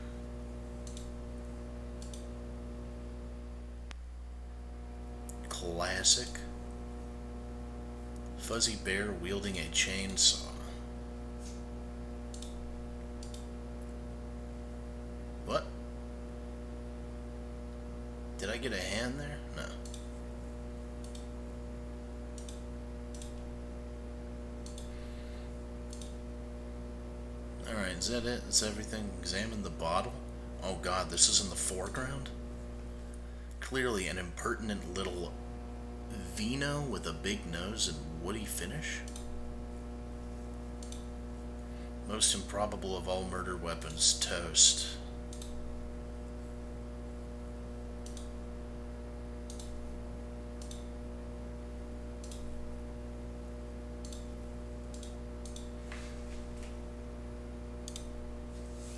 Classic. Fuzzy bear wielding a chainsaw. What? Did I get a hand there? No. Alright, is that it? Is everything? Examine the bottle? Oh god, this is in the foreground? Clearly an impertinent little vino with a big nose and woody finish. Most improbable of all murder weapons, toast.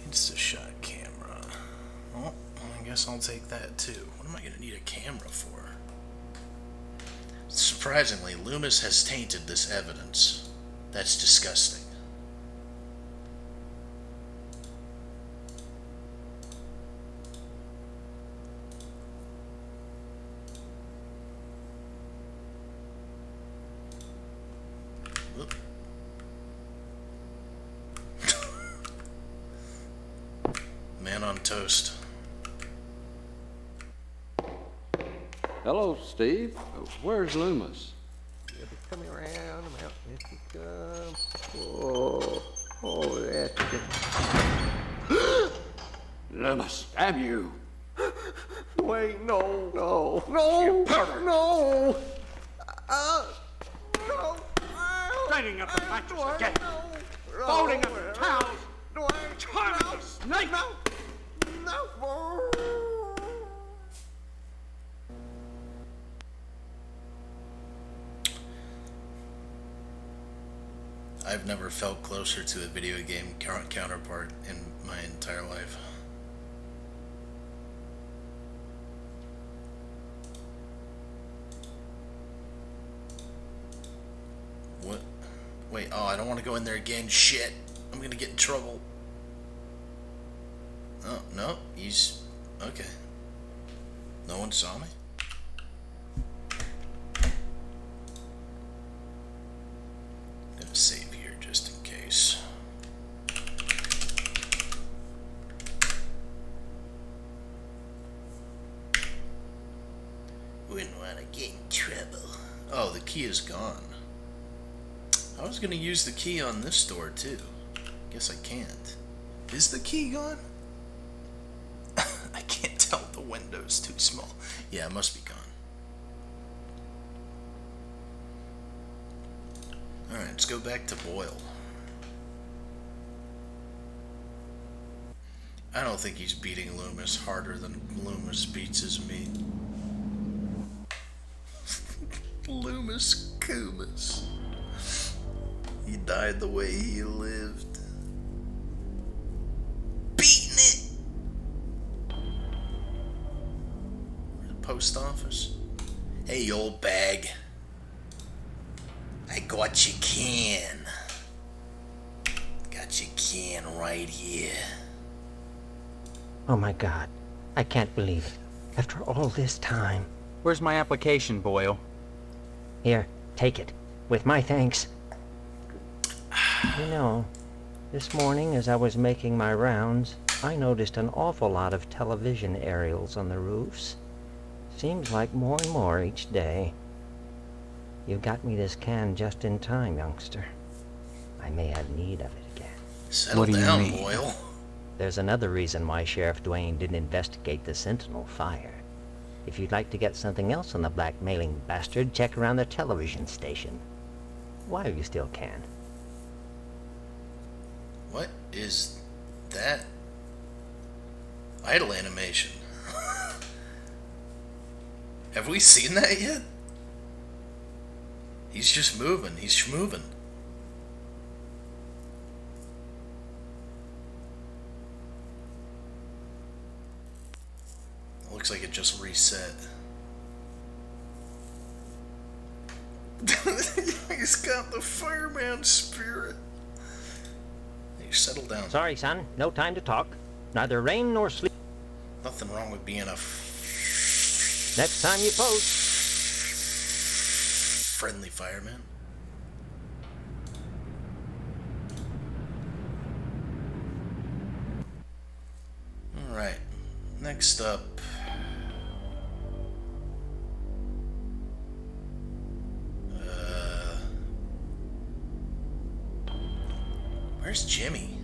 It's a shot camera. Well, I guess I'll take that too. What am I going to need a camera for? Surprisingly, Loomis has tainted this evidence. That's disgusting. Whoop. Man on toast. Hello, Steve. Where's Loomis? He'll be coming around the mountain if he comes. Oh, that's it. Loomis, damn you! Wait, no. You pervert! No! No! Straining up the mattress again! Folding up the towels! Charming snake! No! I've never felt closer to a video game counterpart in my entire life. What? Wait, oh, I don't want to go in there again. Shit. I'm gonna get in trouble. Oh, no, he's... okay. No one saw me? I'm gonna save here just in case. Wouldn't want to get in trouble. Oh, the key is gone. I was gonna use the key on this door too. Guess I can't. Is the key gone? I can't tell. The window's too small. Yeah, it must be gone. Alright, let's go back to Boyle. I don't think he's beating Loomis harder than Loomis beats his meat. Loomis Coomis. He died the way he lived. Beating it! The post office. Hey, old bag. I got your can. Got can right here. Oh my God. I can't believe it. After all this time. Where's my application, Boyle? Here, take it. With my thanks. You know, this morning as I was making my rounds, I noticed an awful lot of television aerials on the roofs. Seems like more and more each day. You got me this can just in time, youngster. I may have need of it again. Settle down, Boyle. There's another reason why Sheriff Dwayne didn't investigate the Sentinel fire. If you'd like to get something else on the blackmailing bastard, check around the television station. While you still can. What is that? Idle animation. Have we seen that yet? He's just moving. He's schmoving. Looks like it just reset. He's got the fireman spirit. Hey, settle down. Sorry, son. No time to talk. Neither rain nor sleep. Nothing wrong with being a Next time you post. friendly fireman. Alright. Next up. Where's Jimmy?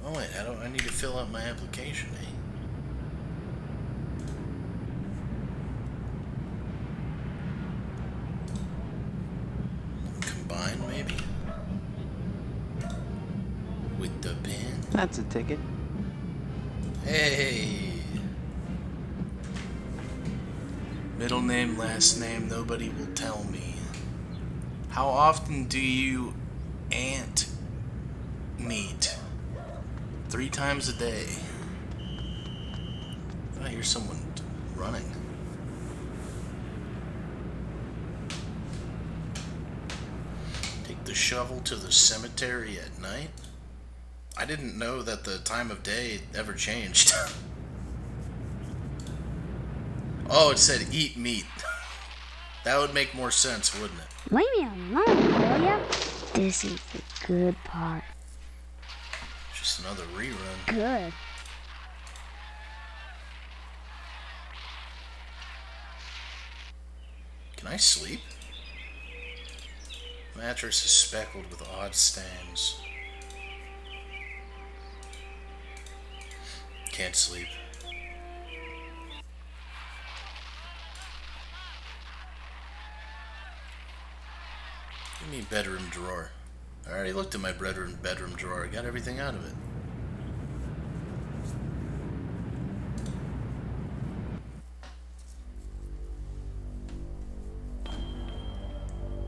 Oh wait, I need to fill out my application, eh? Combine, maybe? With the pen? That's a ticket. Hey! Middle name, last name, nobody will tell me. How often do you ant meet? 3 times a day. I hear someone running. Take the shovel to the cemetery at night? I didn't know that the time of day ever changed. Oh, it said eat meat. That would make more sense, wouldn't it? Leave me alone, will ya? This is the good part. Just another rerun. Good. Can I sleep? Mattress is speckled with odd stains. Can't sleep. Give me bedroom drawer. I already looked at my bedroom drawer. I got everything out of it.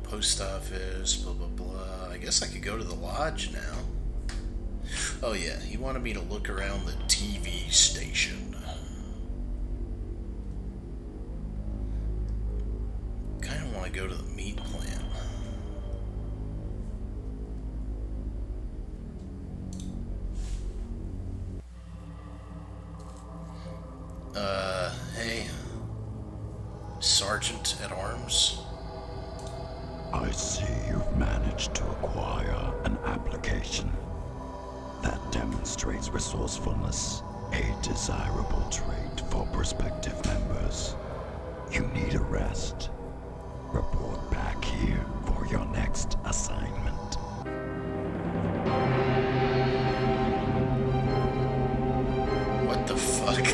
Post office, blah blah blah. I guess I could go to the lodge now. Oh yeah, he wanted me to look around the TV station. Kinda want to go to the meat plant. Hey, Sergeant at Arms. I see you've managed to acquire an application. That demonstrates resourcefulness, a desirable trait for prospective members. You need a rest. Report back here for your next assignment. What the fuck?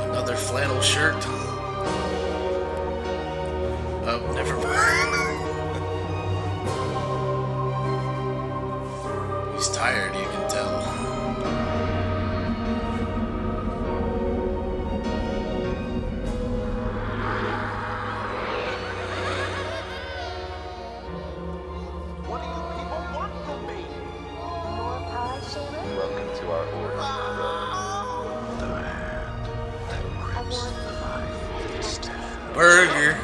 Another flannel shirt. Oh, never mind. He's tired, you can tell. Burger.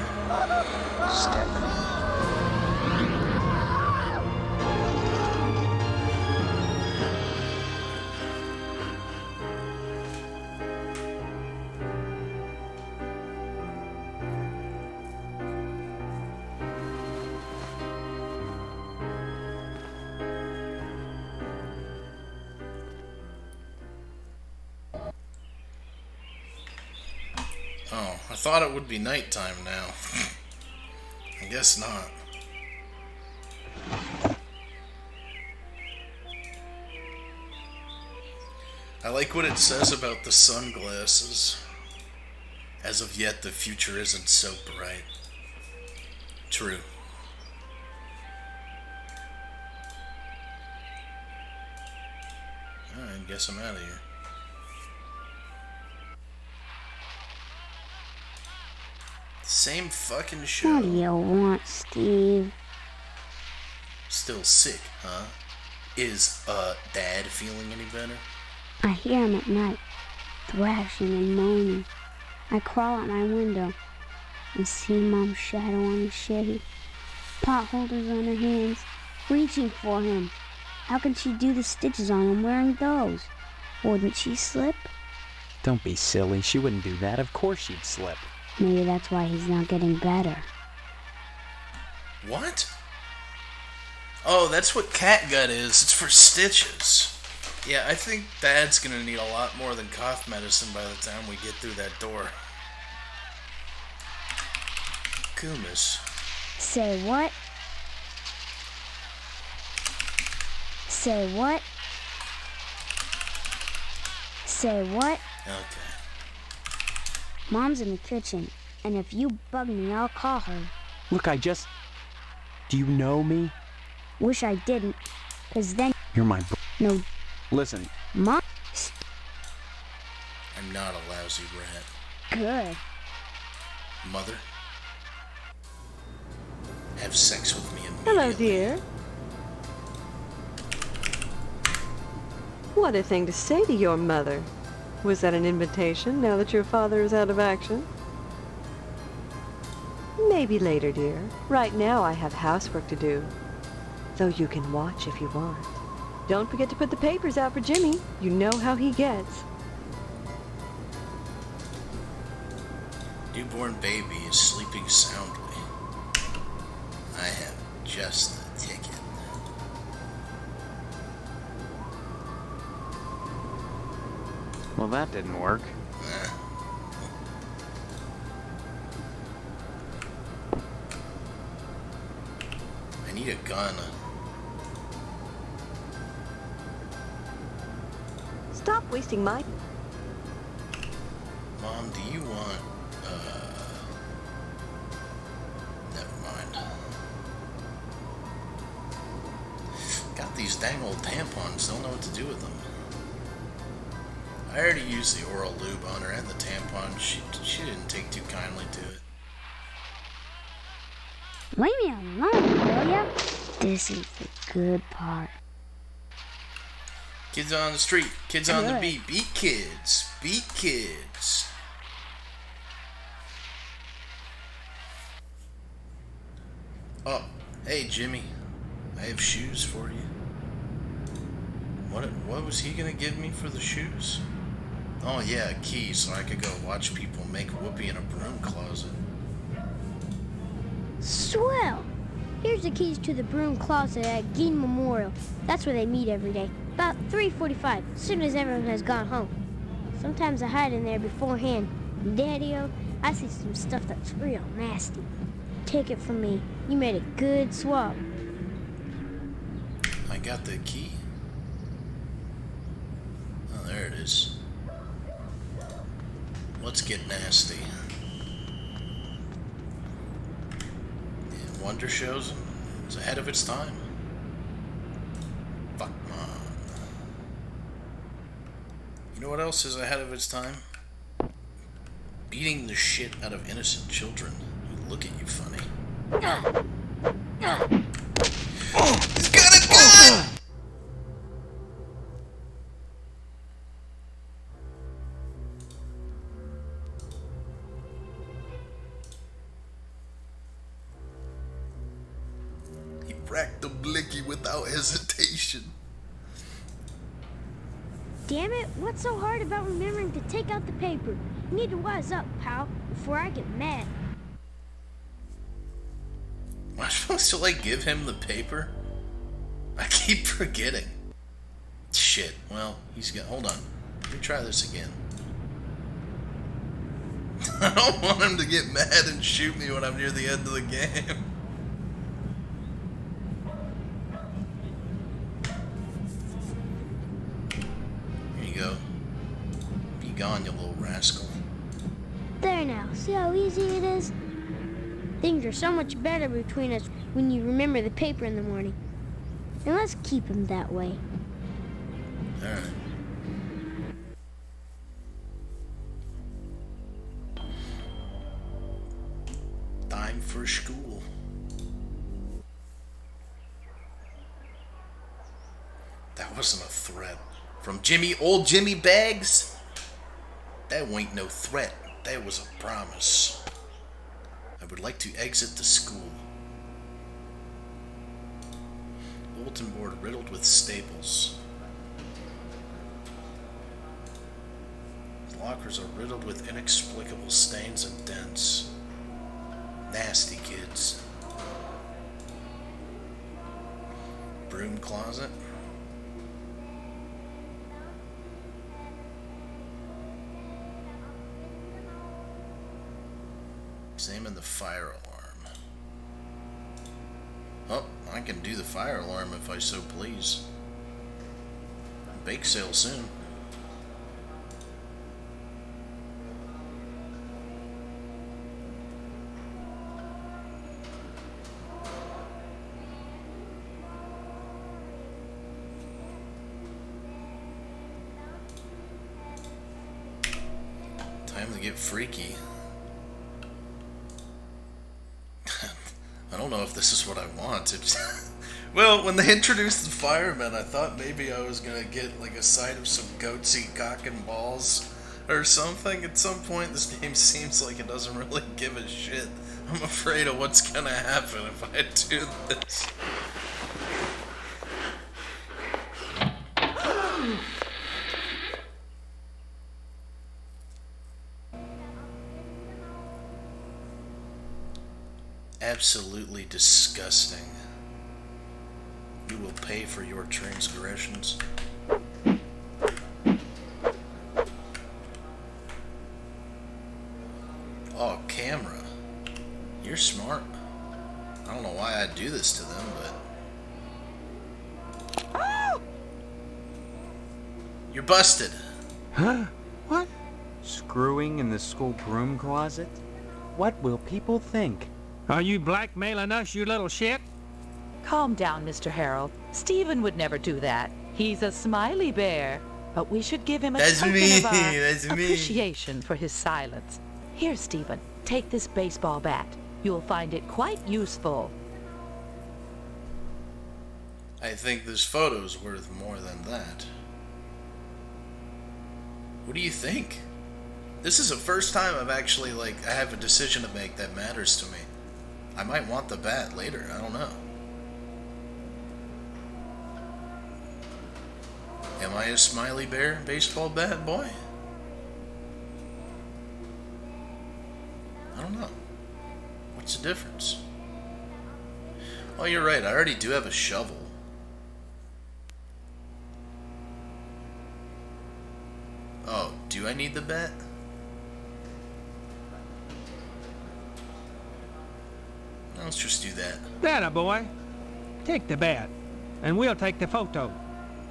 Oh, I thought it would be nighttime now. I guess not. I like what it says about the sunglasses. As of yet, the future isn't so bright. True. Alright, guess I'm out of here. Same fucking show. What do you want, Steve? Still sick, huh? Is, Dad feeling any better? I hear him at night, thrashing and moaning. I crawl out my window and see Mom's shadow on the shade, pot holders on her hands, reaching for him. How can she do the stitches on him wearing those? Wouldn't she slip? Don't be silly. She wouldn't do that. Of course she'd slip. Maybe that's why he's not getting better. What? Oh, that's what catgut is. It's for stitches. Yeah, I think Dad's gonna need a lot more than cough medicine by the time we get through that door. Kumis. Say what? Say what? Say what? Okay. Mom's in the kitchen, and if you bug me, I'll call her. Look, do you know me? Wish I didn't, 'cause then... You're my No. Listen. Mom... I'm not a lousy rat. Good. Mother? Have sex with me immediately. Hello, dear. What a thing to say to your mother. Was that an invitation now that your father is out of action? Maybe later, dear. Right now I have housework to do. Though you can watch if you want. Don't forget to put the papers out for Jimmy. You know how he gets. Newborn baby is sleeping soundly. I have just the ticket. Well, that didn't work. I need a gun. Stop wasting my... Mom, do you want, never mind. Got these dang old tampons, don't know what to do with them. I already used the oral lube on her and the tampon. She didn't take too kindly to it. Leave me alone, will ya? This is the good part. Kids on the street, kids on the beat, beat kids, beat kids. Oh, hey Jimmy, I have shoes for you. What was he gonna give me for the shoes? Oh yeah, a key so I could go watch people make whoopee in a broom closet. Swell! Here's the keys to the broom closet at Geen Memorial. That's where they meet every day. About 3:45, as soon as everyone has gone home. Sometimes I hide in there beforehand. Daddy-o, I see some stuff that's real nasty. Take it from me. You made a good swap. I got the key. Oh, there it is. Let's get nasty. Wonder shows is ahead of its time. Fuck Mom. You know what else is ahead of its time? Beating the shit out of innocent children who look at you funny. He's got a gun! cracked the blicky without hesitation. Damn it, what's so hard about remembering to take out the paper? You need to wise up, pal, before I get mad. Am I supposed to, like, give him the paper? I keep forgetting. Shit, well, he's got... Hold on. Let me try this again. I don't want him to get mad and shoot me when I'm near the end of the game. Here you go. Be gone, you little rascal. There now, see how easy it is? Things are so much better between us when you remember the paper in the morning. And let's keep him that way. Alright. Time for school. That wasn't a threat. From old Jimmy Baggs? That ain't no threat. That was a promise. I would like to exit the school. Bulletin board riddled with staples. The lockers are riddled with inexplicable stains and dents. Nasty kids. Broom closet. Examine the fire alarm. Oh, I can do the fire alarm if I so please. Bake sale soon. Time to get freaky. I don't know if this is what I want. Well, when they introduced the firemen, I thought maybe I was gonna get like a sight of some goats eat cock and balls or something. At some point, this game seems like it doesn't really give a shit. I'm afraid of what's gonna happen if I do this. Absolutely disgusting. You will pay for your transgressions. Oh, camera. You're smart. I don't know why I'd do this to them, but... You're busted. Huh? What? Screwing in the school broom closet? What will people think? Are you blackmailing us, you little shit? Calm down, Mr. Harold. Stephen would never do that. He's a smiley bear. But we should give him a token of our appreciation for his silence. Here, Stephen, take this baseball bat. You'll find it quite useful. I think this photo's worth more than that. What do you think? This is the first time I've actually, I have a decision to make that matters to me. I might want the bat later, I don't know. Am I a smiley bear baseball bat boy? I don't know. What's the difference? Oh, you're right, I already do have a shovel. Oh, do I need the bat? Let's just do that. That boy. Take the bat, and we'll take the photo.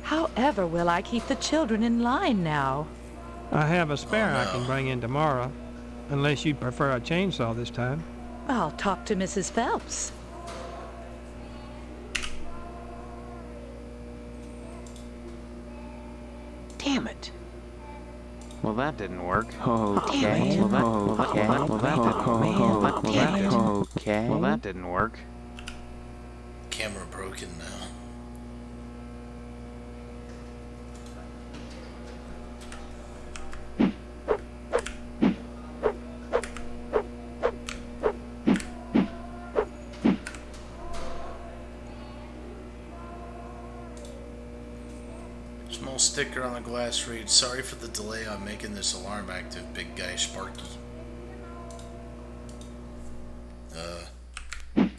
However will I keep the children in line now? I have a spare I can bring in tomorrow, unless you'd prefer a chainsaw this time. I'll talk to Mrs. Phelps. Damn it. Well, that didn't work. Okay. Well, that didn't work. Camera broken now. sticker on the glass reads, "Sorry for the delay on making this alarm active, big guy Sparky." What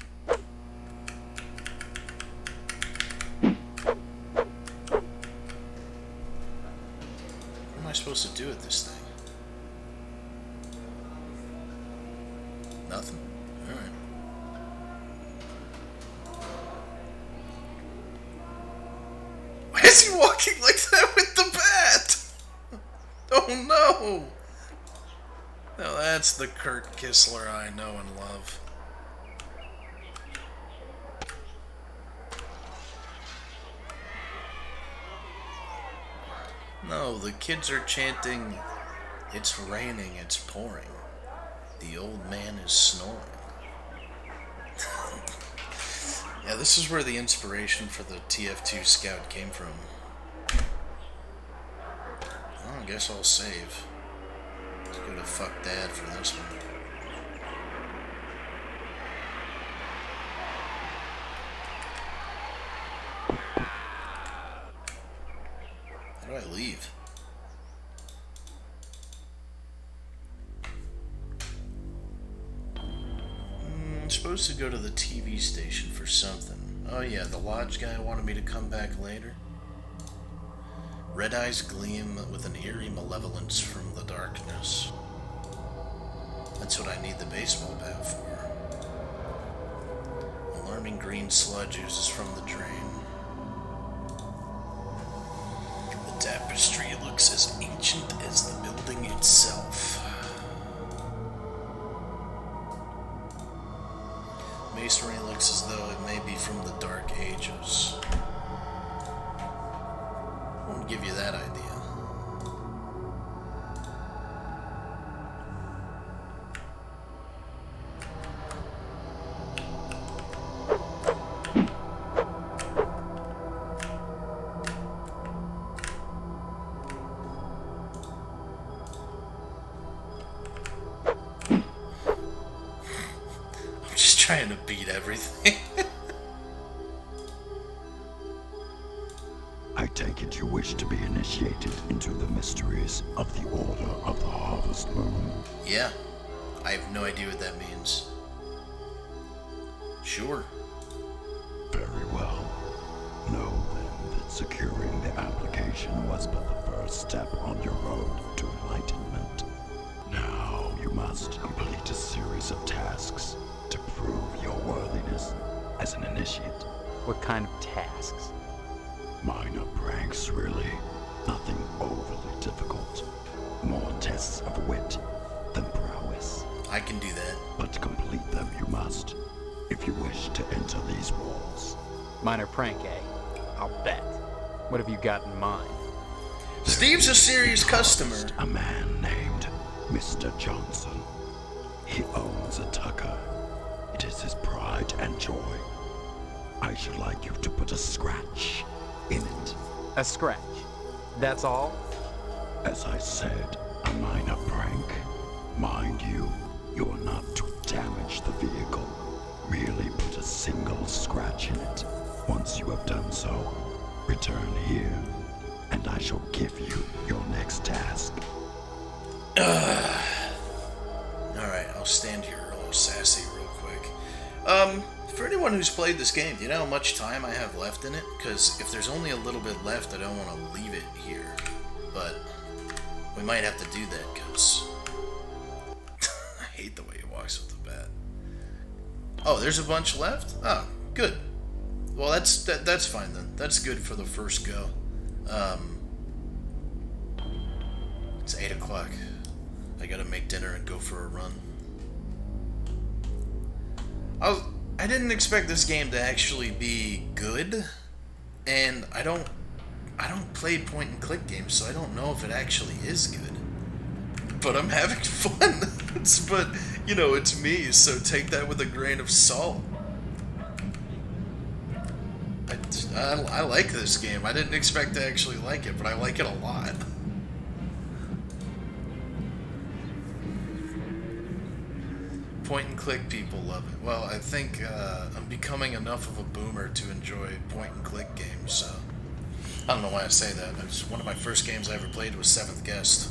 am I supposed to do with this thing? Nothing? Alright. Why is he walking like that with the bat? Oh no! Now that's the Kurt Kissler I know and love. No, the kids are chanting, "It's raining, it's pouring. The old man is snoring." Yeah, this is where the inspiration for the TF2 Scout came from. Well, I guess I'll save. Let's go to fuck dad for this one. How do I leave? I'm supposed to go to the TV station for something. Oh yeah, the lodge guy wanted me to come back later. Red eyes gleam with an eerie malevolence from the darkness. That's what I need the baseball bat for. Alarming green sludge oozes from the drain. The tapestry looks as ancient as the building itself. Masonry looks as though it may be from the Dark Ages. Won't give you that idea. I'm just trying to beat everything. I take it you wish to be initiated into the mysteries of the Order of the Harvest Moon. Yeah, I have no idea what that means. Sure. Very well. Know then that securing the application was but the first step on your road to enlightenment. Now you must complete a series of tasks to prove your worthiness as an initiate. What kind of tasks? Minor pranks, really. Nothing overly difficult. More tests of wit than prowess. I can do that. But to complete them you must, if you wish to enter these walls. Minor prank, eh? I'll bet. What have you got in mind? Steve's a serious customer. A man named Mr. Johnson. He owns a tucker. It is his pride and joy. I should like you to put a scratch in it. A scratch? That's all? As I said, a minor prank. Mind you, you are not to damage the vehicle. Merely put a single scratch in it. Once you have done so, return here, and I shall give you your next task. Alright, I'll stand here real sassy real quick. For anyone who's played this game, do you know how much time I have left in it? Because if there's only a little bit left, I don't want to leave it here. But we might have to do that, because I hate the way he walks with the bat. Oh, there's a bunch left? Oh, good. Well, that's fine then. That's good for the first go. It's 8 o'clock. I gotta make dinner and go for a run. I didn't expect this game to actually be good, and I don't play point and click games, so I don't know if it actually is good. But I'm having fun. But you know, it's me, so take that with a grain of salt. I like this game. I didn't expect to actually like it, but I like it a lot. Point and click people love it. Well, I think I'm becoming enough of a boomer to enjoy point and click games, so I don't know why I say that. One of my first games I ever played was Seventh Guest.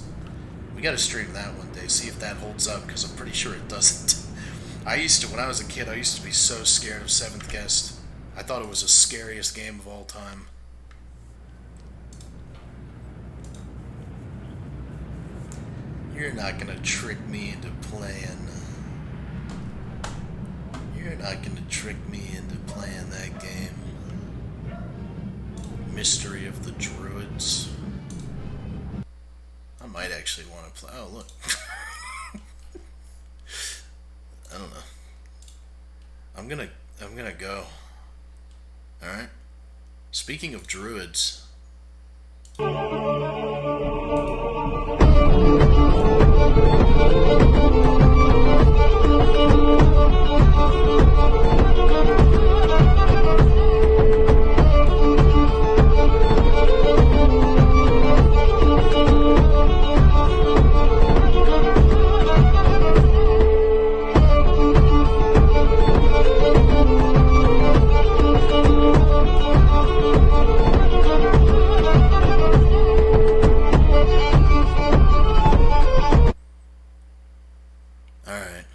We gotta stream that one day, see if that holds up, because I'm pretty sure it doesn't. When I was a kid, I used to be so scared of Seventh Guest. I thought it was the scariest game of all time. You're not gonna trick me into playing. You're not gonna trick me into playing that game. Mystery of the Druids. I might actually want to play. Oh, look. I don't know. I'm gonna go. All right. Speaking of druids. All right.